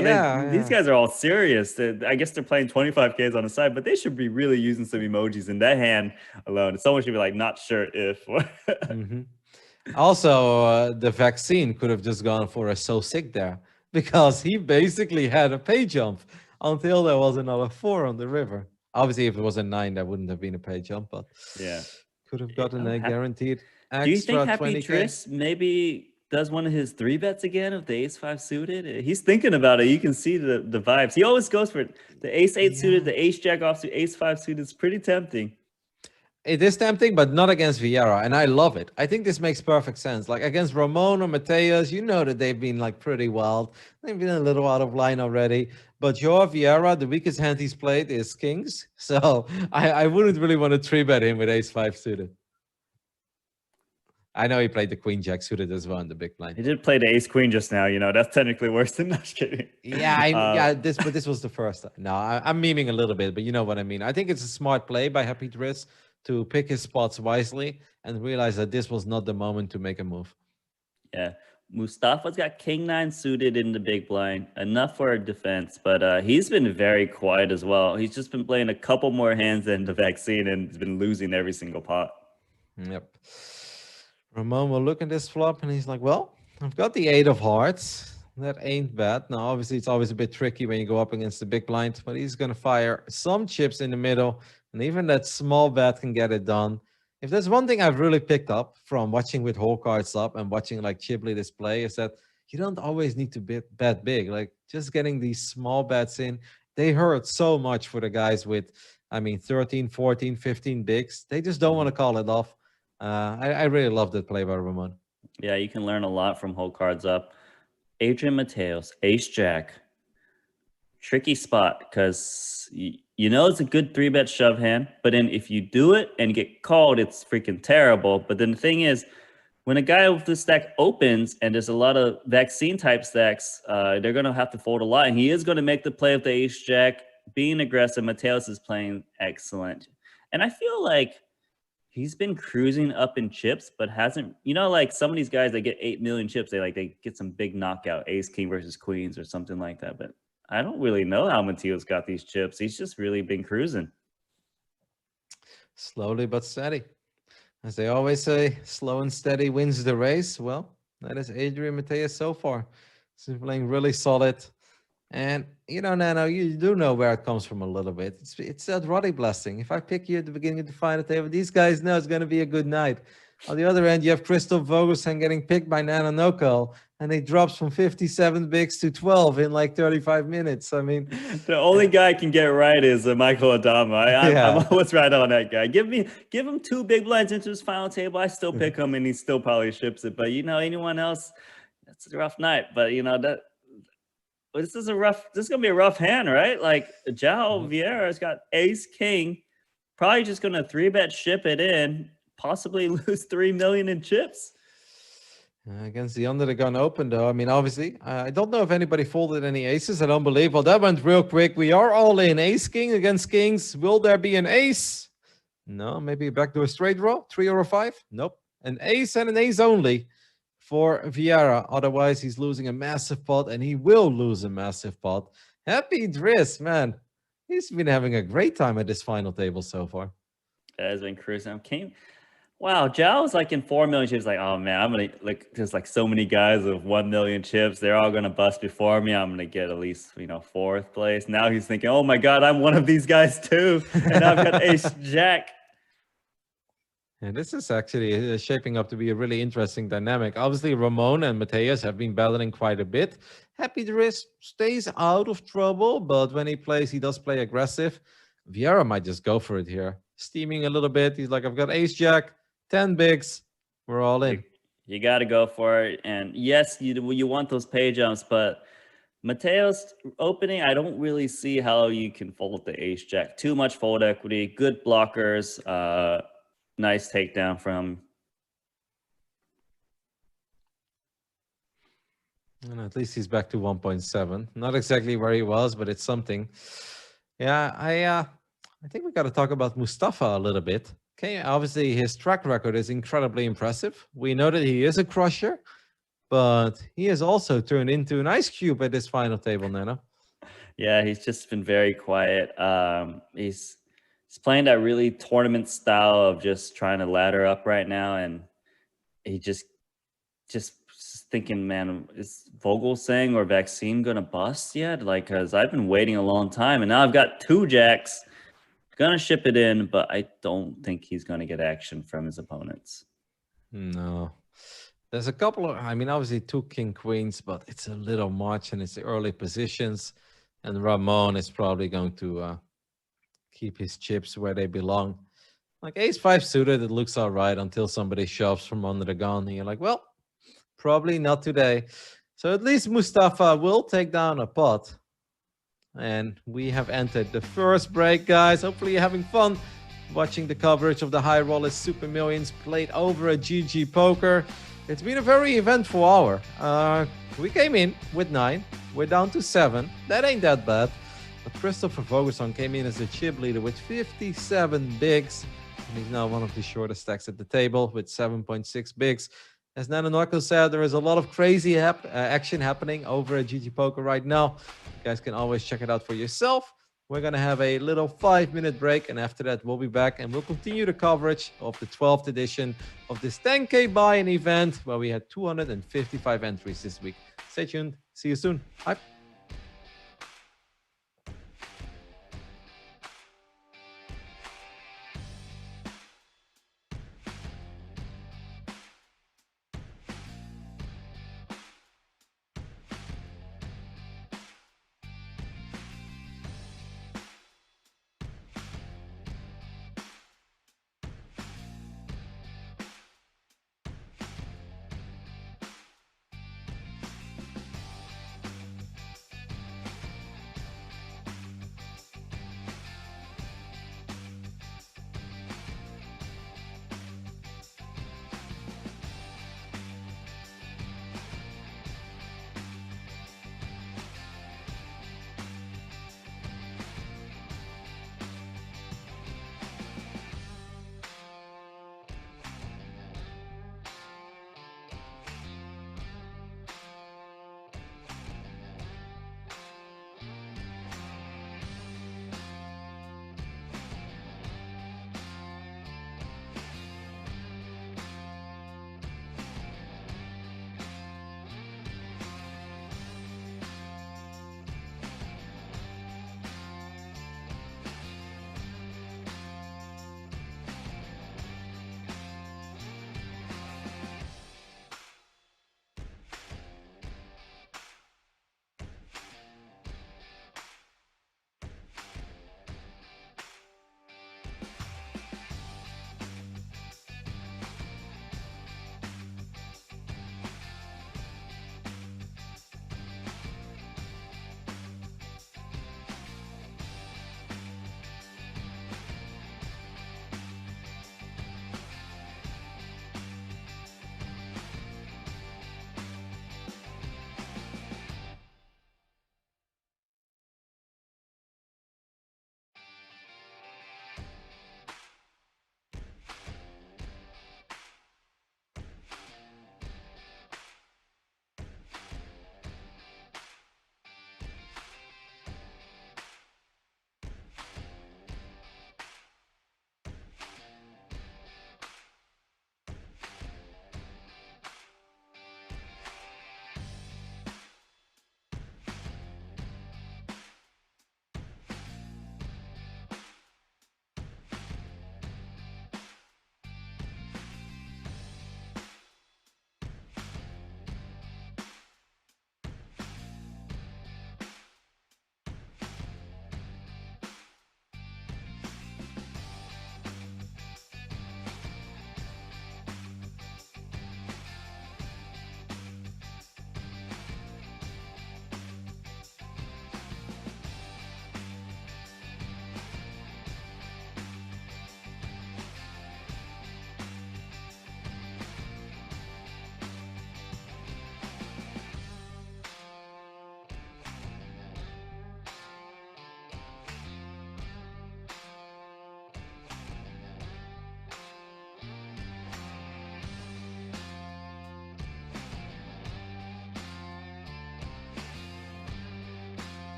these guys are all serious. I guess they're playing 25Ks on the side, but they should be really using some emojis in that hand alone. Someone should be like, not sure if. Also, the vaccine could have just gone for a so sick there because he basically had a pay jump until there was another 4 on the river. Obviously, if it was a 9, that wouldn't have been a pay jump, but yeah, could have gotten a guaranteed extra. Do you think Happy 20K. Tris maybe does one of his 3 bets again if the ace-5 suited? He's thinking about it. You can see the vibes. He always goes for the ace-8 suited, the ace-jack off suited, ace-5 suited. It's pretty tempting. It is tempting, but not against Vieira, and I love it. I think this makes perfect sense. Like against Ramon or Mateus, you know that they've been like pretty wild. They've been a little out of line already. But Joao Vieira, the weakest hand he's played is kings. So I wouldn't really want to 3-bet him with ace-5 suited. I know he played the queen jack suited as well in the big blind. He did play the ace queen just now. You know, that's technically worse than not kidding. Yeah, this was the first. No, I'm memeing a little bit, but you know what I mean. I think it's a smart play by Happy Tris to pick his spots wisely and realize that this was not the moment to make a move. Yeah. Mustafa's got king 9 suited in the big blind, enough for a defense, but he's been very quiet as well. He's just been playing a couple more hands than the vaccine and has been losing every single pot. Yep. Ramon will look at this flop and he's like, well, I've got the 8 of hearts. That ain't bad. Now, obviously, it's always a bit tricky when you go up against the big blind, but he's going to fire some chips in the middle, and even that small bet can get it done. If there's one thing I've really picked up from watching with whole cards up and watching like Chibli display is that you don't always need to bet big. Like just getting these small bets in, they hurt so much for the guys with, I mean, 13, 14, 15 bigs. They just don't want to call it off. I really love that play by Ramon. Yeah, you can learn a lot from whole cards up. Adrian Mateos, Ace Jack. Tricky spot because you know it's a good 3-bet shove hand, but then if you do it and get called, it's freaking terrible. But then the thing is, when a guy with this stack opens and there's a lot of vaccine type stacks, they're going to have to fold a lot. And he is going to make the play with the Ace Jack, being aggressive. Mateos is playing excellent. And I feel like he's been cruising up in chips, but hasn't, like some of these guys that get 8 million chips, they get some big knockout, ace, king versus queens or something like that. But I don't really know how Mateo's got these chips. He's just really been cruising. Slowly but steady. As they always say, slow and steady wins the race. Well, that is Adrian Mateus so far. He's playing really solid. And, Nano, you do know where it comes from a little bit. It's that Roddy blessing. If I pick you at the beginning of the final table, these guys know it's going to be a good night. On the other end, you have Christoph Vogelsang getting picked by Nano Noko, and he drops from 57 bigs to 12 in like 35 minutes. I mean, the only guy can get right is Michael Adama. I'm always right on that guy. Give him 2 big blinds into his final table. I still pick him, and he still probably ships it. But anyone else, that's a rough night. But this is gonna be a rough hand, right? Like João Vieira's got ace king, probably just gonna 3-bet ship it in, possibly lose 3 million in chips. Against the under the gun open, though. I mean, obviously, I don't know if anybody folded any aces. I don't believe. Well, that went real quick. We are all in. Ace king against kings. Will there be an ace? No, maybe a backdoor straight draw. 3 or a 5? Nope. An ace and an ace only for Vieira. Otherwise, he's losing a massive pot, and he will lose a massive pot. Happy Driss, man. He's been having a great time at this final table so far. That has been cruising. Wow, Joe's like in 4 million chips. Like, oh man, I'm gonna there's like so many guys with 1 million chips. They're all gonna bust before me. I'm gonna get at least 4th place. Now he's thinking, oh my god, I'm one of these guys too, and I've got Ace Jack. And this is actually shaping up to be a really interesting dynamic. Obviously, Ramon and Mateus have been battling quite a bit. Happy Driss stays out of trouble, but when he plays, he does play aggressive. Vieira might just go for it here. Steaming a little bit. He's like, I've got Ace Jack, 10 bigs. We're all in. You got to go for it. And yes, you want those pay jumps, but Mateos opening, I don't really see how you can fold the Ace Jack. Too much fold equity, good blockers, nice takedown from. And at least he's back to 1.7. Not exactly where he was, but it's something. Yeah, I think we got to talk about Mustafa a little bit. Okay, obviously his track record is incredibly impressive. We know that he is a crusher, but he has also turned into an ice cube at this final table, Nano. Yeah, he's just been very quiet. He's playing that really tournament style of just trying to ladder up right now, and he just thinking, man, is Vogelsang or Vaccine gonna bust yet? Like, cause I've been waiting a long time, and now I've got 2 jacks. Gonna ship it in, but I don't think he's gonna get action from his opponents. No. There's a couple of, I mean, obviously 2 king queens, but it's a little much, and it's the early positions. And Ramon is probably going to keep his chips where they belong. Like ace 5 suited, it looks all right until somebody shoves from under the gun. And you're like, well, probably not today. So at least Mustafa will take down a pot. And we have entered the first break, guys. Hopefully you're having fun watching the coverage of the High Rollers Super Millions played over at GGPoker. It's been a very eventful hour. We came in with 9. We're down to 7. That ain't that bad. But Christopher Vogelsang came in as a chip leader with 57 bigs. And he's now one of the shortest stacks at the table with 7.6 bigs. As Nano Norco said, there is a lot of crazy action happening over at GGPoker right now. You guys can always check it out for yourself. We're going to have a little 5-minute break, and after that, we'll be back and we'll continue the coverage of the 12th edition of this 10K buy-in event where we had 255 entries this week. Stay tuned. See you soon. Bye.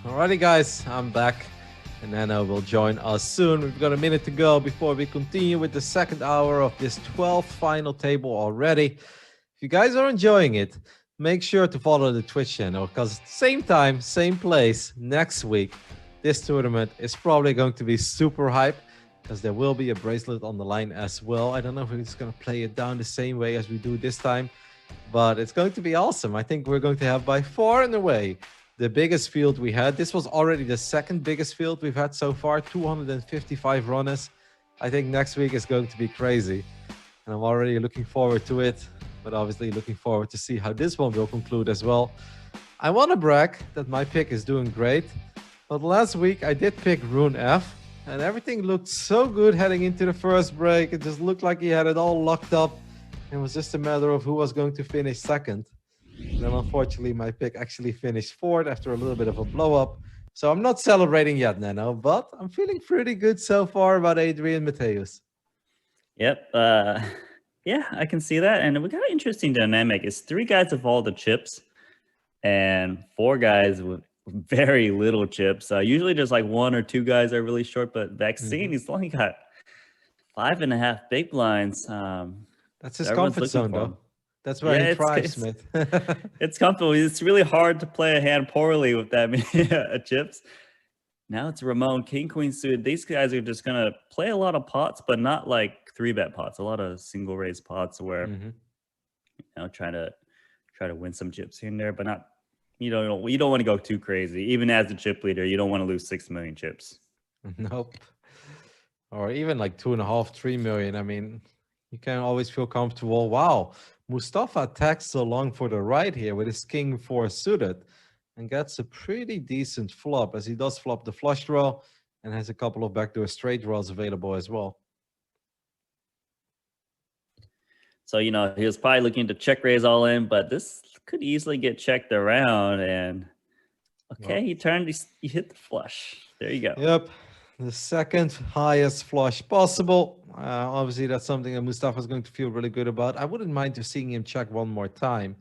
Alrighty, guys, I'm back, and Nano will join us soon. We've got a minute to go before we continue with the second hour of this 12th final table already. If you guys are enjoying it, make sure to follow the Twitch channel, because same time, same place, next week, this tournament is probably going to be super hype, because there will be a bracelet on the line as well. I don't know if we're just going to play it down the same way as we do this time, but it's going to be awesome. I think we're going to have by far and away the biggest field we had. This was already the second biggest field we've had so far, 255 runners. I think next week is going to be crazy, and I'm already looking forward to it. But obviously looking forward to see how this one will conclude as well. I want to brag that my pick is doing great, but last week I did pick Rune F, and everything looked so good heading into the first break. It just looked like he had it all locked up. It was just a matter of who was going to finish second. And then unfortunately, my pick actually finished fourth after a little bit of a blow up. So I'm not celebrating yet, Nano, but I'm feeling pretty good so far about Adrian Mateus. Yep. Yeah, I can see that. And we got an interesting dynamic. It's 3 guys with all the chips and 4 guys with very little chips. Usually there's like 1 or 2 guys that are really short, but Vaccine, he's only got 5.5 big blinds. That's his everyone's comfort looking zone, for though. him. That's where Yeah, he it's- thrives, it's- Smith. It's comfortable. It's really hard to play a hand poorly with that many chips. Now it's Ramon, King, Queen suited. These guys are just gonna play a lot of pots, but not like 3-bet pots. A lot of single raise pots where try to win some chips here and there, but not. You don't want to go too crazy. Even as a chip leader, you don't want to lose 6 million chips. Nope. Or even like 2.5, 3 million. I mean, you can always feel comfortable. Wow, Mustafa attacks so long for the right here with his king 4 suited and gets a pretty decent flop, as he does flop the flush draw and has a couple of backdoor straight draws available as well. So, he was probably looking to check raise all in, but this could easily get checked around. And okay, he turned, he hit the flush. There you go. Yep. The second highest flush possible. Obviously, that's something that Mustafa is going to feel really good about. I wouldn't mind just seeing him check one more time,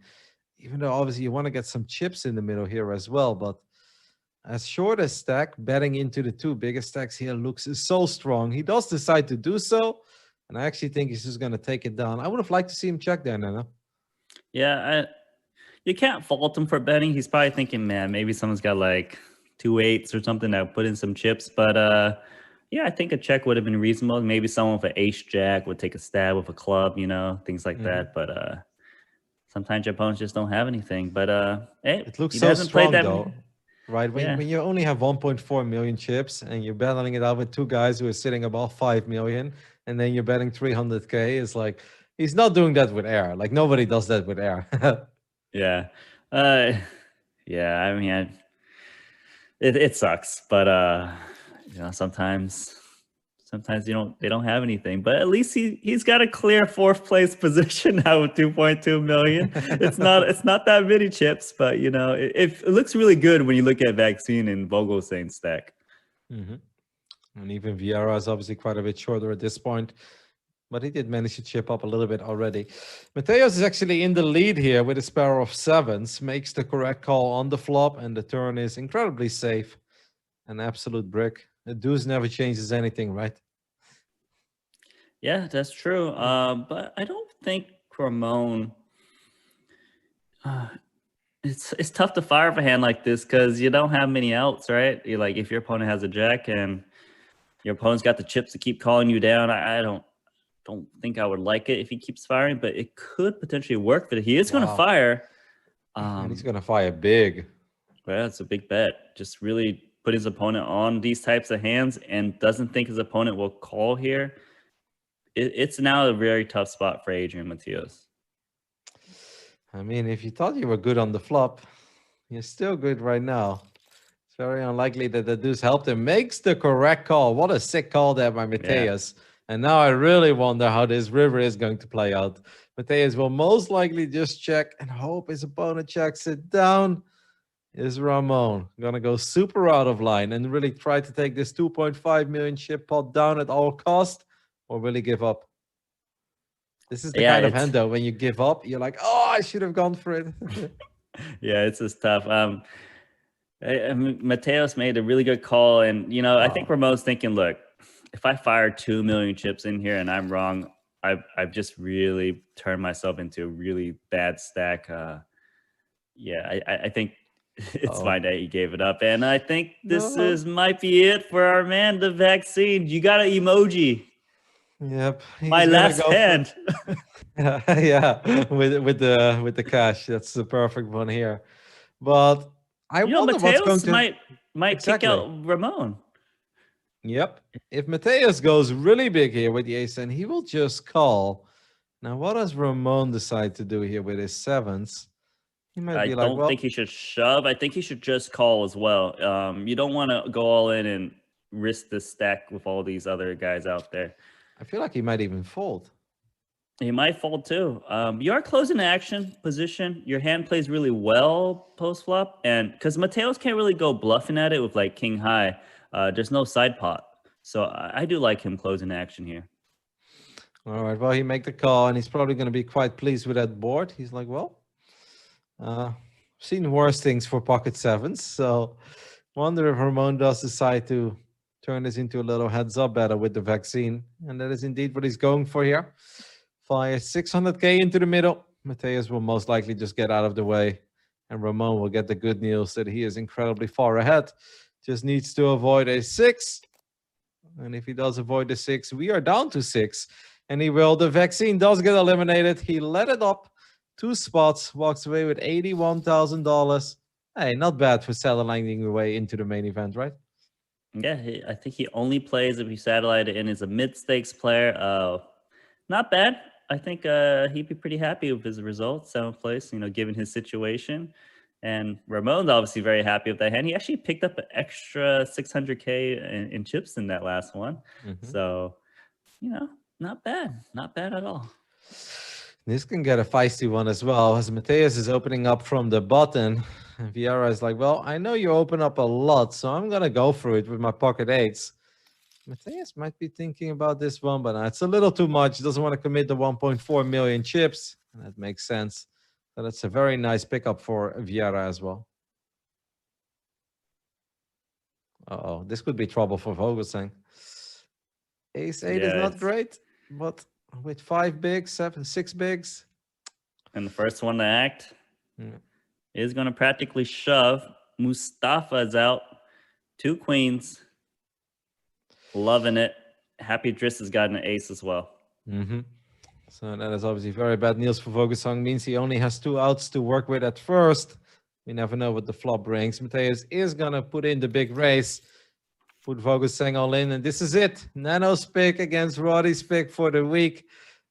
even though obviously you want to get some chips in the middle here as well. But as short as stack, betting into the 2 biggest stacks here looks so strong. He does decide to do so, and I actually think he's just going to take it down. I would have liked to see him check there, Nana. Yeah, you can't fault him for betting. He's probably thinking, man, maybe someone's got like 2 8s or something that put in some chips. But yeah, I think a check would have been reasonable. Maybe someone with an ace jack would take a stab with a club, things like that. But sometimes your opponents just don't have anything. But hey, it looks he so hasn't strong played that though, right? When you only have 1.4 million chips and you're battling it out with 2 guys who are sitting above 5 million, and then you're betting 300K, it's like he's not doing that with air. Like nobody does that with air. Yeah. Yeah, I mean, it sucks, but sometimes they don't have anything. But at least he's got a clear 4th place position now with 2.2 million. It's not that many chips, but it looks really good when you look at Vaccine and Vogelstein's stack. And even Vieira is obviously quite a bit shorter at this point, but he did manage to chip up a little bit already. Mateus is actually in the lead here with a pair of 7s, makes the correct call on the flop, and the turn is incredibly safe. An absolute brick. The deuce never changes anything, right? Yeah, that's true. But I don't think Ramon. It's tough to fire a hand like this because you don't have many outs, right? You're like, if your opponent has a jack and your opponent's got the chips to keep calling you down, I don't think I would like it if he keeps firing, but it could potentially work. But he is going to fire. And he's going to fire big. Well, it's a big bet. Just really put his opponent on these types of hands and doesn't think his opponent will call here. It's now a very tough spot for Adrian Mateus. I mean, if you thought you were good on the flop, you're still good right now. It's very unlikely that the deuce helped him. Makes the correct call. What a sick call there by Mateus. Yeah. And now I really wonder how this river is going to play out. Mateus will most likely just check and hope his opponent checks it down. Is Ramon going to go super out of line and really try to take this 2.5 million chip pot down at all cost, or will he give up? This is the kind of hand, though, when you give up, you're like, oh, I should have gone for it. Yeah, it's just tough. Mateus made a really good call. And, I think Ramon's thinking, look, if I fire 2 million chips in here and I'm wrong, I've just really turned myself into a really bad stack. Yeah, I think it's fine that he gave it up. And I think this might be it for our man, the Vaccine. You got an emoji. Yep. My last hand. Yeah, with the cash. That's the perfect one here. But I wonder Mateus what's going to might kick out Ramon. Yep. If Mateus goes really big here with the ace, then he will just call. Now, what does Ramon decide to do here with his sevens? He might I be like, don't think well, he should shove. I think he should just call as well. You don't want to go all in and risk the stack with all these other guys out there. I feel like he might even fold. He might fold too. You are closing the action position. Your hand plays really well post flop, and because Mateos can't really go bluffing at it with like king high, there's no side pot. So I do like him closing the action here. All right, well, he make the call, and he's probably going to be quite pleased with that board. He's like, well, seen worse things for pocket sevens, so wonder if Ramon does decide to turn this into a little heads-up battle with the vaccine, and that is indeed what he's going for here. Fire 600K into the middle. Mateus will most likely just get out of the way, and Ramon will get the good news that he is incredibly far ahead. Just needs to avoid a 6. And if he does avoid the 6, we are down to 6. And he will. The vaccine does get eliminated. He let it up 2 spots, walks away with $81,000. Hey, not bad for satelliting away into the main event, right? Yeah, I think he only plays if he satellited in as a mid stakes player. Not bad. I think he'd be pretty happy with his results, 7th place, given his situation. And Ramon's obviously very happy with that hand. He actually picked up an extra 600K in chips in that last one. So, not bad. Not bad at all. This can get a feisty one as well, as Mateus is opening up from the button. And Vieira is like, well, I know you open up a lot, so I'm going to go through it with my pocket 8s. Mateus might be thinking about this one, but it's a little too much. He doesn't want to commit the 1.4 million chips. And that makes sense. So that's a very nice pickup for Vieira as well. Uh-oh, this could be trouble for Vogelsang. Ace 8 is not great, but with 5 bigs, 6 bigs. And the first one to act is going to practically shove. Mustafa is out. 2 queens. Loving it. Happy Driss has gotten an ace as well. So that is obviously very bad news for Vogelsang. Means he only has 2 outs to work with at first. We never know what the flop brings. Mateus is going to put in the big race. Put Vogelsang all in, and this is it. Nano's pick against Roddy's pick for the week.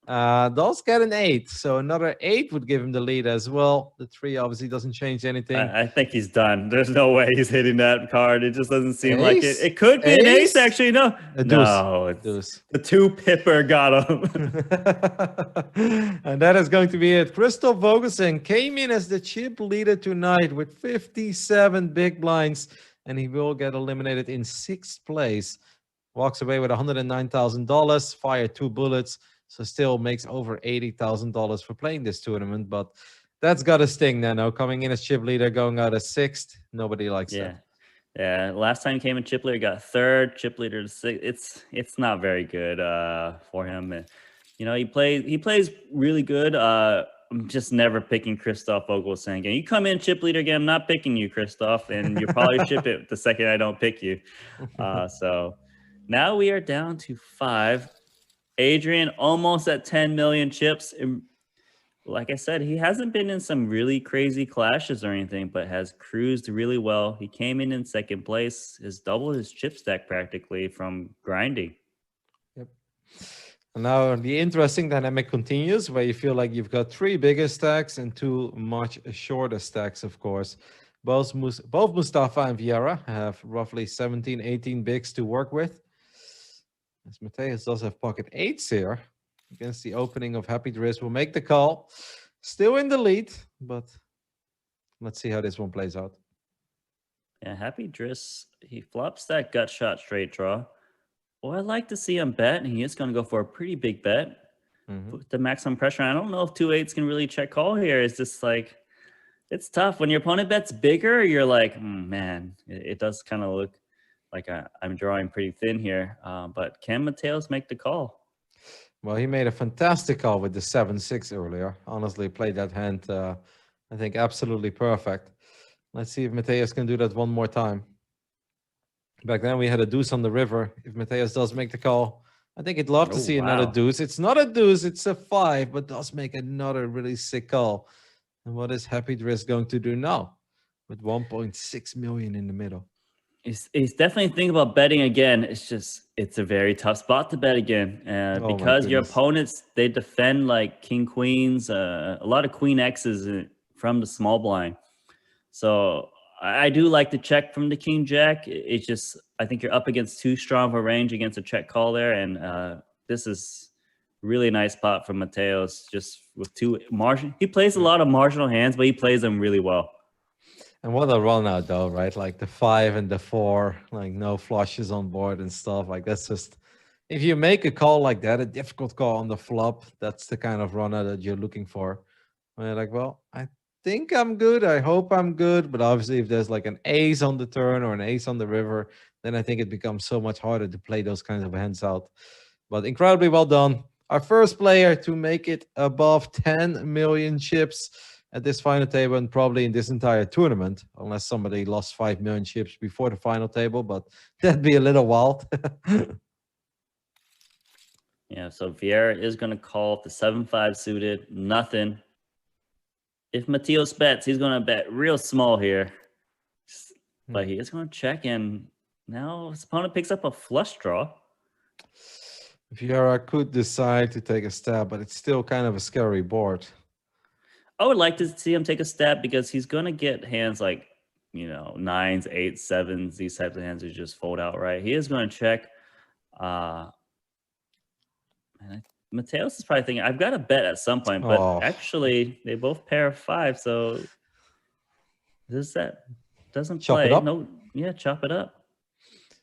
Does get an 8, so another 8 would give him the lead as well. The 3 obviously doesn't change anything. I think he's done. There's no way he's hitting that card. It just doesn't seem like it. It could be an ace, actually. No, a deuce. No, it's deuce. The 2 pipper got him. And that is going to be it. Christoph Vogelsang came in as the chip leader tonight with 57 big blinds, and he will get eliminated in 6th place. Walks away with $109,000, fired 2 bullets. So still makes over $80,000 for playing this tournament, but that's got to sting, Nano. Coming in as chip leader, going out as 6th. Nobody likes that. Yeah. Last time he came in chip leader, got 3rd. Chip leader to 6th. It's not very good for him. And, he plays really good. I'm just never picking Christoph Vogelsang again. You come in chip leader again, I'm not picking you, Christoph, and you'll probably chip it the second I don't pick you. So now we are down to 5. Adrian almost at 10 million chips. And like I said, he hasn't been in some really crazy clashes or anything, but has cruised really well. He came in 2nd place, has doubled his chip stack practically from grinding. Yep. And now the interesting dynamic continues, where you feel like you've got 3 bigger stacks and 2 much shorter stacks, of course. Both Mustafa and Vieira have roughly 17, 18 bigs to work with. As Mateus does have pocket 8s here against the opening of Happy Driss, will make the call. Still in the lead, but let's see how this one plays out. Yeah, Happy Driss, he flops that gut shot straight draw. Well, I like to see him bet, and he is going to go for a pretty big bet. Put the maximum pressure. I don't know if 2 8s can really check call here. It's just like, it's tough. When your opponent bets bigger, you're like, man, it does kind of look like I'm drawing pretty thin here. But can Mateus make the call? Well, he made a fantastic call with the 7-6 earlier. Honestly, played that hand, I think, absolutely perfect. Let's see if Mateus can do that one more time. Back then, we had a deuce on the river. If Mateus does make the call, I think he'd love to see another deuce. It's not a deuce, it's a 5, but does make another really sick call. And what is Happy Driss going to do now with 1.6 million in the middle? He's definitely thinking about betting again. It's a very tough spot to bet again, Oh my because your goodness. opponents, they defend like king queens, a lot of queen x's from the small blind. So I do like to check from the king jack. It's just, I think you're up against too strong of a range against a check call there, and this is really nice pot from Mateos. Just with two margin, he plays a lot of marginal hands, but he plays them really well. And what a run out though, right? Like the 5 and the 4, like no flushes on board and stuff. Like that's just, if you make a call like that, a difficult call on the flop, that's the kind of runner that you're looking for. When you're like, well, I think I'm good. I hope I'm good. But obviously, if there's like an ace on the turn or an ace on the river, then I think it becomes so much harder to play those kinds of hands out. But incredibly well done. Our first player to make it above 10 million chips at this final table, and probably in this entire tournament, unless somebody lost 5 million chips before the final table, but that'd be a little wild. Yeah, so Vieira is going to call the 7-5 suited, nothing. If Mateos bets, he's going to bet real small here. But he is going to check, and now his opponent picks up a flush draw. Vieira could decide to take a stab, but it's still kind of a scary board. I would like to see him take a stab, because he's going to get hands like, nines, eights, sevens. These types of hands are just fold out, right? He is going to check. Mateos is probably thinking, I've got to bet at some point, but actually they both pair 5, so this that doesn't Chop play. it up? No, yeah, chop it up.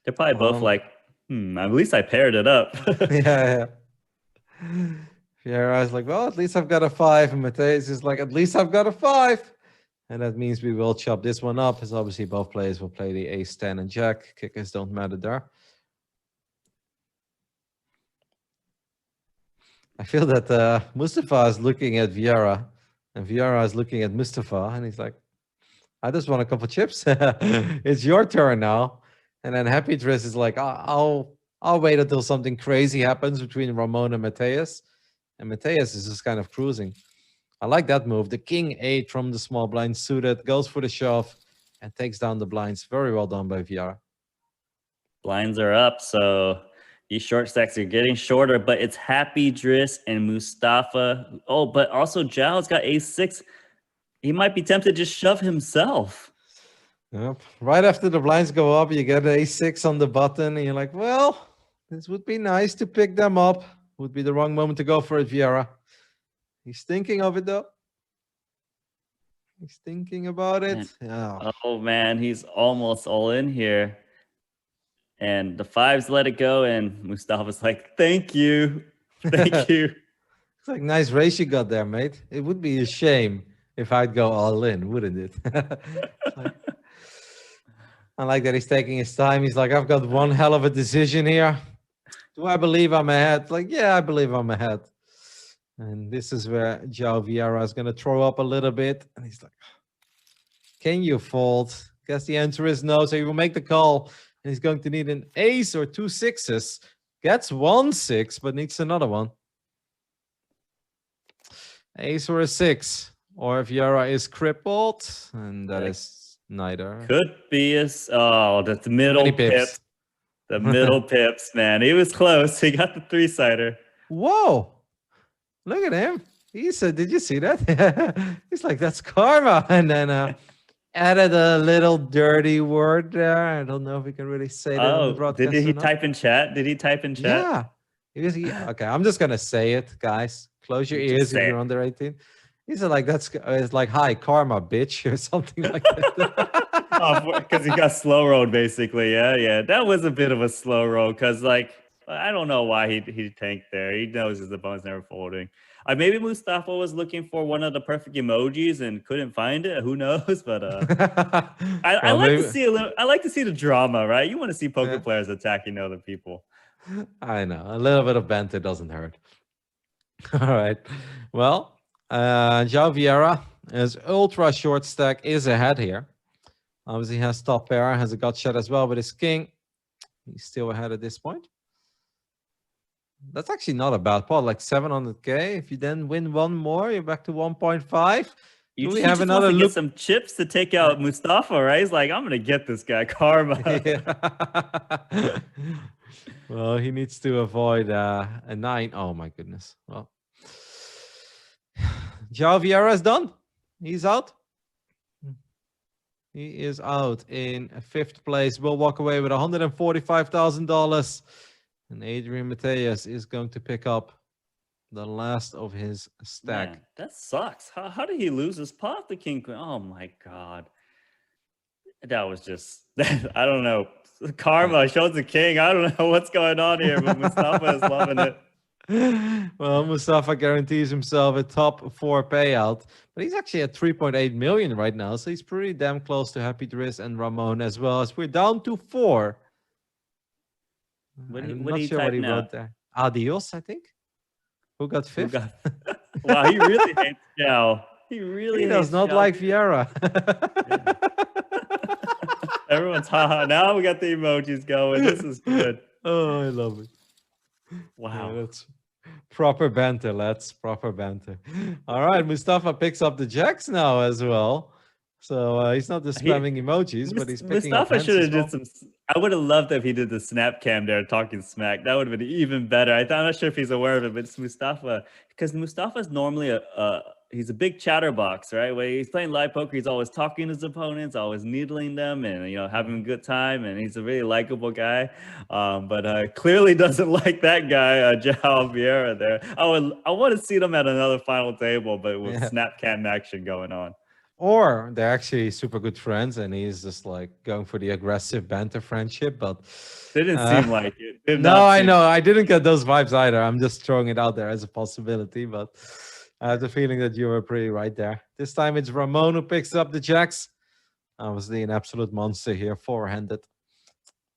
They're probably both like, at least I paired it up. Yeah. Vieira's like, well, at least I've got a 5. And Mateus is like, at least I've got a 5. And that means we will chop this one up, as obviously both players will play the ace, 10, and jack. Kickers don't matter there. I feel that Mustafa is looking at Vieira, and Vieira is looking at Mustafa, and he's like, I just want a couple chips. It's your turn now. And then Happy Dress is like, I'll wait until something crazy happens between Ramon and Mateus. And Mateus is just kind of cruising. I like that move. The king 8 from the small blind suited, goes for the shove, and takes down the blinds. Very well done by Vieira. Blinds are up, so these short stacks are getting shorter, but it's Happy Driss and Mustafa. Oh, but also Zhao's got ace 6. He might be tempted to just shove himself. Yep. Right after the blinds go up, you get a6 on the button, and you're like, well, this would be nice to pick them up. Would be the wrong moment to go for it, Vieira. He's thinking of it, though. He's thinking about it. Yeah. Oh, man, he's almost all in here. And the 5s let it go, and Mustafa's like, thank you. Thank you. It's like, nice race you got there, mate. It would be a shame if I'd go all in, wouldn't it? I like that he's taking his time. He's like, I've got one hell of a decision here. Do I believe I'm ahead? Like, yeah, I believe I'm ahead. And this is where João Vieira is going to throw up a little bit. And he's like, can you fold? Guess the answer is no. So he will make the call. And he's going to need an ace or 2 6s. Gets 1 6, but needs another one. Ace or a 6. Or if Vieira is crippled. And that is neither. Could be that's the middle pips. The middle pips, man. He was close. He got the 3-sider. Whoa. Look at him. He said, did you see that? He's like, that's karma. And then added a little dirty word there. I don't know if we can really say that on the broadcast. Did he type in chat? Did he type in chat? Yeah. Okay, I'm just going to say it, guys. Close your ears if you're under 18. He said, like, it's like, hi, karma, bitch, or something like that. Because he got slow rolled, basically. Yeah. That was a bit of a slow roll, because, like, I don't know why he tanked there. He knows his opponent's never folding. Maybe Mustafa was looking for one of the perfect emojis and couldn't find it. Who knows? But I like to see I like to see the drama, right? You want to see poker players attacking other people. I know, a little bit of banter doesn't hurt. All right. Well, João Vieira, his ultra short stack is ahead here. Obviously, has top pair, has a gut shot as well with his king. He's still ahead at this point. That's actually not a bad pot, like 700K. If you then win one more, you're back to 1.5. You we he have just wants another to get look? some chips to take out Mustafa, right? He's like, I'm gonna get this guy karma. Yeah. Well, he needs to avoid a 9. Oh my goodness. Well, João Vieira is done. He's out. He is out in 5th place. Will walk away with $145,000. And Adrian Mateus is going to pick up the last of his stack. Man, that sucks. How did he lose his pot? The king queen. Oh my god, that was just I don't know. Karma shows the king. I don't know what's going on here, but Mustafa is loving it. Well, Mustafa guarantees himself a top 4 payout, but he's actually at 3.8 million right now, so he's pretty damn close to Happy Driz and Ramon as well. As we're down to 4. What I'm do not you sure what type he now? wrote there. Adios, I think. Who got 5th? Who got? Wow, he really hates Zhao. He really He hates does not Zhao. like Vieira. Everyone's haha. Now we got the emojis going. This is good. Oh, I love it. Wow. Yeah, that's proper banter, lads. Proper banter. All right, Mustafa picks up the jacks now as well. So he's not just spamming emojis, but he's picking up Mustafa hands should as have well. did some. I would have loved if he did the snap cam there talking smack. That would have been even better. I'm not sure if he's aware of it, but it's Mustafa, because Mustafa's normally he's a big chatterbox, right? When he's playing live poker, he's always talking to his opponents, always needling them, and having a good time. And he's a really likable guy, but clearly doesn't like that guy, João Vieira. There, I want to see them at another final table, but with snap cam action going on. Or they're actually super good friends, and he's just like going for the aggressive banter friendship. But didn't seem like it. No, I know. I didn't get those vibes either. I'm just throwing it out there as a possibility, but I have the feeling that you were pretty right there. This time it's Ramon who picks up the jacks. Obviously an absolute monster here, 4-handed.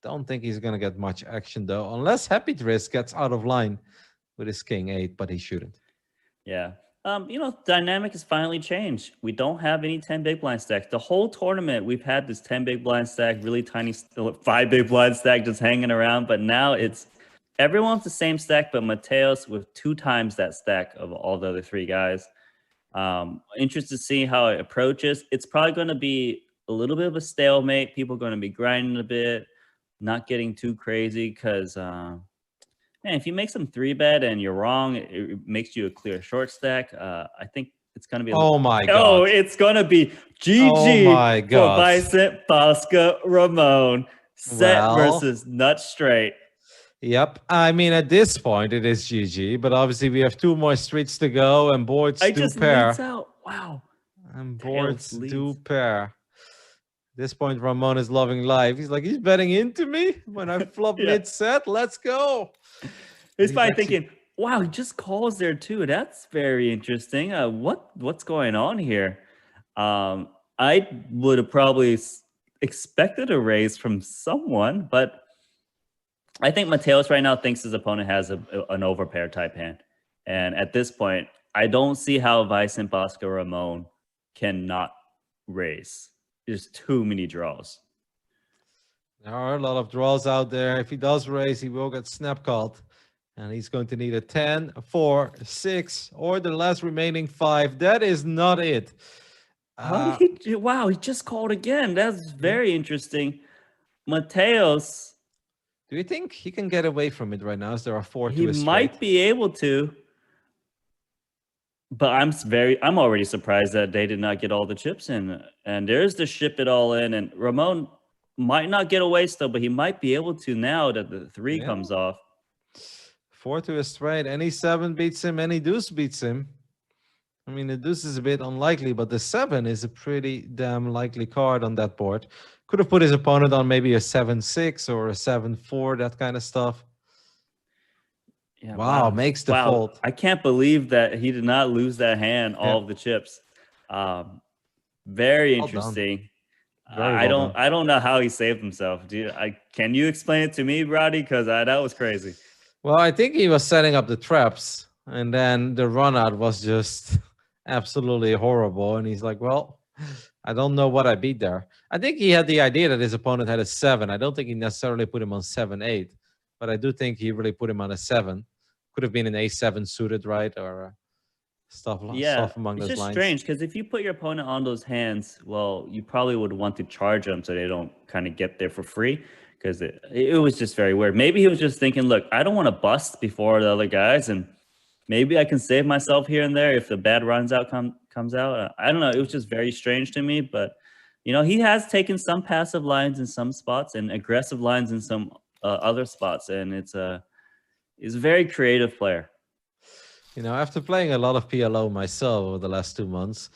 Don't think he's going to get much action, though, unless Happy Driz gets out of line with his king 8, but he shouldn't. Yeah. Dynamic has finally changed. We don't have any 10 big blind stacks. The whole tournament, we've had this 10 big blind stack, really tiny, 5 big blind stack just hanging around. But now it's everyone's the same stack, but Mateos with 2 times that stack of all the other 3 guys. Interested to see how it approaches. It's probably going to be a little bit of a stalemate. People are going to be grinding a bit, not getting too crazy because... Man, if you make some 3-bet and you're wrong, it makes you a clear short stack. I think it's going to be... Oh, my God. Oh, it's going to be GG for Vicent Bosca Ramon. Set versus nut straight. Yep. I mean, at this point, it is GG, but obviously we have 2 more streets to go, and boards do pair. Out. Wow. And boards do pair. At this point, Ramon is loving life. He's like, he's betting into me when I flop mid-set. Let's go. He's probably thinking, wow, he just calls there too. That's very interesting. What's going on here? I would have probably expected a raise from someone, but I think Mateos right now thinks his opponent has an overpair type hand. And at this point, I don't see how Vicent Bosca Ramon cannot raise. There's too many draws. There are a lot of draws out there. If he does raise, he will get snap called. And he's going to need a 10, 4, 6, or the last remaining 5. That is not it. Wow, he just called again. That's very interesting. Mateos. Do you think he can get away from it right now as there are 4 to his straight? He might be able to. But I'm already surprised that they did not get all the chips in. And there's the ship it all in. And Ramon might not get away still, but he might be able to now that the 3 comes off. 4 to a straight. Any 7 beats him, any deuce beats him. I mean, the deuce is a bit unlikely, but the 7 is a pretty damn likely card on that board. Could have put his opponent on maybe a 7-6 or a 7-4, that kind of stuff. Yeah, wow, makes the fold. I can't believe that he did not lose that hand, all of the chips. Very interesting. I don't know how he saved himself. Can you explain it to me, Roddy? Because that was crazy. Well, I think he was setting up the traps, and then the run out was just absolutely horrible. And he's like, well, I don't know what I beat there. I think he had the idea that his opponent had a 7. I don't think he necessarily put him on 7-8. But I do think he really put him on a 7. Could have been an A7 suited, right? Or Yeah, stuff among it's those just lines. strange because if you put your opponent on those hands, well, you probably would want to charge them so they don't kind of get there for free. Because it was just very weird. Maybe he was just thinking, look, I don't want to bust before the other guys, and maybe I can save myself here and there if the bad runs out comes out. I don't know. It was just very strange to me, but he has taken some passive lines in some spots and aggressive lines in some other spots, and he's a very creative player. After playing a lot of PLO myself over the last 2 months,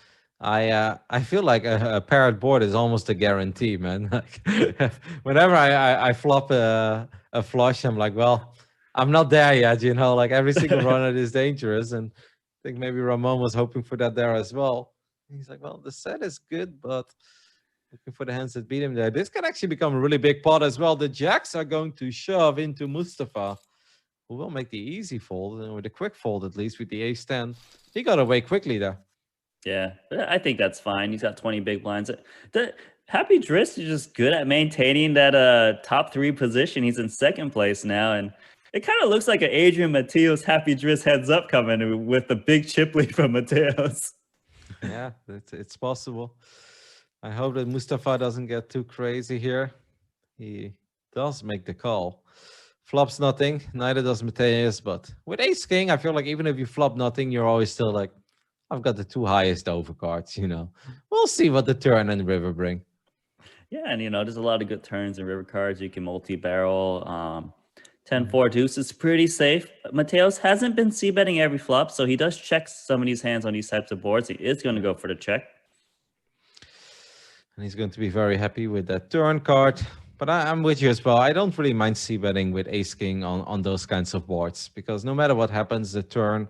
I feel like a paired board is almost a guarantee, man. Like whenever I flop a flush, I'm like, well, I'm not there yet. Like every single run it is dangerous, and I think maybe Ramon was hoping for that there as well. He's like, well, the set is good, but looking for the hands that beat him there. This can actually become a really big pot as well. The jacks are going to shove into Mustafa, who will make the easy fold, or the quick fold at least, with the ace-10. He got away quickly there. Yeah, I think that's fine. He's got 20 big blinds. The Happy Drist is just good at maintaining that top 3 position. He's in second place now, and it kind of looks like an Adrian Mateos Happy Drist heads up coming with the big chip lead from Mateos. Yeah, it's possible. I hope that Mustafa doesn't get too crazy here. He does make the call. Flops nothing, neither does Mateus, but with ace king, I feel like even if you flop nothing, you're always still like, I've got the 2 highest overcards, We'll see what the turn and river bring. Yeah, and there's a lot of good turns in river cards. You can multi-barrel. 10-4 deuce is pretty safe. Mateos hasn't been c-betting every flop, so he does check some of these hands on these types of boards. He is going to go for the check. And he's going to be very happy with that turn card. But I'm with you as well. I don't really mind c-betting with ace-king on those kinds of boards, because no matter what happens, the turn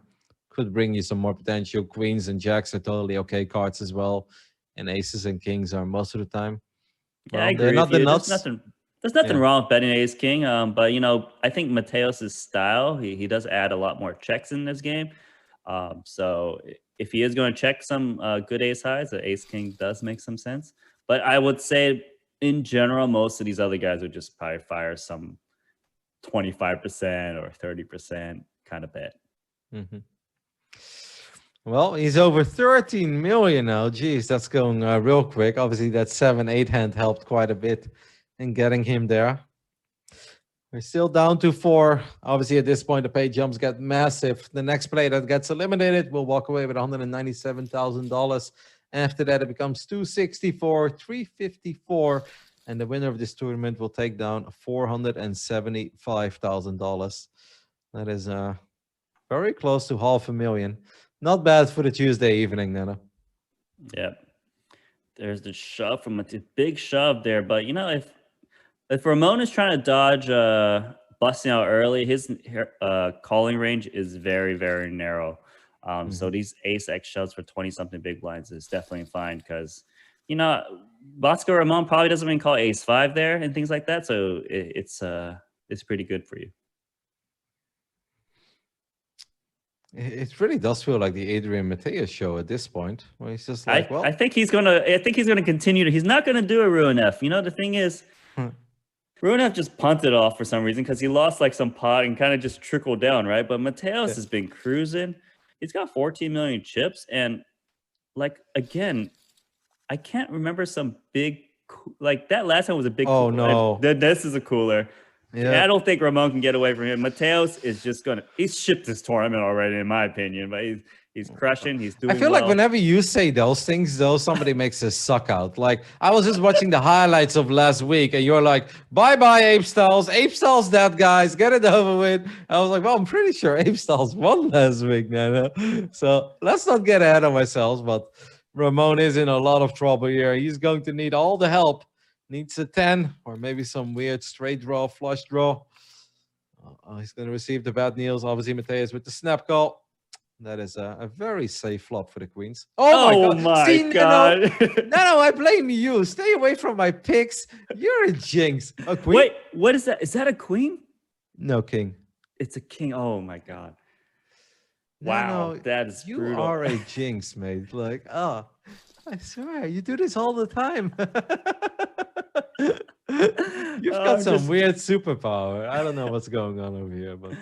could bring you some more potential. Queens and jacks are totally okay cards as well. And aces and kings are most of the time. Yeah, I Well, they're agree not with the you. nuts. There's nothing wrong with betting ace king. But I think Mateos's style, he does add a lot more checks in this game. So if he is going to check some good ace highs, the ace king does make some sense. But I would say in general, most of these other guys would just probably fire some 25% or 30% kind of bet. Mm-hmm. Well, he's over 13 million now. Geez, that's going real quick. Obviously, that 7-8 hand helped quite a bit in getting him there. We're still down to 4. Obviously, at this point, the pay jumps get massive. The next player that gets eliminated will walk away with $197,000. After that, it becomes 264, 354, and the winner of this tournament will take down $475,000. That is very close to $500,000. Not bad for the Tuesday evening, Nana. Yep. There's the shove from a big shove there, but if Ramon is trying to dodge busting out early, his calling range is very, very narrow. So these ace X shoves for 20-something big blinds is definitely fine because, Bosco Ramon probably doesn't even call ace 5 there and things like that. So it's pretty good for you. It really does feel like the Adrian Mateus show at this point, where he's just like, I think he's gonna continue to. He's not gonna do a Ruin F. The thing is, Ruin F just punted off for some reason because he lost like some pot and kind of just trickled down, right? But Mateus has been cruising. He's got 14 million chips, and again, I can't remember some big that last time was a big. Oh no! This is a cooler. Yeah. I don't think Ramon can get away from him. Mateos is just he's shipped this tournament already, in my opinion. But he's crushing. He's doing. I feel like whenever you say those things, though, somebody makes a suck out. Like I was just watching the highlights of last week, and you're like, "Bye, Ape Styles. Ape Styles, that guys, get it over with." I was like, "Well, I'm pretty sure Ape Styles won last week, Nana." So let's not get ahead of ourselves. But Ramon is in a lot of trouble here. He's going to need all the help. Needs a 10 or maybe some weird straight draw, flush draw. He's going to receive the bad news. Obviously, Mateus with the snap call. That is a very safe flop for the queens. Oh my God. No, I blame you. Stay away from my picks. You're a jinx. A queen? Wait, what is that? Is that a queen? No, king. It's a king. Oh my God. Wow, that is brutal. You are a jinx, mate. Like, I swear, you do this all the time. You've got some weird superpower. I don't know what's going on over here, but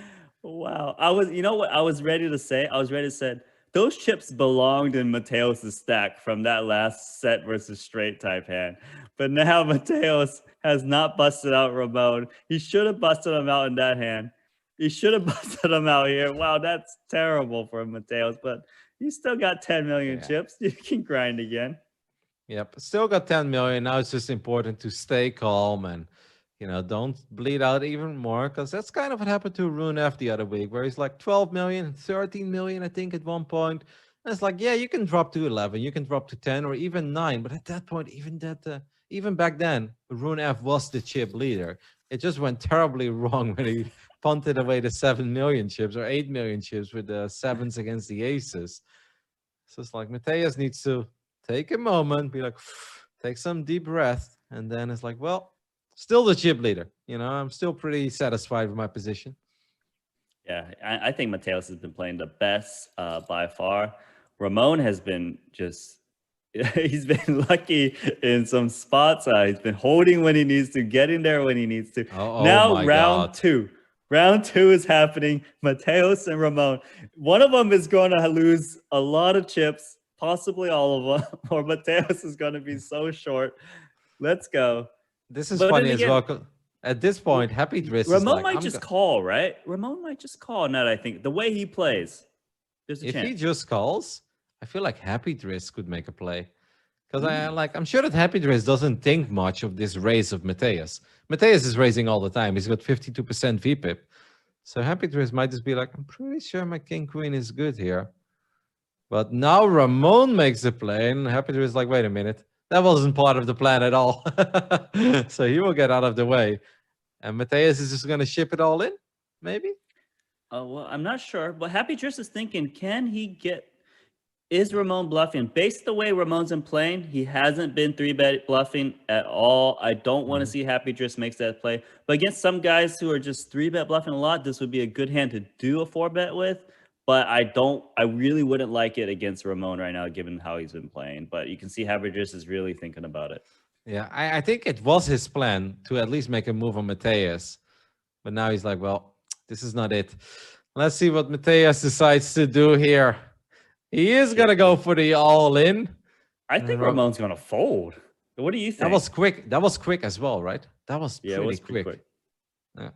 wow. I was ready to say, those chips belonged in Mateos' stack from that last set versus straight type hand. But now Mateos has not busted out Ramon. He should have busted him out in that hand. He should have busted him out here. Wow, that's terrible for Mateos, but he still got 10 million Yeah. chips. You can grind again. Yep. Still got 10 million. Now it's just important to stay calm and, don't bleed out even more, because that's kind of what happened to Rune F the other week, where he's like 12 million, 13 million, I think, at one point. And it's like, yeah, you can drop to 11, you can drop to 10 or even 9. But at that point, even back then, Rune F was the chip leader. It just went terribly wrong when he punted away the 7 million chips or 8 million chips with the sevens against the aces. So it's like Mateus needs to take a moment, be like, take some deep breath, and then it's like, well, still the chip leader. I'm still pretty satisfied with my position. Yeah, I think Mateos has been playing the best by far. Ramon has been he's been lucky in some spots. He's been holding when he needs to, getting there when he needs to. Now round two. Round 2 is happening. Mateos and Ramon. One of them is going to lose a lot of chips, possibly all of them, or Mateos is going to be so short. Let's go. This is funny as well. At this point, Happy Driss is Ramon like, might just call, right? Ramon might just call. Now that I think the way he plays, there's a chance. If he just calls, I feel like Happy Driss could make a play. Because I'm sure that Happy Driss doesn't think much of this raise of Mateus. Mateus is raising all the time. He's got 52% VPIP. So Happy Driss might just be like, I'm pretty sure my King Queen is good here. But now Ramon makes a play, and Happy Driss is like, wait a minute. That wasn't part of the plan at all. So he will get out of the way. And Mateus is just going to ship it all in, maybe? Well, I'm not sure. But Happy Driss is thinking, is Ramon bluffing? Based the way Ramon's been playing, he hasn't been 3-bet bluffing at all. I don't want to see Happy Driss makes that play. But against some guys who are just 3-bet bluffing a lot, this would be a good hand to do a 4-bet with. But I really wouldn't like it against Ramon right now, given how he's been playing. But you can see Happy Driss is really thinking about it. Yeah, I think it was his plan to at least make a move on Mateus. But now he's like, well, this is not it. Let's see what Mateus decides to do here. He is going to go for the all-in. I think Ramon's going to fold. What do you think? That was quick. That was quick as well, right? That was pretty quick. Yeah.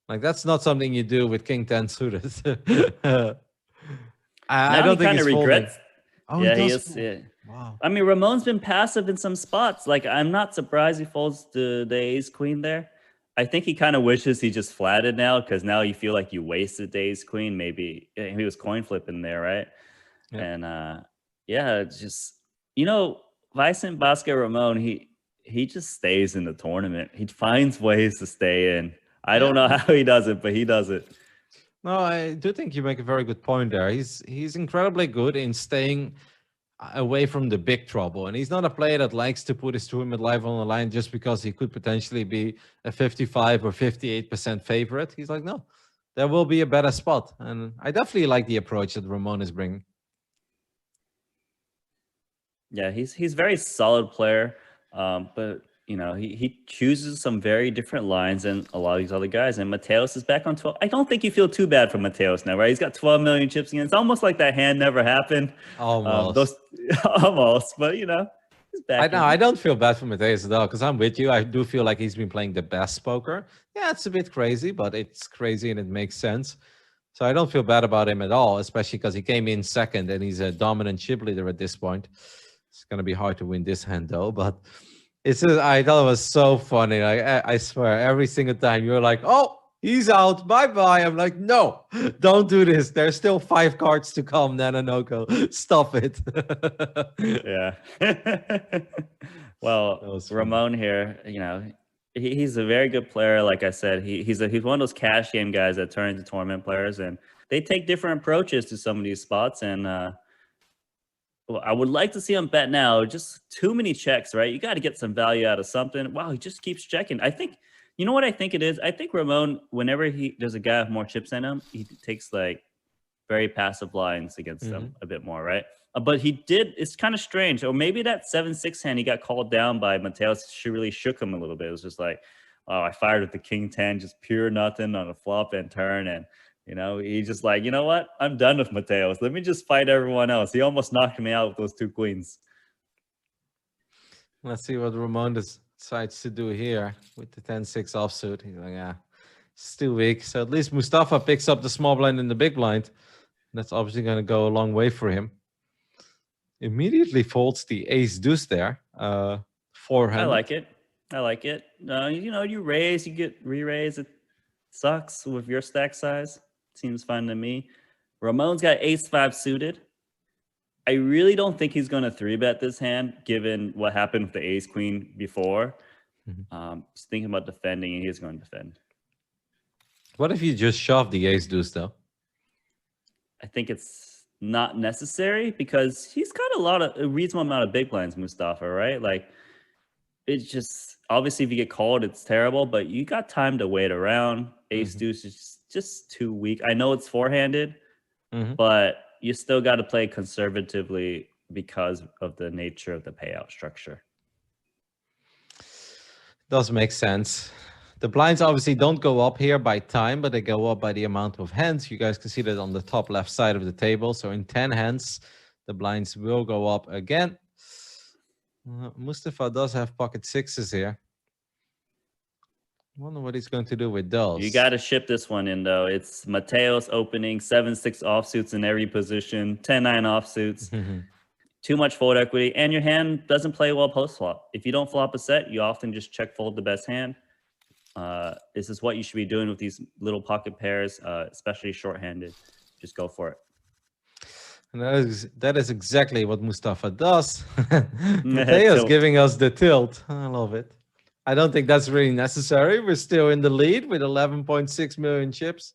Like, that's not something you do with King 10 suited. I don't think he regrets. Oh, yeah, he is. Yeah. Wow. I mean, Ramon's been passive in some spots. Like, I'm not surprised he folds the ace queen there. I think he kind of wishes he just flatted now, because now you feel like you wasted the ace queen. Maybe he was coin flipping there, right? Yeah. And it's just, Vicent Basket Ramon, he just stays in the tournament. He finds ways to stay in. I don't know how he does it, but he does it. No, I do think you make a very good point there. He's incredibly good in staying away from the big trouble. And he's not a player that likes to put his tournament life on the line just because he could potentially be a 55 or 58% favorite. He's like, no, there will be a better spot. And I definitely like the approach that Ramon is bringing. Yeah, he's very solid player, but he chooses some very different lines than a lot of these other guys. And Mateos is back on 12. I don't think you feel too bad for Mateos now, right? He's got 12 million chips again. It's almost like that hand never happened. Almost, but he's back. I don't feel bad for Mateos at all, because I'm with you. I do feel like he's been playing the best poker. Yeah, it's a bit crazy, but it's crazy and it makes sense. So I don't feel bad about him at all, especially because he came in second and he's a dominant chip leader at this point. It's going to be hard to win this hand, though. But I thought it was so funny. Like, I swear, every single time you're like, oh, he's out. Bye-bye. I'm like, no, don't do this. There's still 5 cards to come, Nanonoko. Stop it. Yeah. Well, Ramon here, he's a very good player. Like I said, he's one of those cash game guys that turn into tournament players. And they take different approaches to some of these spots. And I would like to see him bet now. Just too many checks, right? You got to get some value out of something. Wow, he just keeps checking. I think, you know what I think it is? I think Ramon, whenever there's a guy with more chips than him, he takes like very passive lines against them a bit more, right? But it's kind of strange. Or maybe that 7-6 hand he got called down by Mateos really shook him a little bit. It was just like, oh, I fired with the King 10, just pure nothing on a flop and turn. And You know, he's just like, you know what? I'm done with Mateos. Let me just fight everyone else. He almost knocked me out with those 2 queens. Let's see what Ramon decides to do here with the 10-6 offsuit. He's like, yeah, it's too weak. So at least Mustafa picks up the small blind and the big blind. That's obviously going to go a long way for him. Immediately folds the ace deuce there. Forehand. I like it. I like it. You know, you raise, you get re-raise. It sucks with your stack size. Seems fine to me. Ramon's got ace-5 suited. I really don't think he's going to 3-bet this hand, given what happened with the ace-queen before. Just thinking about defending, and he's going to defend. What if you just shove the ace deuce, though? I think it's not necessary because he's got a reasonable amount of big blinds, Mustafa, right? Like, it's just, obviously, if you get called, it's terrible, but you got time to wait around. Ace deuce is just too weak. I know it's four-handed, but you still got to play conservatively because of the nature of the payout structure. Does make sense. The blinds obviously don't go up here by time, but they go up by the amount of hands. You guys can see that on the top left side of the table. So in 10 hands, the blinds will go up again. Mustafa does have pocket sixes here. I wonder what he's going to do with those. You got to ship this one in, though. It's Mateos opening, 7-6 offsuits in every position, 10-9 offsuits. Too much fold equity, and your hand doesn't play well post-flop. If you don't flop a set, you often just check fold the best hand. This is what you should be doing with these little pocket pairs, especially short-handed. Just go for it. And that is exactly what Mustafa does. Mateo's giving us the tilt. I love it. I don't think that's really necessary. We're still in the lead with 11.6 million chips.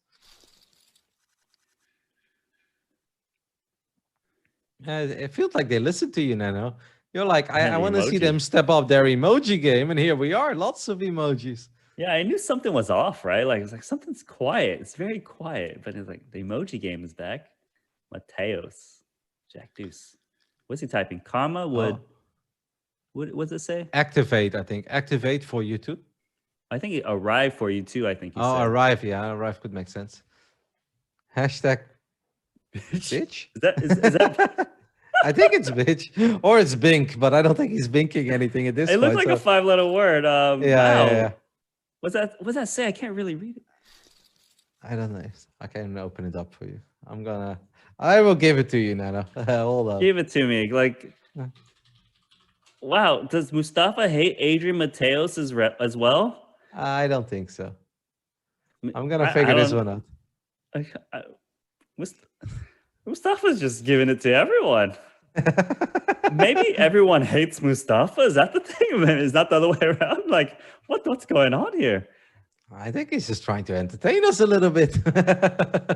It feels like they listen to you, Nano. You're like, I want to see them step up their emoji game, and here we are, lots of emojis. Yeah, I knew something was off, right? Like, it's like something's quiet. It's very quiet, but it's like the emoji game is back. Mateos, Jack Deuce. What's he typing? Karma would. What does it say? Activate, I think. Activate for you too. I think it arrive for you too. I think. He said. Arrive. Yeah, arrive could make sense. Hashtag bitch. Is that? I think it's bitch or it's bink, but I don't think he's binking anything at this point. It looks like a 5-letter word. Yeah. What's that say? I can't really read it. I don't know. I can open it up for you. I will give it to you, Nana. Hold on. Give it to me. Like, wow. Does Mustafa hate Adrian Mateos as well? I don't think so. I'm going to figure this one out. Mustafa's just giving it to everyone. Maybe everyone hates Mustafa. Is that the thing? Is that the other way around? Like, what's going on here? I think he's just trying to entertain us a little bit.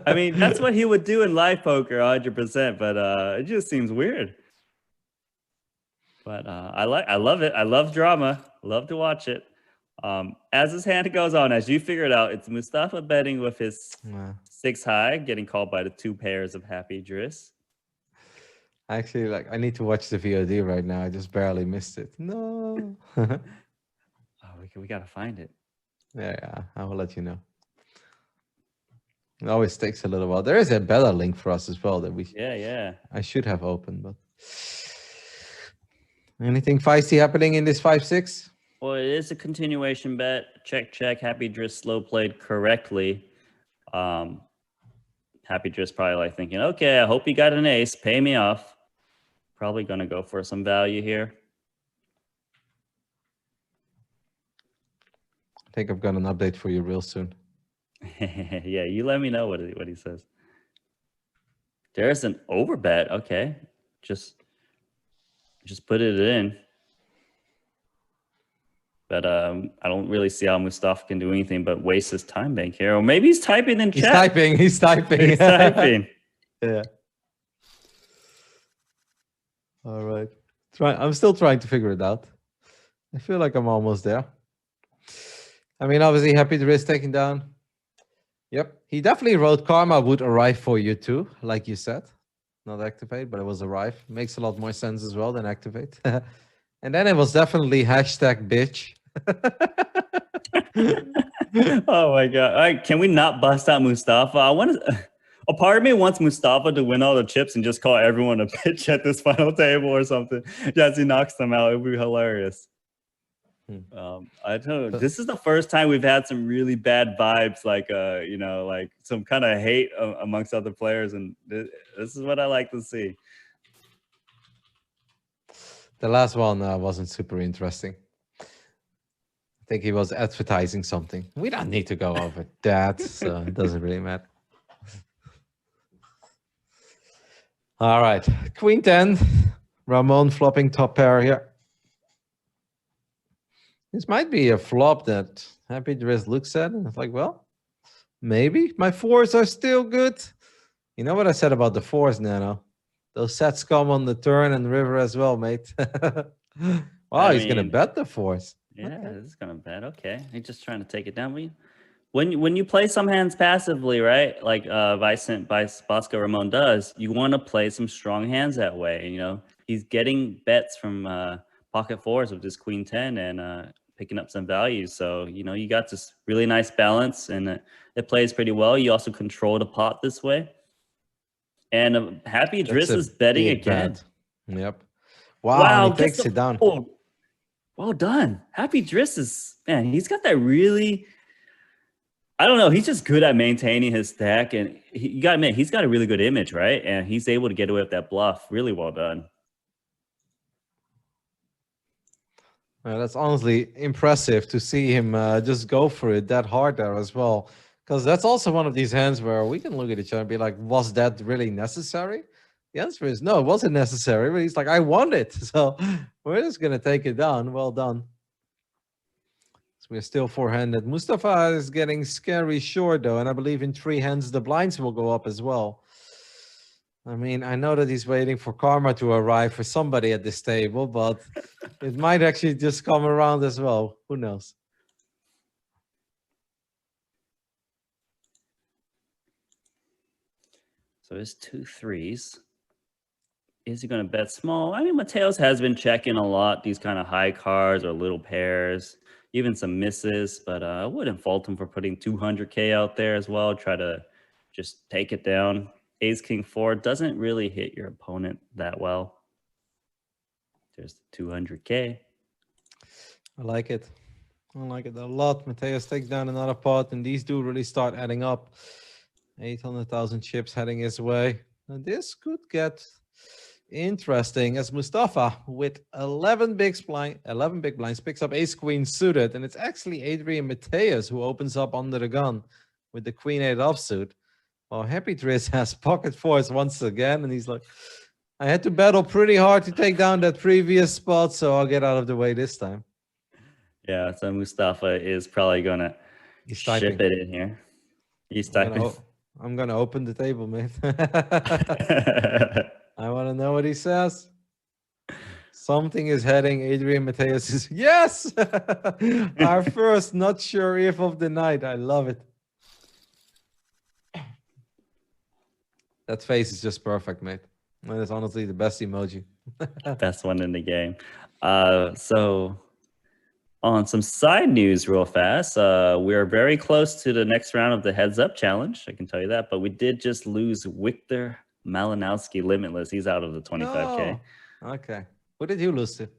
I mean, that's what he would do in live poker, 100%. But it just seems weird. But I love it. I love drama. Love to watch it. As his hand goes on, as you figured out, it's Mustafa betting with his 6 high, getting called by the 2 pairs of Happy Driss. Actually, I need to watch the VOD right now. I just barely missed it. No. We gotta find it. Yeah, I will let you know. It always takes a little while. There is a better link for us as well that we. Yeah. I should have opened, but anything feisty happening in this 5-6? Well, it is a continuation bet. Check. Happy Driss slow played correctly. Happy Driss probably like thinking, okay, I hope you got an ace. Pay me off. Probably going to go for some value here. I think I've got an update for you real soon. Yeah, you let me know what he says. There's an overbet. Okay. Just put it in. But I don't really see how Mustafa can do anything but waste his time bank here. Or maybe he's typing in chat. He's typing. Yeah. All right. I'm still trying to figure it out. I feel like I'm almost there. I mean, obviously, Happy Driss taking down. Yep. He definitely wrote Karma would arrive for you too, like you said. Not activate, but it was arrive. Makes a lot more sense as well than activate. And then it was definitely hashtag bitch. Oh my god! All right, can we not bust out Mustafa? I want to. A part of me wants Mustafa to win all the chips and just call everyone a bitch at this final table or something. As he knocks them out, it would be hilarious. I don't know. This is the first time we've had some really bad vibes, like you know, like some kind of hate amongst other players, and this is what I like to see. The last one wasn't super interesting. I think he was advertising something. We don't need to go over that, so it doesn't really matter. All right, Queen 10. Ramon flopping top pair here. This might be a flop that Happy Dress looks at and it's like, well, maybe my fours are still good. You know what I said about the fours, Nano? Those sets come on the turn and river as well, mate. Wow, he's gonna bet the fours. Yeah, okay. This is gonna bet. Okay, he's just trying to take it down. When you play some hands passively, right? Like Bosco Ramon does, you want to play some strong hands that way. And, you know, he's getting bets from pocket fours with this Queen 10 and picking up some value. So, you know, you got this really nice balance and it plays pretty well. You also control the pot this way. And Happy Driss is betting again. Yep. Wow, he takes it down. Well done. Happy Driss is, man, he's got that really, I don't know, he's just good at maintaining his stack. And you got to admit, he's got a really good image, right? And he's able to get away with that bluff. Really well done. That's honestly impressive to see him just go for it that hard there as well. Because that's also one of these hands where we can look at each other and be like, was that really necessary? The answer is no, it wasn't necessary. But he's like, I want it. So we're just going to take it down. Well done. So we're still four-handed. Mustafa is getting scary short, though. And I believe in three hands, the blinds will go up as well. I mean, I know that he's waiting for karma to arrive for somebody at this table, but it might actually just come around as well. Who knows? So it's 2 threes. Is he going to bet small? I mean, Mateos has been checking a lot, these kind of high cards or little pairs, even some misses, but I wouldn't fault him for putting 200K out there as well. Try to just take it down. Ace, King, 4 doesn't really hit your opponent that well. There's the 200K. I like it. I like it a lot. Mateos takes down another pot, and these do really start adding up. 800,000 chips heading his way. And this could get interesting as Mustafa with 11 big blinds picks up ace queen suited, and it's actually Adrian Mateos who opens up under the gun with the queen 8 offsuit. Well, Happy Driss has pocket fours once again, and he's like, I had to battle pretty hard to take down that previous spot, so I'll get out of the way this time. Yeah, so Mustafa is probably gonna ship it in here. He's typing. I'm gonna open the table, mate. I want to know what he says. Something is heading. Adrian Mateos says, yes! Our first not sure if of the night. I love it. That face is just perfect, mate. That is honestly the best emoji. Best one in the game. So on some side news real fast, we're very close to the next round of the Heads Up Challenge. I can tell you that. But we did just lose Victor Malinowski Limitless. He's out of the 25K. Oh, okay. Who did you lose to?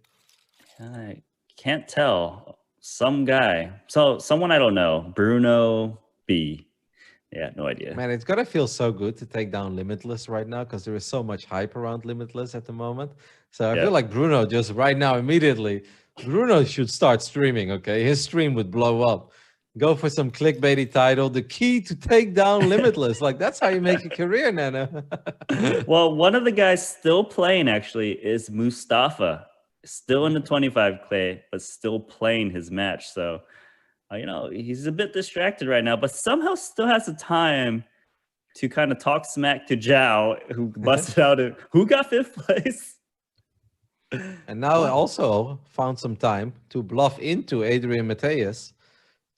I can't tell. Some guy. So someone I don't know. Bruno B. Yeah, no idea. Man, it's gotta feel so good to take down Limitless right now because there is so much hype around Limitless at the moment. So I feel like Bruno just right now immediately, Bruno should start streaming, okay? His stream would blow up. Go for some clickbaity title, the key to take down Limitless. Like, that's how you make a career, Nana. Well, one of the guys still playing, actually, is Mustafa. Still in the 25K, but still playing his match. So, you know, he's a bit distracted right now, but somehow still has the time to kind of talk smack to Zhao, who busted out who got 5th place. And now also found some time to bluff into Adrian Mateos,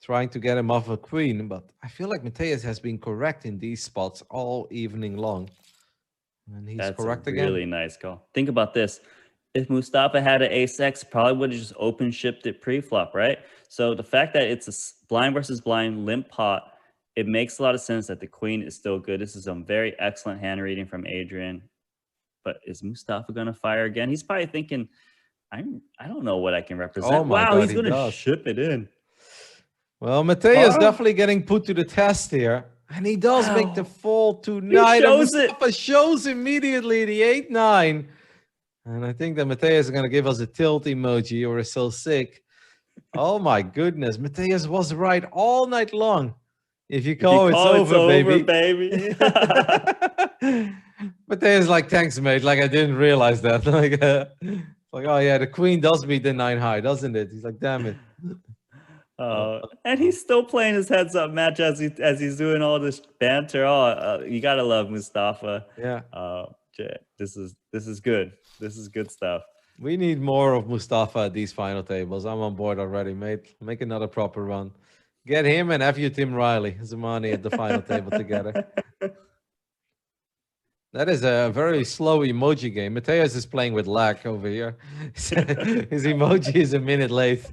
trying to get him off a queen. But I feel like Mateos has been correct in these spots all evening long. And he's correct again. That's a really nice call. Think about this. if Mustafa had an ace-x, probably would have just open shipped it pre-flop, right? So the fact that it's a blind versus blind limp pot, it makes a lot of sense that the queen is still good. This is a very excellent hand reading from Adrian. But is Mustafa going to fire again? He's probably thinking, I don't know what I can represent. Oh my Wow, God, he's he going to does. ship it in. Well, Mateo is Huh? definitely getting put to the test here. And he does make the Wow. fold tonight. And shows it. Mustafa shows immediately the 8-9. And I think that Mateus is going to give us a tilt emoji or a so sick. Oh my goodness. Mateus was right all night long. If you call, it's over, baby. Mateus like, thanks, mate. Like, I didn't realize that. Like, oh yeah, the queen does beat the 9 high, doesn't it? He's like, damn it. And he's still playing his heads up match as he's doing all this banter. You gotta love Mustafa. Yeah. This is good. This is good stuff. We need more of Mustafa at these final tables. I'm on board already, mate. Make another proper run. Get him and FU Tim Riley, Zamani at the final table together. That is a very slow emoji game. Mateus is playing with lag over here. His emoji is a minute late.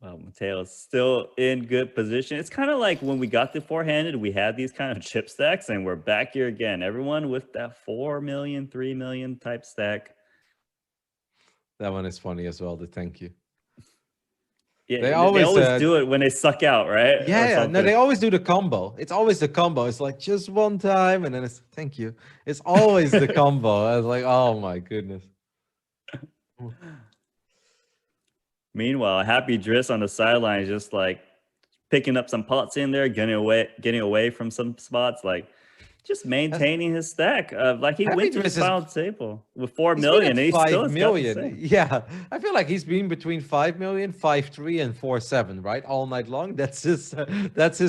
Well, Mateo's still in good position. It's kind of like when we got the four-handed, we had these kind of chip stacks, and we're back here again. Everyone with that 4 million, 3 million type stack. That one is funny as well, the thank you. Yeah, they always do it when they suck out, right? Yeah, no, they always do the combo. It's always the combo. It's like just one time, and then it's thank you. It's always the combo. I was like, oh my goodness. Meanwhile, Happy Driss on the sidelines, just like picking up some pots in there, getting away from some spots, like just maintaining his stack. Like he went to the final table with 4 million, and he still has 5 million. Yeah, I feel like he's been between 5 million, 5.3, and 4.7, right, all night long. That's his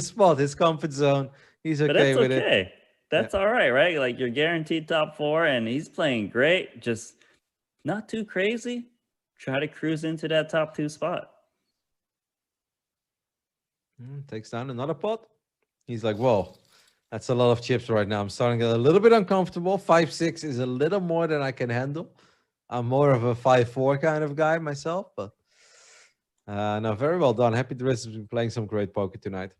spot, his comfort zone. He's okay with it. That's all right, right? Like you're guaranteed top 4, and he's playing great. Just not too crazy. Try to cruise into that top 2 spot. Takes down another pot. He's like, whoa, that's a lot of chips right now. I'm starting to get a little bit uncomfortable. 5-6 is a little more than I can handle. I'm more of a 5-4 kind of guy myself, but no, very well done. Happy Driss has been playing some great poker tonight.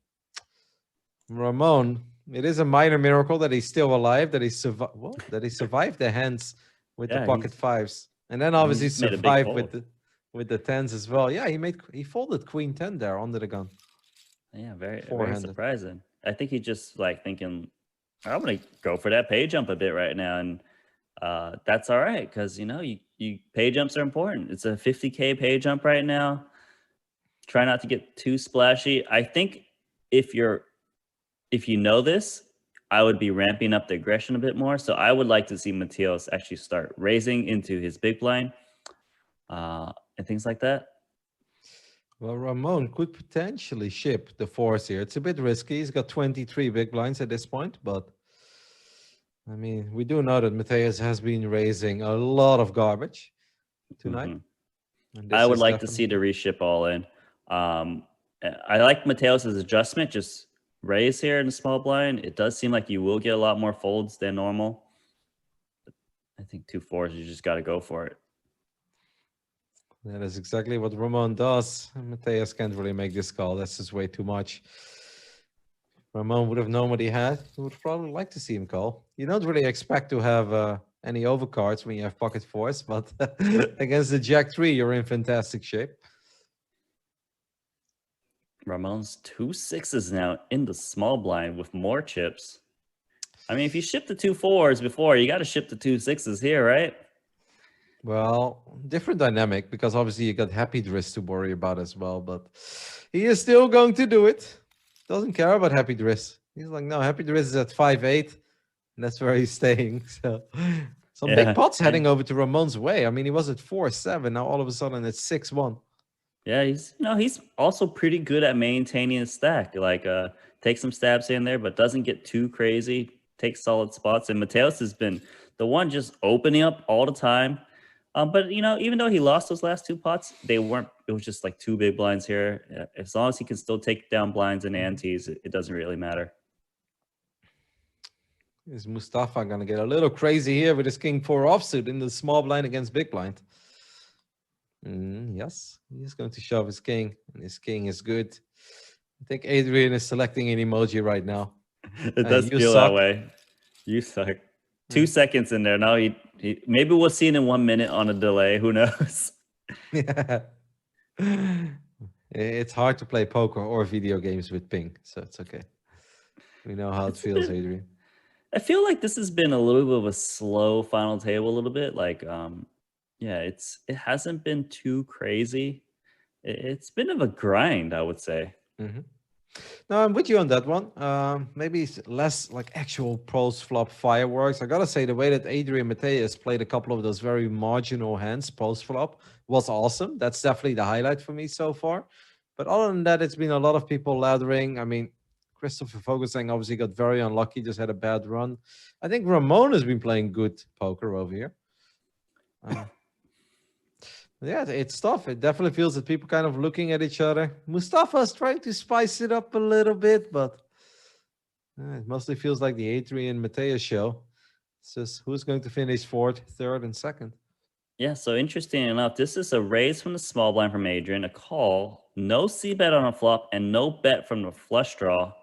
Ramon, it is a minor miracle that he's still alive, that he survived the hands with the pocket fives. And then obviously survived with the tens as well. Yeah, he folded queen 10 there under the gun. Yeah, very surprising. I think he's just like thinking, I'm gonna go for that pay jump a bit right now, and that's all right because you pay jumps are important. It's a 50K pay jump right now. Try not to get too splashy. I think if you know this, I would be ramping up the aggression a bit more. So I would like to see Mateos actually start raising into his big blind and things like that. Well, Ramon could potentially ship the 4s here. It's a bit risky. He's got 23 big blinds at this point, but I mean, we do know that Mateus has been raising a lot of garbage tonight. I would like to see the reship all in. I like Mateos's adjustment, just raise here in the small blind. It does seem like you will get a lot more folds than normal. I think 2 4s, you just got to go for it. That is exactly what Ramon does. Mateus can't really make this call. That's just way too much. Ramon would have known what he had. He would probably like to see him call. You don't really expect to have any overcards when you have pocket 4s, but against the Jack 3, you're in fantastic shape. Ramon's 2 6s now in the small blind with more chips. I mean, if you shipped the 2 4s before, you got to ship the 2 6s here, right? Well, different dynamic because obviously you got Happy Driss to worry about as well, but he is still going to do it. Doesn't care about Happy Driss. He's like, no, Happy Driss is at 5-8, and that's where he's staying. So some big pots heading over to Ramon's way. I mean, he was at 4-7. Now all of a sudden it's 6-1. Yeah, he's also pretty good at maintaining his stack. Like, take some stabs in there, but doesn't get too crazy. Takes solid spots. And Mateos has been the one just opening up all the time. But even though he lost those last 2 pots, they weren't. It was just like 2 big blinds here. As long as he can still take down blinds and antes, it doesn't really matter. Is Mustafa gonna get a little crazy here with his king 4 offsuit in the small blind against big blind? Yes, he's going to shove his king, and his king is good. I think Adrian is selecting an emoji right now. It does You feel suck. that way. You suck. 2 seconds in there. Now he maybe we'll see it in 1 minute on a delay. Who knows? Yeah. It's hard to play poker or video games with ping, so it's okay. We know how it feels, Adrian. I feel like this has been a little bit of a slow final table a little bit. Like, yeah, it hasn't been too crazy. It's been of a grind, I would say. No, I'm with you on that one. Maybe it's less like actual post flop fireworks. I gotta say, the way that Adrian Mateus played a couple of those very marginal hands post flop was awesome. That's definitely the highlight for me so far. But other than that, it's been a lot of people lathering. I mean, Christopher Fogelsang obviously got very unlucky, just had a bad run. I think Ramon has been playing good poker over here. Yeah, it's tough. It definitely feels that people kind of looking at each other. Mustafa's trying to spice it up a little bit, but it mostly feels like the Adrian Mateus show. It's just who's going to finish fourth, third, and second. Yeah, so interesting enough, this is a raise from the small blind from Adrian, a call, no c-bet on a flop, and no bet from the flush draw.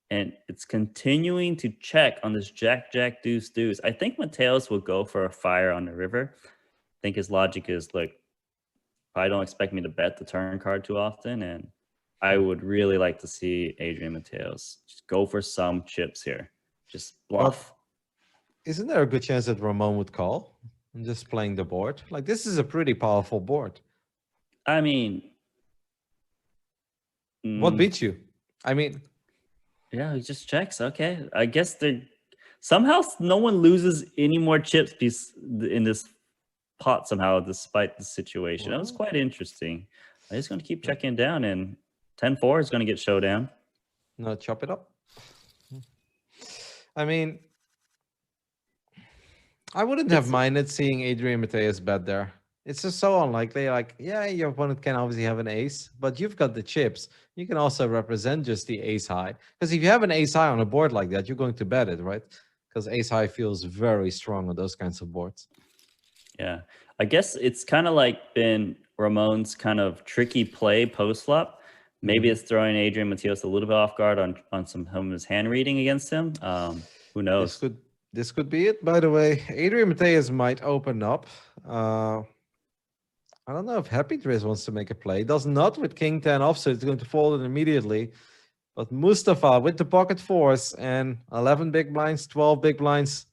And it's continuing to check on this jack, jack, deuce, deuce. I think Mateus will go for a fire on the river. I think his logic is, look, probably don't expect me to bet the turn card too often. And I would really like to see Adrian Mateus just go for some chips here. Just bluff. Isn't there a good chance that Ramon would call? I'm just playing the board. Like, this is a pretty powerful board. I mean... What beats you? I mean... Yeah, he just checks. Okay. I guess somehow no one loses any more chips in this pot somehow, despite the situation. That was quite interesting. I'm just going to keep checking down, and 10-4 is going to get showdown. No, chop it up. I mean, I wouldn't have minded seeing Adrian Mateus bet there. It's just so unlikely. Like, yeah, your opponent can obviously have an ace, but you've got the chips. You can also represent just the ace high. Because if you have an ace high on a board like that, you're going to bet it, right? Because ace high feels very strong on those kinds of boards. Yeah. I guess it's kind of like been Ramon's kind of tricky play post flop. Maybe it's throwing Adrian Mateus a little bit off guard on some of his hand reading against him. Who knows? This could be it. By the way, Adrian Mateus might open up. I don't know if Happy Driz wants to make a play. Does not with King 10 offsuit. It's going to fold it immediately. But Mustafa with the pocket fours and 11 big blinds, 12 big blinds.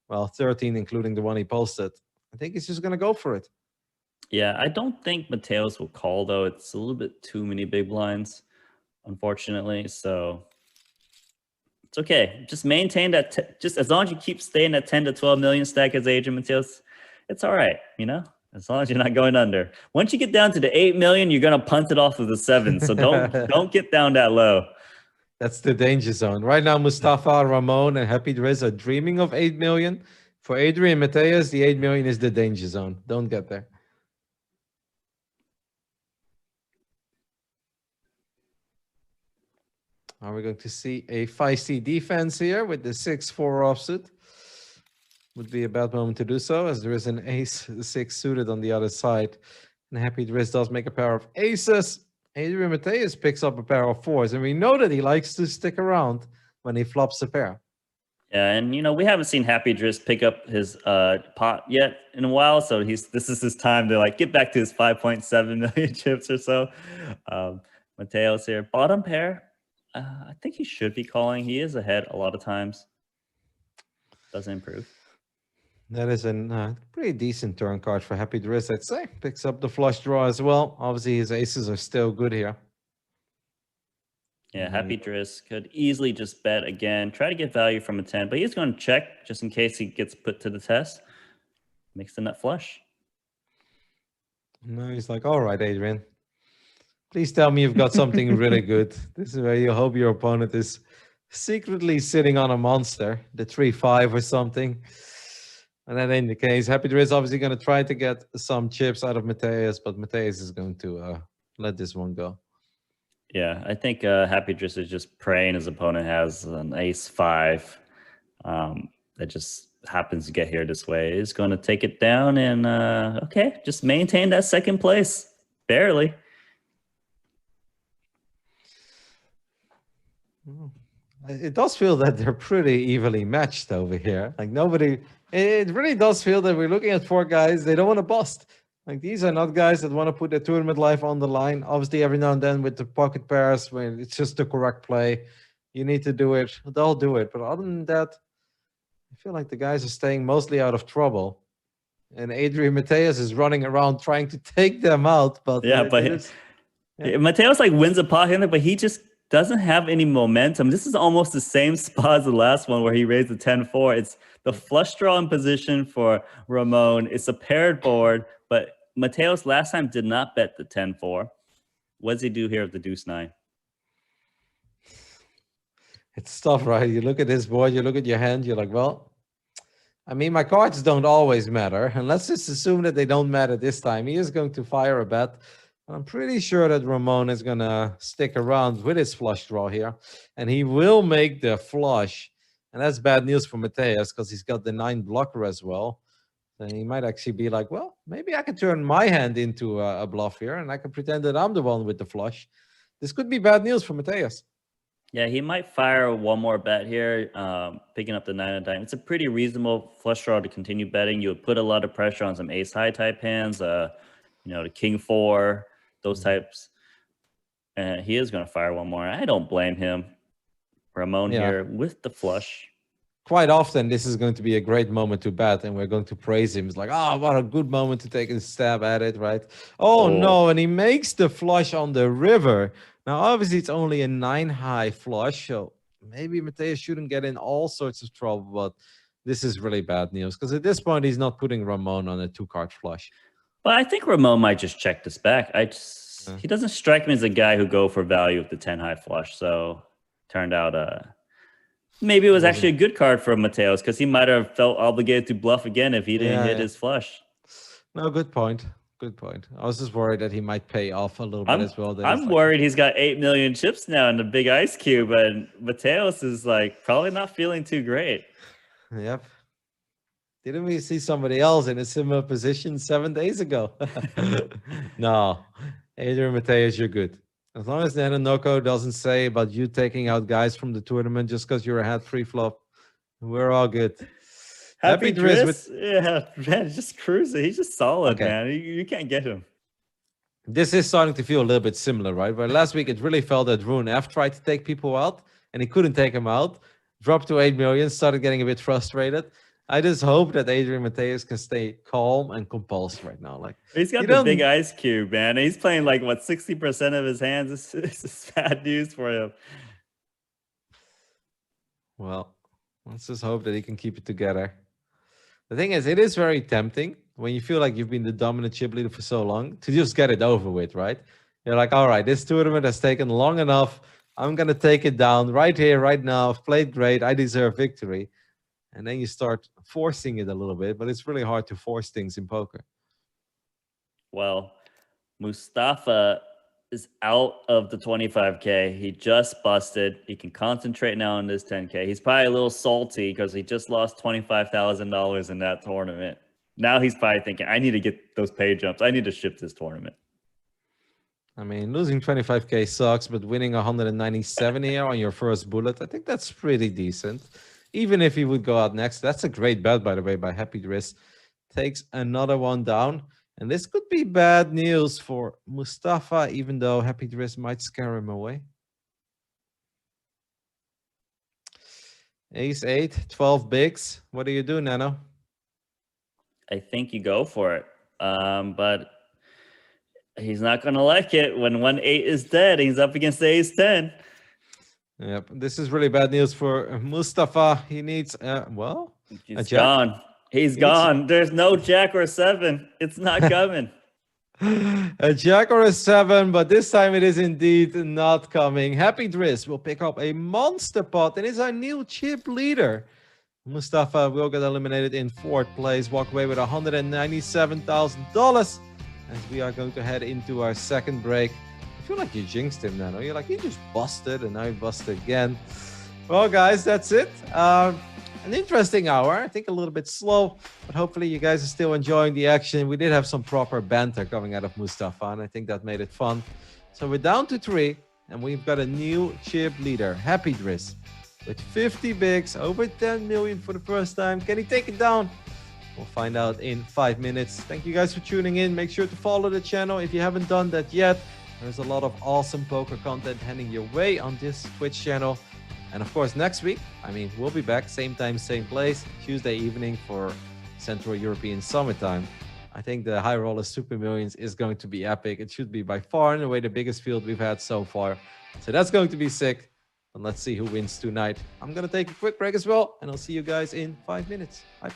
Well, 13 including the one he posted. I think he's just going to go for it. Yeah, I don't think Mateus will call, though. It's a little bit too many big blinds, unfortunately. So it's okay. Just maintain that. Just as long as you keep staying at 10 to 12 million stack as Adrian Mateus, it's all right, you know? As long as you're not going under. Once you get down to the 8 million, you're gonna punt it off of the 7. So don't get down that low. That's the danger zone. Right now, Mustafa, Ramon, and Happy Driz are dreaming of 8 million. For Adrian Mateus, the 8 million is the danger zone. Don't get there. Are we going to see a feisty defense here with the 6-4 offsuit? Would be a bad moment to do so, as there is an ace-6 suited on the other side. And Happy Driz does make a pair of aces. Adrian Mateus picks up a pair of fours, and we know that he likes to stick around when he flops a pair. Yeah, and you know, we haven't seen Happy Driz pick up his pot yet in a while, so this is his time to like get back to his 5.7 million chips or so. Mateus here, bottom pair. I think he should be calling. He is ahead a lot of times. Doesn't improve. That is a pretty decent turn card for Happy Driz, I'd say. Picks up the flush draw as well. Obviously, his aces are still good here. Yeah, Happy Driz could easily just bet again. Try to get value from a 10, but he's going to check just in case he gets put to the test. Makes the nut flush. No, he's like, all right, Adrian. Please tell me you've got something really good. This is where you hope your opponent is secretly sitting on a monster, the 3-5 or something. And then in the case, Happy Driz is obviously going to try to get some chips out of Mateus, but Mateus is going to let this one go. Yeah, I think Happy Driz is just praying his opponent has an ace-5. that just happens to get here this way is going to take it down and okay, just maintain that second place barely. It does feel that they're pretty evenly matched over here. Like nobody, it really does feel that we're looking at 4 guys. They don't want to bust. Like these are not guys that want to put their tournament life on the line. Obviously, every now and then with the pocket pairs, when it's just the correct play, you need to do it. They'll do it. But other than that, I feel like the guys are staying mostly out of trouble. And Adrian Mateus is running around trying to take them out. But Mateus like wins a pot here, but he just doesn't have any momentum. This is almost the same spot as the last one where he raised the 10-4. It's the flush draw in position for Ramon. It's a paired board, but Mateus last time did not bet the 10-4. What does he do here with the deuce 9? It's tough, right? You look at this board, you look at your hand, you're like, well, I mean, my cards don't always matter. And let's just assume that they don't matter this time. He is going to fire a bet. I'm pretty sure that Ramon is going to stick around with his flush draw here. And he will make the flush. And that's bad news for Mateus because he's got the 9 blocker as well. Then he might actually be like, well, maybe I can turn my hand into a bluff here. And I can pretend that I'm the one with the flush. This could be bad news for Mateus. Yeah, he might fire one more bet here, picking up the 9 of diamonds. It's a pretty reasonable flush draw to continue betting. You would put a lot of pressure on some ace-high type hands, the king 4, those types. And he is going to fire one more. I don't blame him. Ramon here with the flush. Quite often, this is going to be a great moment to bet, and we're going to praise him. It's like, oh, what a good moment to take a stab at it, right? Oh, no, and he makes the flush on the river. Now, obviously, it's only a 9-high flush, so maybe Mateus shouldn't get in all sorts of trouble, but this is really bad news, because at this point, he's not putting Ramon on a 2-card flush. But I think Ramon might just check this back. He doesn't strike me as a guy who go for value with the 10-high flush, so turned out maybe it was actually a good card for Mateus, because he might have felt obligated to bluff again if he didn't hit his flush. No, good point. Good point. I was just worried that he might pay off a little bit as well. I'm worried he's got 8 million chips now in the big ice cube, and Mateus is like probably not feeling too great. Yep. Didn't we see somebody else in a similar position 7 days ago? No, Adrian Mateus, you're good. As long as Nanonoko doesn't say about you taking out guys from the tournament just because you're ahead pre-flop, we're all good. Happy Driss, yeah, man, just cruising. He's just solid, man. You can't get him. This is starting to feel a little bit similar, right? Where last week it really felt that Rune F tried to take people out, and he couldn't take him out. Dropped to 8 million, started getting a bit frustrated. I just hope that Adrian Mateus can stay calm and composed right now. Like he's got the big ice cube, man. He's playing like what 60% of his hands. This is bad news for him. Well, let's just hope that he can keep it together. The thing is, it is very tempting when you feel like you've been the dominant chip leader for so long to just get it over with, right? You're like, all right, this tournament has taken long enough. I'm going to take it down right here, right now. I've played great. I deserve victory. And then you start forcing it a little bit, but it's really hard to force things in poker. Well, Mustafa is out of the 25K. He just busted. He can concentrate now on this 10K. He's probably a little salty because he just lost $25,000 in that tournament. Now he's probably thinking, I need to get those pay jumps. I need to ship this tournament. I mean, losing 25K sucks, but winning 197 here on your first bullet, I think that's pretty decent. Even if he would go out next, that's a great bet, by the way, by Happy Driss. Takes another one down. And this could be bad news for Mustafa, even though Happy Driss might scare him away. Ace 8, 12 bigs. What do you do, Nano? I think you go for it. But he's not going to like it when 1-8 is dead. He's up against the ace 10. Yep, this is really bad news for Mustafa. He needs, well, he's gone. He's gone. There's no jack or a 7. It's not coming. A jack or a 7, but this time it is indeed not coming. Happy Driss will pick up a monster pot and is our new chip leader. Mustafa will get eliminated in 4th place, walk away with $197,000 as we are going to head into our second break. I feel like you jinxed him, Nano. You're like, he just busted, and now he busted again. Well, guys, that's it. an interesting hour. I think a little bit slow, but hopefully you guys are still enjoying the action. We did have some proper banter coming out of Mustafa, and I think that made it fun. So we're down to 3, and we've got a new chip leader, Happy Driss, with 50 bigs, over 10 million for the first time. Can he take it down? We'll find out in 5 minutes. Thank you guys for tuning in. Make sure to follow the channel if you haven't done that yet. There's a lot of awesome poker content heading your way on this Twitch channel. And of course, next week, we'll be back, same time, same place, Tuesday evening for Central European Summertime. I think the High Roller Super Millions is going to be epic. It should be by far and away the biggest field we've had so far. So that's going to be sick. And let's see who wins tonight. I'm going to take a quick break as well, and I'll see you guys in 5 minutes. Bye.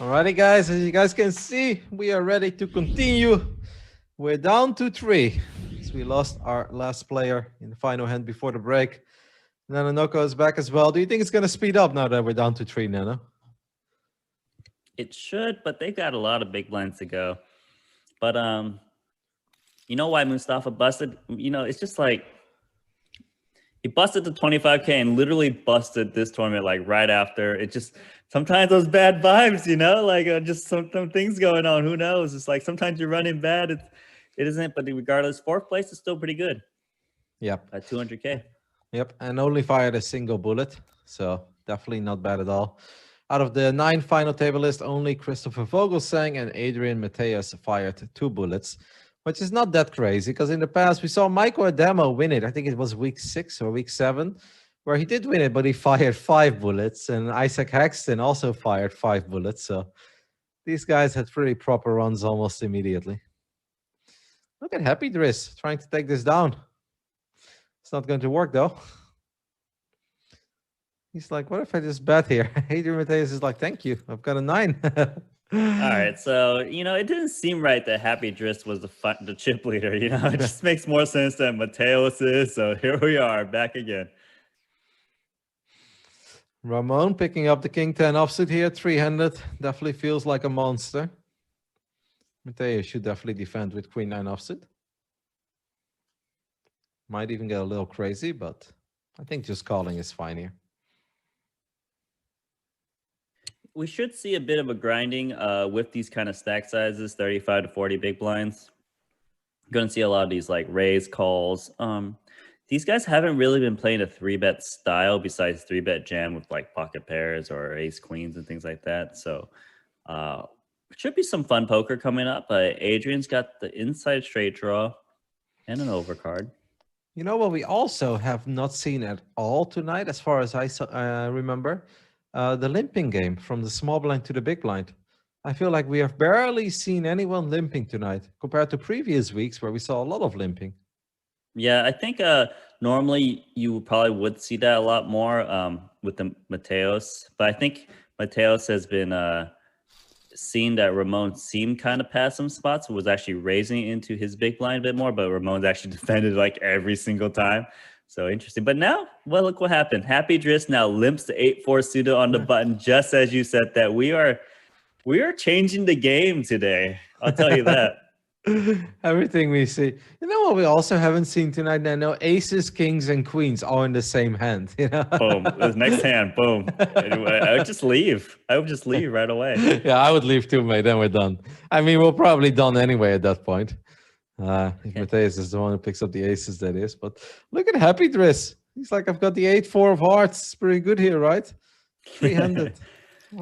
Alrighty, guys, as you guys can see, we are ready to continue. We're down to 3. So we lost our last player in the final hand before the break. Nano Noko is back as well. Do you think it's going to speed up now that we're down to 3, Nano? It should, but they've got a lot of big blinds to go. But you know why Mustafa busted? You know, it's just like he busted the 25K and literally busted this tournament like right after. It just sometimes those bad vibes, you know, like just some things going on. Who knows? It's like sometimes you're running bad. It isn't, but regardless, 4th place is still pretty good. Yep. At 200K. Yep, and only fired a single bullet, so definitely not bad at all. Out of the 9 final table list, only Christopher Vogelsang and Adrian Mateus fired 2 bullets, which is not that crazy because in the past we saw Michael Adamo win it. I think it was week 6 or week 7, where he did win it, but he fired 5 bullets, and Isaac Haxton also fired 5 bullets. So these guys had pretty proper runs almost immediately. Look at Happy Driss trying to take this down. It's not going to work though. He's like, what if I just bet here? Adrian Mateus is like, thank you. I've got a 9. All right, so you know, it didn't seem right that Happy Driss was the chip leader. You know, it just makes more sense than Mateus is. So here we are, back again. Ramon picking up the King 10 offsuit here, 300. Definitely feels like a monster. Mateus should definitely defend with Queen 9 offsuit. Might even get a little crazy, but I think just calling is fine here. We should see a bit of a grinding with these kind of stack sizes, 35 to 40 big blinds. Going to see a lot of these like raise calls. These guys haven't really been playing a 3-bet style besides 3-bet jam with like pocket pairs or ace queens and things like that. So should be some fun poker coming up. Adrian's got the inside straight draw and an overcard. You know what we also have not seen at all tonight, as far as I remember? The limping game from the small blind to the big blind. I feel like we have barely seen anyone limping tonight compared to previous weeks where we saw a lot of limping. Yeah, I think normally you probably would see that a lot more with the Mateos, but I think Mateos has been seen that Ramon seemed kind of past some spots, was actually raising into his big blind a bit more, but Ramon's actually defended like every single time. So interesting. But now, well, look what happened. Happy Driss now limps the 8-4 suited on the button, just as you said that. We are changing the game today. I'll tell you that. Everything we see. You know what we also haven't seen tonight? No aces, kings, and queens all in the same hand. You know? Boom. The next hand. Boom. Anyway, I would just leave. I would just leave right away. Yeah, I would leave too, mate. Then we're done. I mean, we're probably done anyway at that point. If Mateus is the one who picks up the aces, that is. But look at Happy Driss. He's like, I've got the 8-4 of hearts. It's pretty good here, right? 300.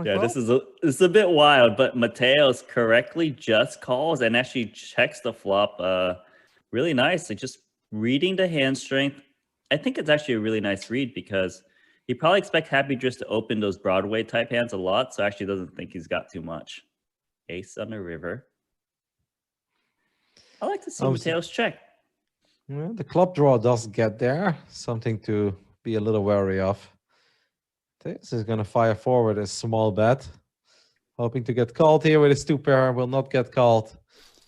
Yeah, this is a bit wild, but Mateos correctly just calls and actually checks the flop really nicely, just reading the hand strength. I think it's actually a really nice read because he probably expects Happy Driss to open those Broadway type hands a lot, so actually doesn't think he's got too much. Ace on the river. I like to see Mateos check. Well, the club draw does get there. Something to be a little wary of. This is going to fire forward a small bet. Hoping to get called here with his 2-pair. Will not get called,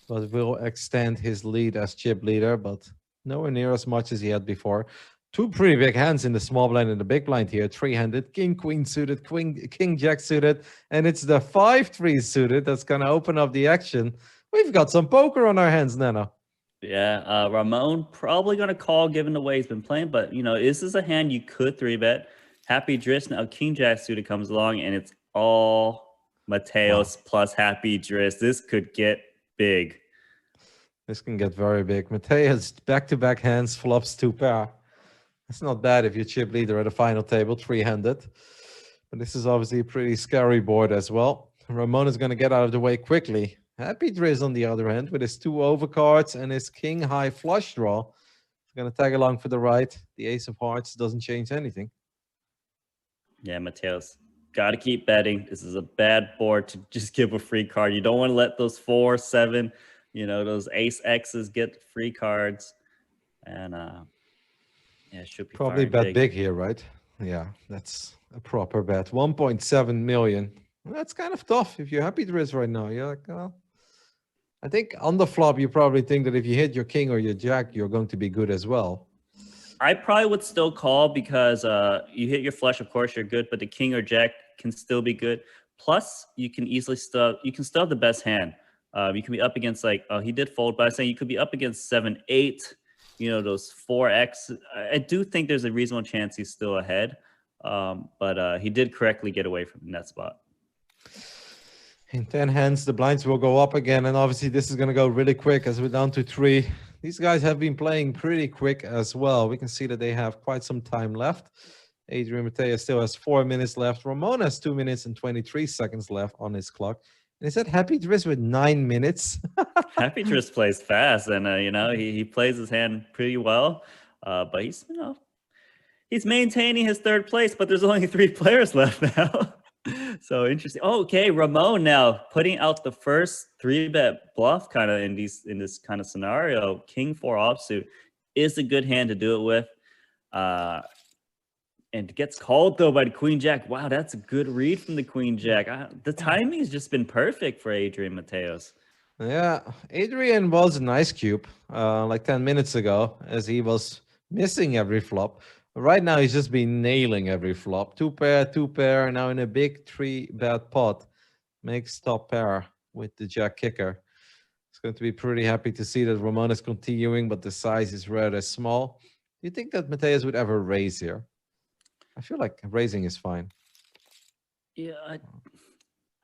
but will extend his lead as chip leader, but nowhere near as much as he had before. 2 pretty big hands in the small blind and the big blind here. 3-handed, king, queen suited, king, jack suited, and it's the 5-3 suited that's going to open up the action. We've got some poker on our hands, Nano. Yeah, Ramon probably going to call given the way he's been playing, but, you know, this is a hand you could 3-bet. Happy Driss, now King Jack suited comes along, and it's all Mateos plus Happy Driss. This could get big. This can get very big. Mateus, back-to-back hands, flops 2-pair. It's not bad if you chip leader at a final table, 3-handed. But this is obviously a pretty scary board as well. Ramon is going to get out of the way quickly. Happy Driss, on the other hand, with his 2 overcards and his king-high flush draw. He's going to tag along for the right. The ace of hearts doesn't change anything. Yeah, Mateos, got to keep betting. This is a bad board to just give a free card. You don't want to let those 4, 7, you know, those ace X's get free cards. And yeah, it should be probably bet big here, right? Yeah, that's a proper bet. 1.7 million. That's kind of tough if you're happy Driz right now. You're like, well, I think on the flop, you probably think that if you hit your king or your jack, you're going to be good as well. I probably would still call because you hit your flush, of course, you're good, but the king or jack can still be good. Plus, you can still have the best hand. You can be up against like he did fold, but I'm saying you could be up against 7-8. You know those 4x. I do think there's a reasonable chance he's still ahead, but he did correctly get away from that spot. In 10 hands, the blinds will go up again. And obviously, this is going to go really quick as we're down to 3. These guys have been playing pretty quick as well. We can see that they have quite some time left. Adrian Mateo still has 4 minutes left. Ramon has 2 minutes and 23 seconds left on his clock. And is that Happy Driz with 9 minutes? Happy Driz plays fast, and he plays his hand pretty well. But he's maintaining his third place. But there's only 3 players left now. So interesting. Oh, okay, Ramon now putting out the first 3-bet bluff kind of in this kind of scenario. King 4 offsuit is a good hand to do it with. And gets called though by the Queen Jack. Wow, that's a good read from the Queen Jack. The timing has just been perfect for Adrian Mateos. Yeah, Adrian was an ice cube like 10 minutes ago as he was missing every flop. Right now, he's just been nailing every flop. 2 pair, and now in a big 3-bet pot. Makes top pair with the jack kicker. It's going to be pretty happy to see that Ramon is continuing, but the size is rather small. Do you think that Mateus would ever raise here? I feel like raising is fine. Yeah,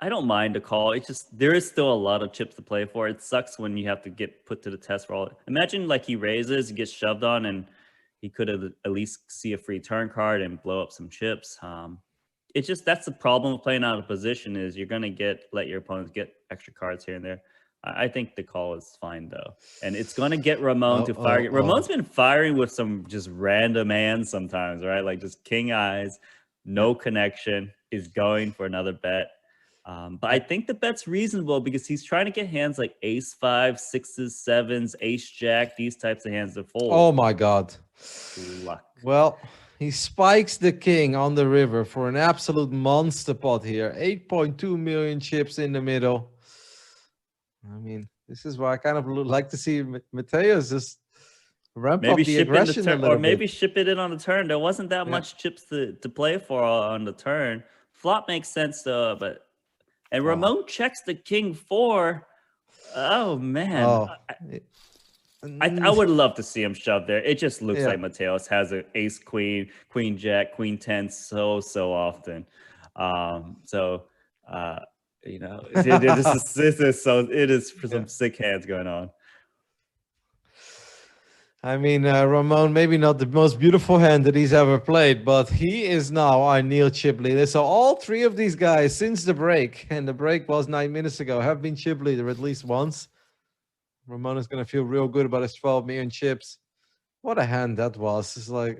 I don't mind a call. It's just there is still a lot of chips to play for. It sucks when you have to get put to the test for all. Imagine like he raises, gets shoved on, and he could have at least see a free turn card and blow up some chips. It's just that's the problem with playing out of position is you're gonna let your opponents get extra cards here and there. I think the call is fine though, and it's gonna get Ramon to fire. Ramon's been firing with some just random hands sometimes, right? Like just king eyes, no connection, is going for another bet. But I think the bet's reasonable because he's trying to get hands like ace 5, 6s, 7s, ace jack, these types of hands to fold. Oh my god. Luck. Well, he spikes the king on the river for an absolute monster pot here. 8.2 million chips in the middle. I mean, this is why I kind of like to see Mateus just ramp up the aggression a little bit. Or maybe ship it in on the turn. There wasn't that much chips to play for on the turn. Flop makes sense though, and Ramon checks the king 4. Oh man. I would love to see him shove there. It just looks like Mateos has an ace queen, queen jack, queen 10 so often. It is for some sick hands going on. I mean, Ramon, maybe not the most beautiful hand that he's ever played, but he is now our Neil chip leader. So all 3 of these guys since the break, and the break was 9 minutes ago, have been chip leader at least once. Ramon is going to feel real good about his 12 million chips. What a hand that was. It's like,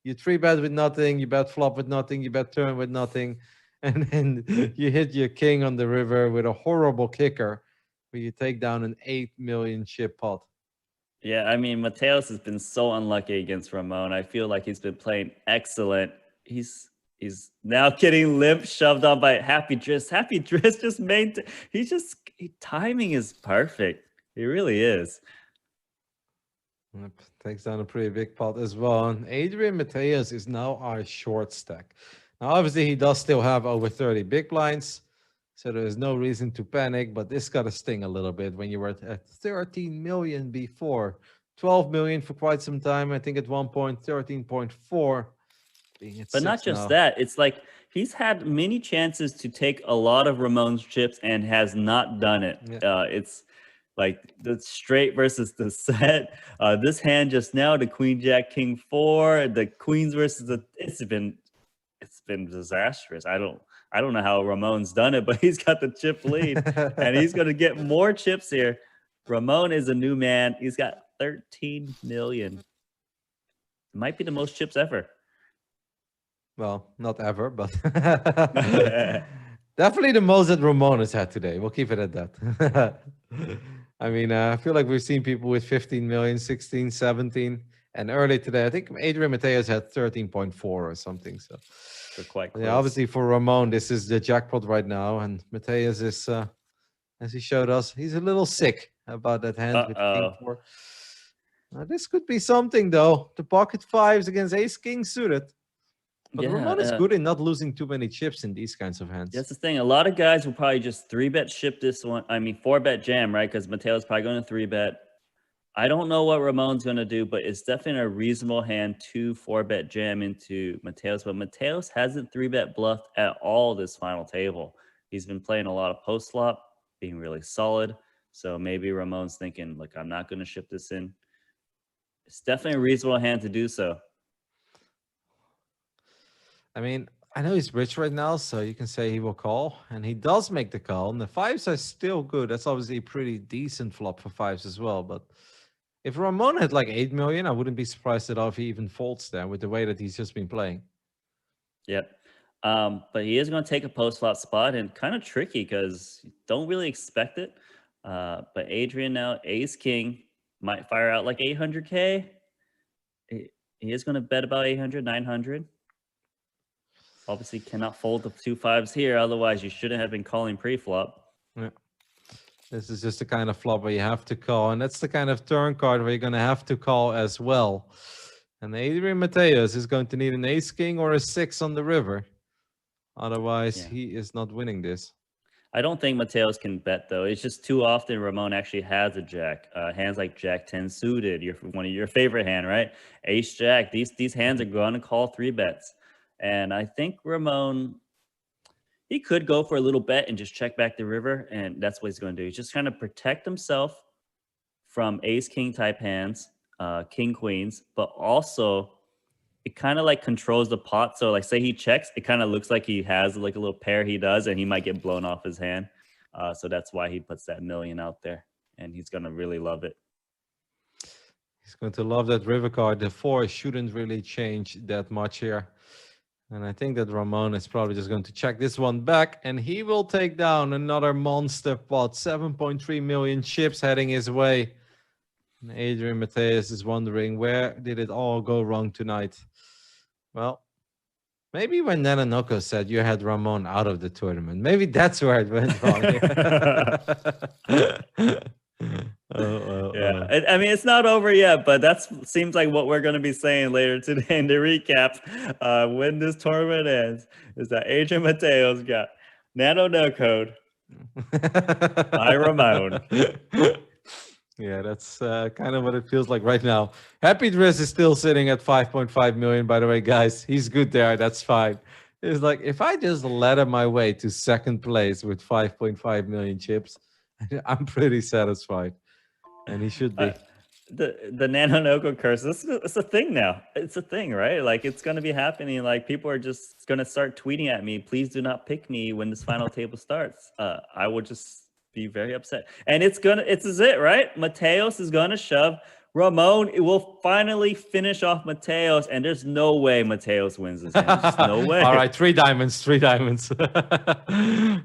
you 3-bet with nothing, you bet flop with nothing, you bet turn with nothing, and then you hit your king on the river with a horrible kicker where you take down an 8 million chip pot. Yeah, I mean, Mateos has been so unlucky against Ramon. I feel like he's been playing excellent. He's now getting limp shoved on by Happy Driz. Happy Driz just timing is perfect. He really is. Yep, takes down a pretty big pot as well. And Adrian Mateos is now our short stack. Now, obviously, he does still have over 30 big blinds. So there is no reason to panic, but this got to sting a little bit when you were at 13 million before. 12 million for quite some time. I think at one point, 13.4. But not just that. It's like he's had many chances to take a lot of Ramon's chips and has not done it. Yeah. It's like the straight versus the set. This hand just now, the Queen Jack King 4, the Queens versus the. It's been disastrous. I don't know how Ramon's done it, but he's got the chip lead, and he's going to get more chips here. Ramon is a new man. He's got 13 million. Might be the most chips ever. Well, not ever, but definitely the most that Ramon has had today. We'll keep it at that. I mean, I feel like we've seen people with 15 million, 16, 17. And early today, I think Adrian Mateos had 13.4 or something. So They're quite close. Yeah, obviously for Ramon, this is the jackpot right now, and Mateus is, as he showed us, he's a little sick about that hand with King 4. This could be something though. The pocket fives against Ace King suited. But Ramon is good in not losing too many chips in these kinds of hands. That's the thing. A lot of guys will probably just 3-bet ship this one. I mean, 4-bet jam, right? Because Mateo's probably going to 3-bet. I don't know what Ramon's going to do, but it's definitely a reasonable hand to 4-bet jam into Mateos. But Mateos hasn't 3-bet bluffed at all this final table. He's been playing a lot of post flop, being really solid. So maybe Ramon's thinking, look, I'm not going to ship this in. It's definitely a reasonable hand to do so. I mean, I know he's rich right now, so you can say he will call, and he does make the call. And the fives are still good. That's obviously a pretty decent flop for fives as well. But if Ramon had like 8 million, I wouldn't be surprised at all if he even folds there with the way that he's just been playing. Yep. But he is going to take a post flop spot, and kind of tricky because you don't really expect it. But Adrian now, ace king, might fire out like 800K. He is going to bet about 800, 900. Obviously cannot fold the 2 5s here. Otherwise, you shouldn't have been calling pre-flop. Yeah. This is just the kind of flop where you have to call. And that's the kind of turn card where you're going to have to call as well. And Adrian Mateos is going to need an ace king or a 6 on the river. Otherwise, he is not winning this. I don't think Mateos can bet, though. It's just too often Ramon actually has a jack. Hands like Jack 10 suited, one of your favorite hand, right? Ace Jack. These hands are going to call 3 bets. And I think Ramon, he could go for a little bet and just check back the river. And that's what he's going to do. He's just trying to protect himself from ace king type hands, king queens, but also it kind of like controls the pot. So like say he checks, it kind of looks like he has like a little pair he does, and he might get blown off his hand. So that's why he puts that million out there, and he's going to really love it. He's going to love that river card. The 4 shouldn't really change that much here. And I think that Ramon is probably just going to check this one back, and he will take down another monster pot. 7.3 million chips heading his way. And Adrian Mateus is wondering, where did it all go wrong tonight? Well, maybe when Nanonoko said you had Ramon out of the tournament, maybe that's where it went wrong. Yeah, I mean, it's not over yet, but that seems like what we're going to be saying later today in the recap. When this tournament ends, is that Adrian Mateos got Nano No Code by Ramon. Yeah, that's kind of what it feels like right now. Happy Dress is still sitting at 5.5 million, by the way, guys. He's good there. That's fine. It's like, if I just ladder my way to second place with 5.5 million chips, I'm pretty satisfied. And he should be. The Nano Noko curse, it's a thing now. It's a thing, right? Like, it's going to be happening. Like, people are just going to start tweeting at me, please do not pick me when this final table starts. I will just be very upset. And it's it, right? Mateos is going to shove Ramon. It will finally finish off Mateos, and there's no way Mateos wins this hand. There's no way. All right, 3 diamonds, 3 diamonds.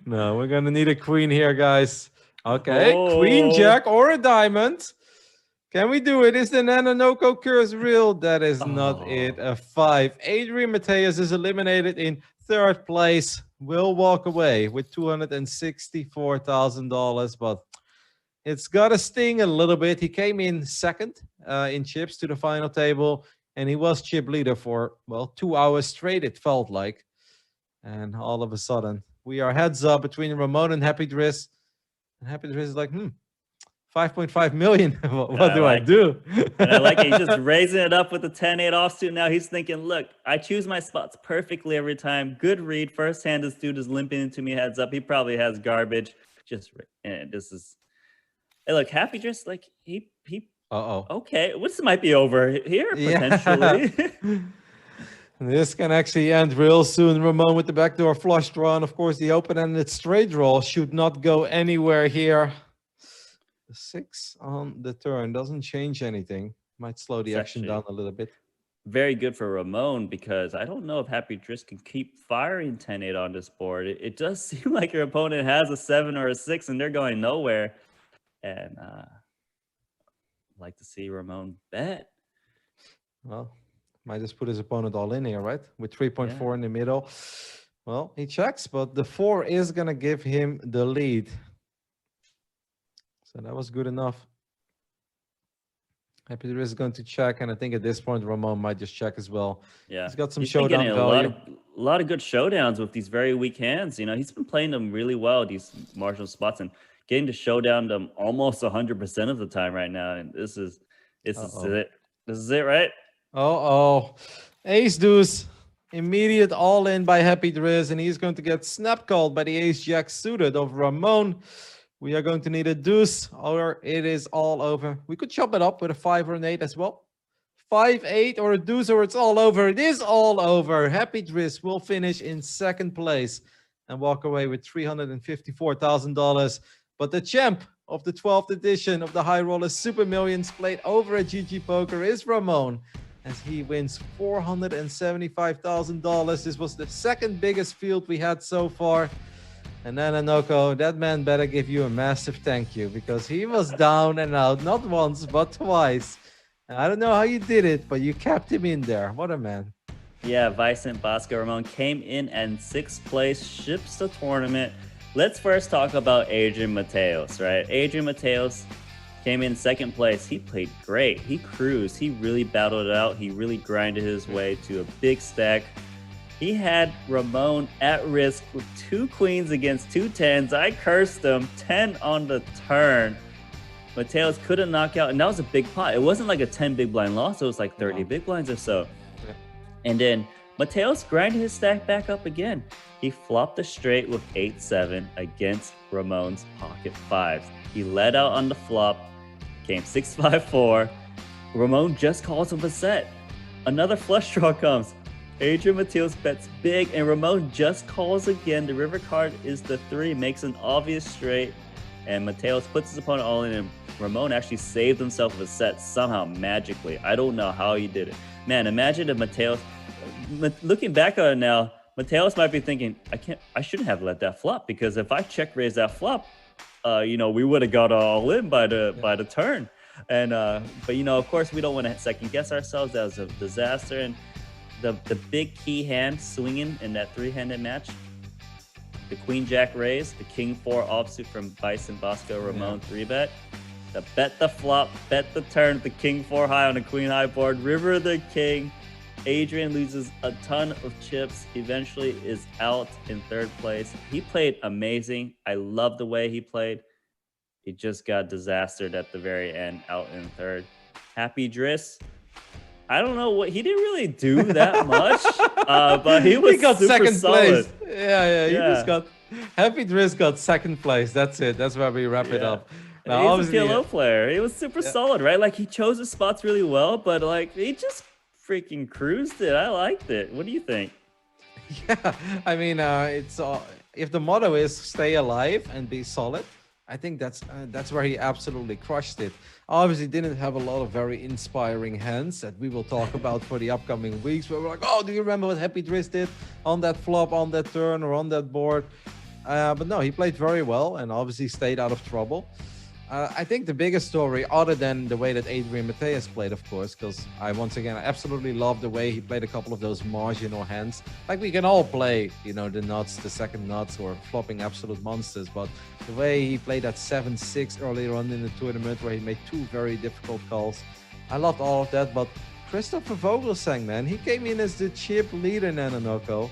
No, we're going to need a queen here, guys. Okay, Queen Jack or a diamond. Can we do it? Is the Nanonoko curse real? That is not it. A 5. Adrian Mateus is eliminated in 3rd place. Will walk away with $264,000, but it's got to sting a little bit. He came in 2nd in chips to the final table, and he was chip leader for, well, 2 hours straight, it felt like. And all of a sudden, we are heads up between Ramon and Happy Driss. And Happy Driss is like, 5.5 million. What do I do? And I like it. He's just raising it up with the 10-8 offsuit. Now he's thinking, look, I choose my spots perfectly every time. Good read. First hand, this dude is limping into me heads up. He probably has garbage. And this is, hey, look, Happy just like he. Okay, this might be over here potentially. Yeah. This can actually end real soon. Ramon with the backdoor flush draw, and of course the open-ended straight draw should not go anywhere here. The 6 on the turn doesn't change anything. Might slow the action down a little bit. Very good for Ramon, because I don't know if Happy Driss can keep firing 10-8 on this board. It does seem like your opponent has a 7 or a 6 and they're going nowhere. And I'd like to see Ramon bet. Well, Might just put his opponent all in here, right? With 3.4 Yeah. in the middle. Well, he checks, but the 4 is going to give him the lead. So that was good enough. Happy Driz is going to check, and I think at this point, Ramon might just check as well. Yeah, He's got some he's been showdown getting value. a lot of good showdowns with these very weak hands. You know, he's been playing them really well, these marginal spots, and getting to showdown them almost 100% of the time right now. And this is it. This is it, right? Oh, ace deuce. Immediate all in by Happy Driz, and he's going to get snap called by the ace jack suited of Ramon. We are going to need a deuce, or it is all over. We could chop it up with a 5 or an 8 as well. 5, 8, or a deuce, or it's all over. It is all over. Happy Driz will finish in second place and walk away with $354,000. But the champ of the 12th edition of the High Roller Super Millions played over at GGPoker is Ramon, as he wins $475,000. This was the second biggest field we had so far. And then Anoko, that man better give you a massive thank you, because he was down and out, not once, but twice. And I don't know how you did it, but you kept him in there. What a man. Yeah, Vicent Bosco Ramon came in at 6th place, ships the tournament. Let's first talk about Adrian Mateos, right? Adrian Mateos came in 2nd place. He played great. He cruised. He really battled it out. He really grinded his way to a big stack. He had Ramon at risk with 2 queens against 2 10s. I cursed him. 10 on the turn. Mateos couldn't knock out, and that was a big pot. It wasn't like a 10 big blind loss. It was like 30 big blinds or so. Yeah. And then Mateos grinded his stack back up again. He flopped a straight with 8-7 against Ramon's pocket 5s. He led out on the flop, came 6-5-4. Ramon just calls him a set. Another flush draw comes. Adrian Mateos bets big, and Ramon just calls again. The river card is the 3, makes an obvious straight, and Mateos puts his opponent all in, and Ramon actually saved himself with a set somehow magically. I don't know how he did it. Man, imagine if Mateos, looking back on it now, Mateos might be thinking, I shouldn't have let that flop, because if I check raise that flop, we would have got all in by the turn. And but of course, we don't want to second guess ourselves. That was a disaster. And the big key hand swinging in that 3-handed match, the Queen Jack raise, the King 4 offsuit from Vicent Bosco Ramon 3-bet. The bet the flop, bet the turn, the King 4 high on the Queen high board, river the King. Adrian loses a ton of chips, eventually is out in 3rd place. He played amazing. I love the way he played. He just got disastered at the very end, out in 3rd. Happy Driz, I don't know what he didn't really do that much, but he got super 2nd solid. place. Yeah. He just got Happy Driz got 2nd place. That's it. That's where we wrap it up. Now, he's a PLO player. He was super solid, right? Like, he chose his spots really well, but like he just freaking cruised it. I liked it. What do you think? Yeah, I mean, it's if the motto is stay alive and be solid, I think that's where he absolutely crushed it. Obviously, didn't have a lot of very inspiring hands that we will talk about for the upcoming weeks. Where we're like, oh, do you remember what Happy Driz did on that flop, on that turn, or on that board? But no, he played very well and obviously stayed out of trouble. I think the biggest story, other than the way that Adrian Mateos played, of course, because I absolutely love the way he played a couple of those marginal hands. Like, we can all play, the nuts, the second nuts, or flopping absolute monsters, but the way he played that 7-6 earlier on in the tournament, where he made 2 very difficult calls, I loved all of that. But Christopher Vogelsang, man, he came in as the chip leader in Nanonoko,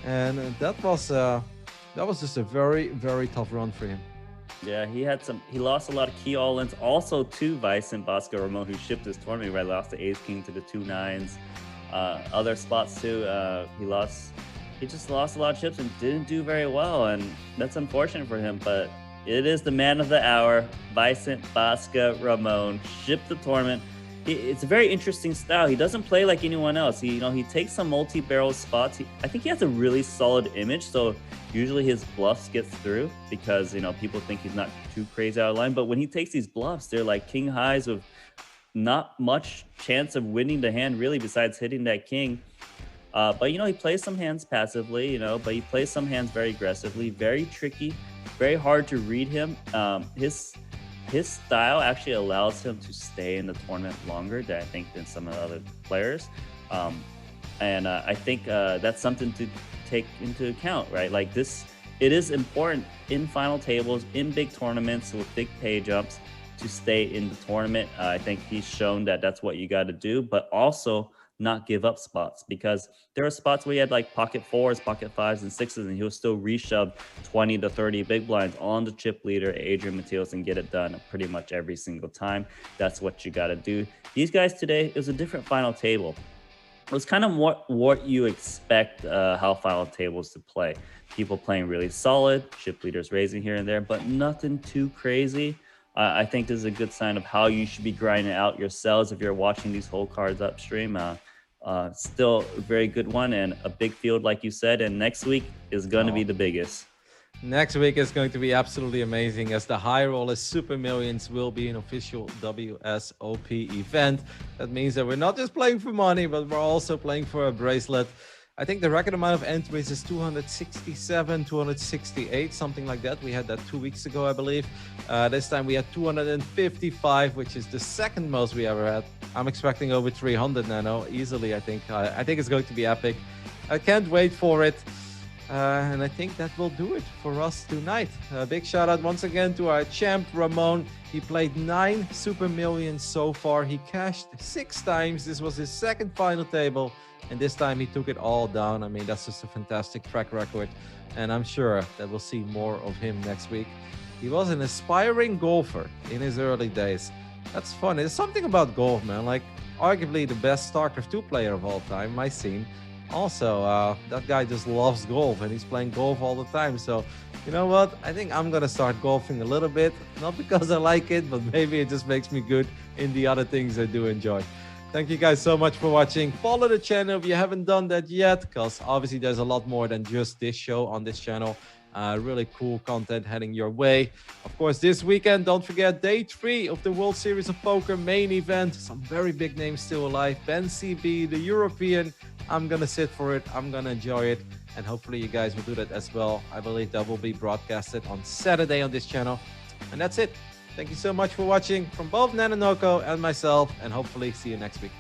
and that was just a very, very tough run for him. Yeah, he lost a lot of key all-ins. Also to Vicent Bosco Ramon, who shipped his tournament, right? Lost the ace king to the 2 9s. Other spots too. He just lost a lot of chips and didn't do very well, and that's unfortunate for him. But it is the man of the hour, Vicent Bosco Ramon, shipped the tournament. It's a very interesting style. He doesn't play like anyone else. He takes some multi-barrel spots. I think he has a really solid image, so usually his bluffs gets through because people think he's not too crazy out of line. But when he takes these bluffs, they're like king highs with not much chance of winning the hand really, besides hitting that king. But he plays some hands passively, but he plays some hands very aggressively, very tricky, very hard to read him. His style actually allows him to stay in the tournament longer than some of the other players. And I think that's something to take into account, right? Like this, it is important in final tables, in big tournaments with big pay jumps to stay in the tournament. I think he's shown that that's what you got to do, but also not give up spots, because there are spots where he had like pocket fours, pocket fives, and sixes, and he'll still reshove 20 to 30 big blinds on the chip leader, Adrian Mateos, and get it done pretty much every single time. That's what you got to do. These guys today, it was a different final table. It was kind of what you expect how final tables to play. People playing really solid, chip leaders raising here and there, but nothing too crazy. I think this is a good sign of how you should be grinding out yourselves if you're watching these whole cards upstream. Still a very good one and a big field, like you said. And next week is going to be the biggest. Next week is going to be absolutely amazing, as the High Roller Super Millions will be an official WSOP event. That means that we're not just playing for money, but we're also playing for a bracelet. I think the record amount of entries is 267, 268, something like that. We had that 2 weeks ago, I believe. This time we had 255, which is the second most we ever had. I'm expecting over 300 nano easily. I think it's going to be epic. I can't wait for it. And I think that will do it for us tonight. A big shout out once again to our champ, Ramon. He played 9 Super Millions so far. He cashed 6 times. This was his second final table. And this time he took it all down. I mean, that's just a fantastic track record. And I'm sure that we'll see more of him next week. He was an aspiring golfer in his early days. That's fun. There's something about golf, man. Like, arguably the best StarCraft 2 player of all time, my scene. Also, that guy just loves golf and he's playing golf all the time. So, you know what? I think I'm going to start golfing a little bit. Not because I like it, but maybe it just makes me good in the other things I do enjoy. Thank you guys so much for watching. Follow the channel if you haven't done that yet, because obviously there's a lot more than just this show on this channel. Really cool content heading your way. Of course, this weekend, don't forget day 3 of the World Series of Poker main event. Some very big names still alive. Ben CB, the European. I'm going to sit for it. I'm going to enjoy it. And hopefully you guys will do that as well. I believe that will be broadcasted on Saturday on this channel. And that's it. Thank you so much for watching from both Nanonoko and myself. And hopefully see you next week.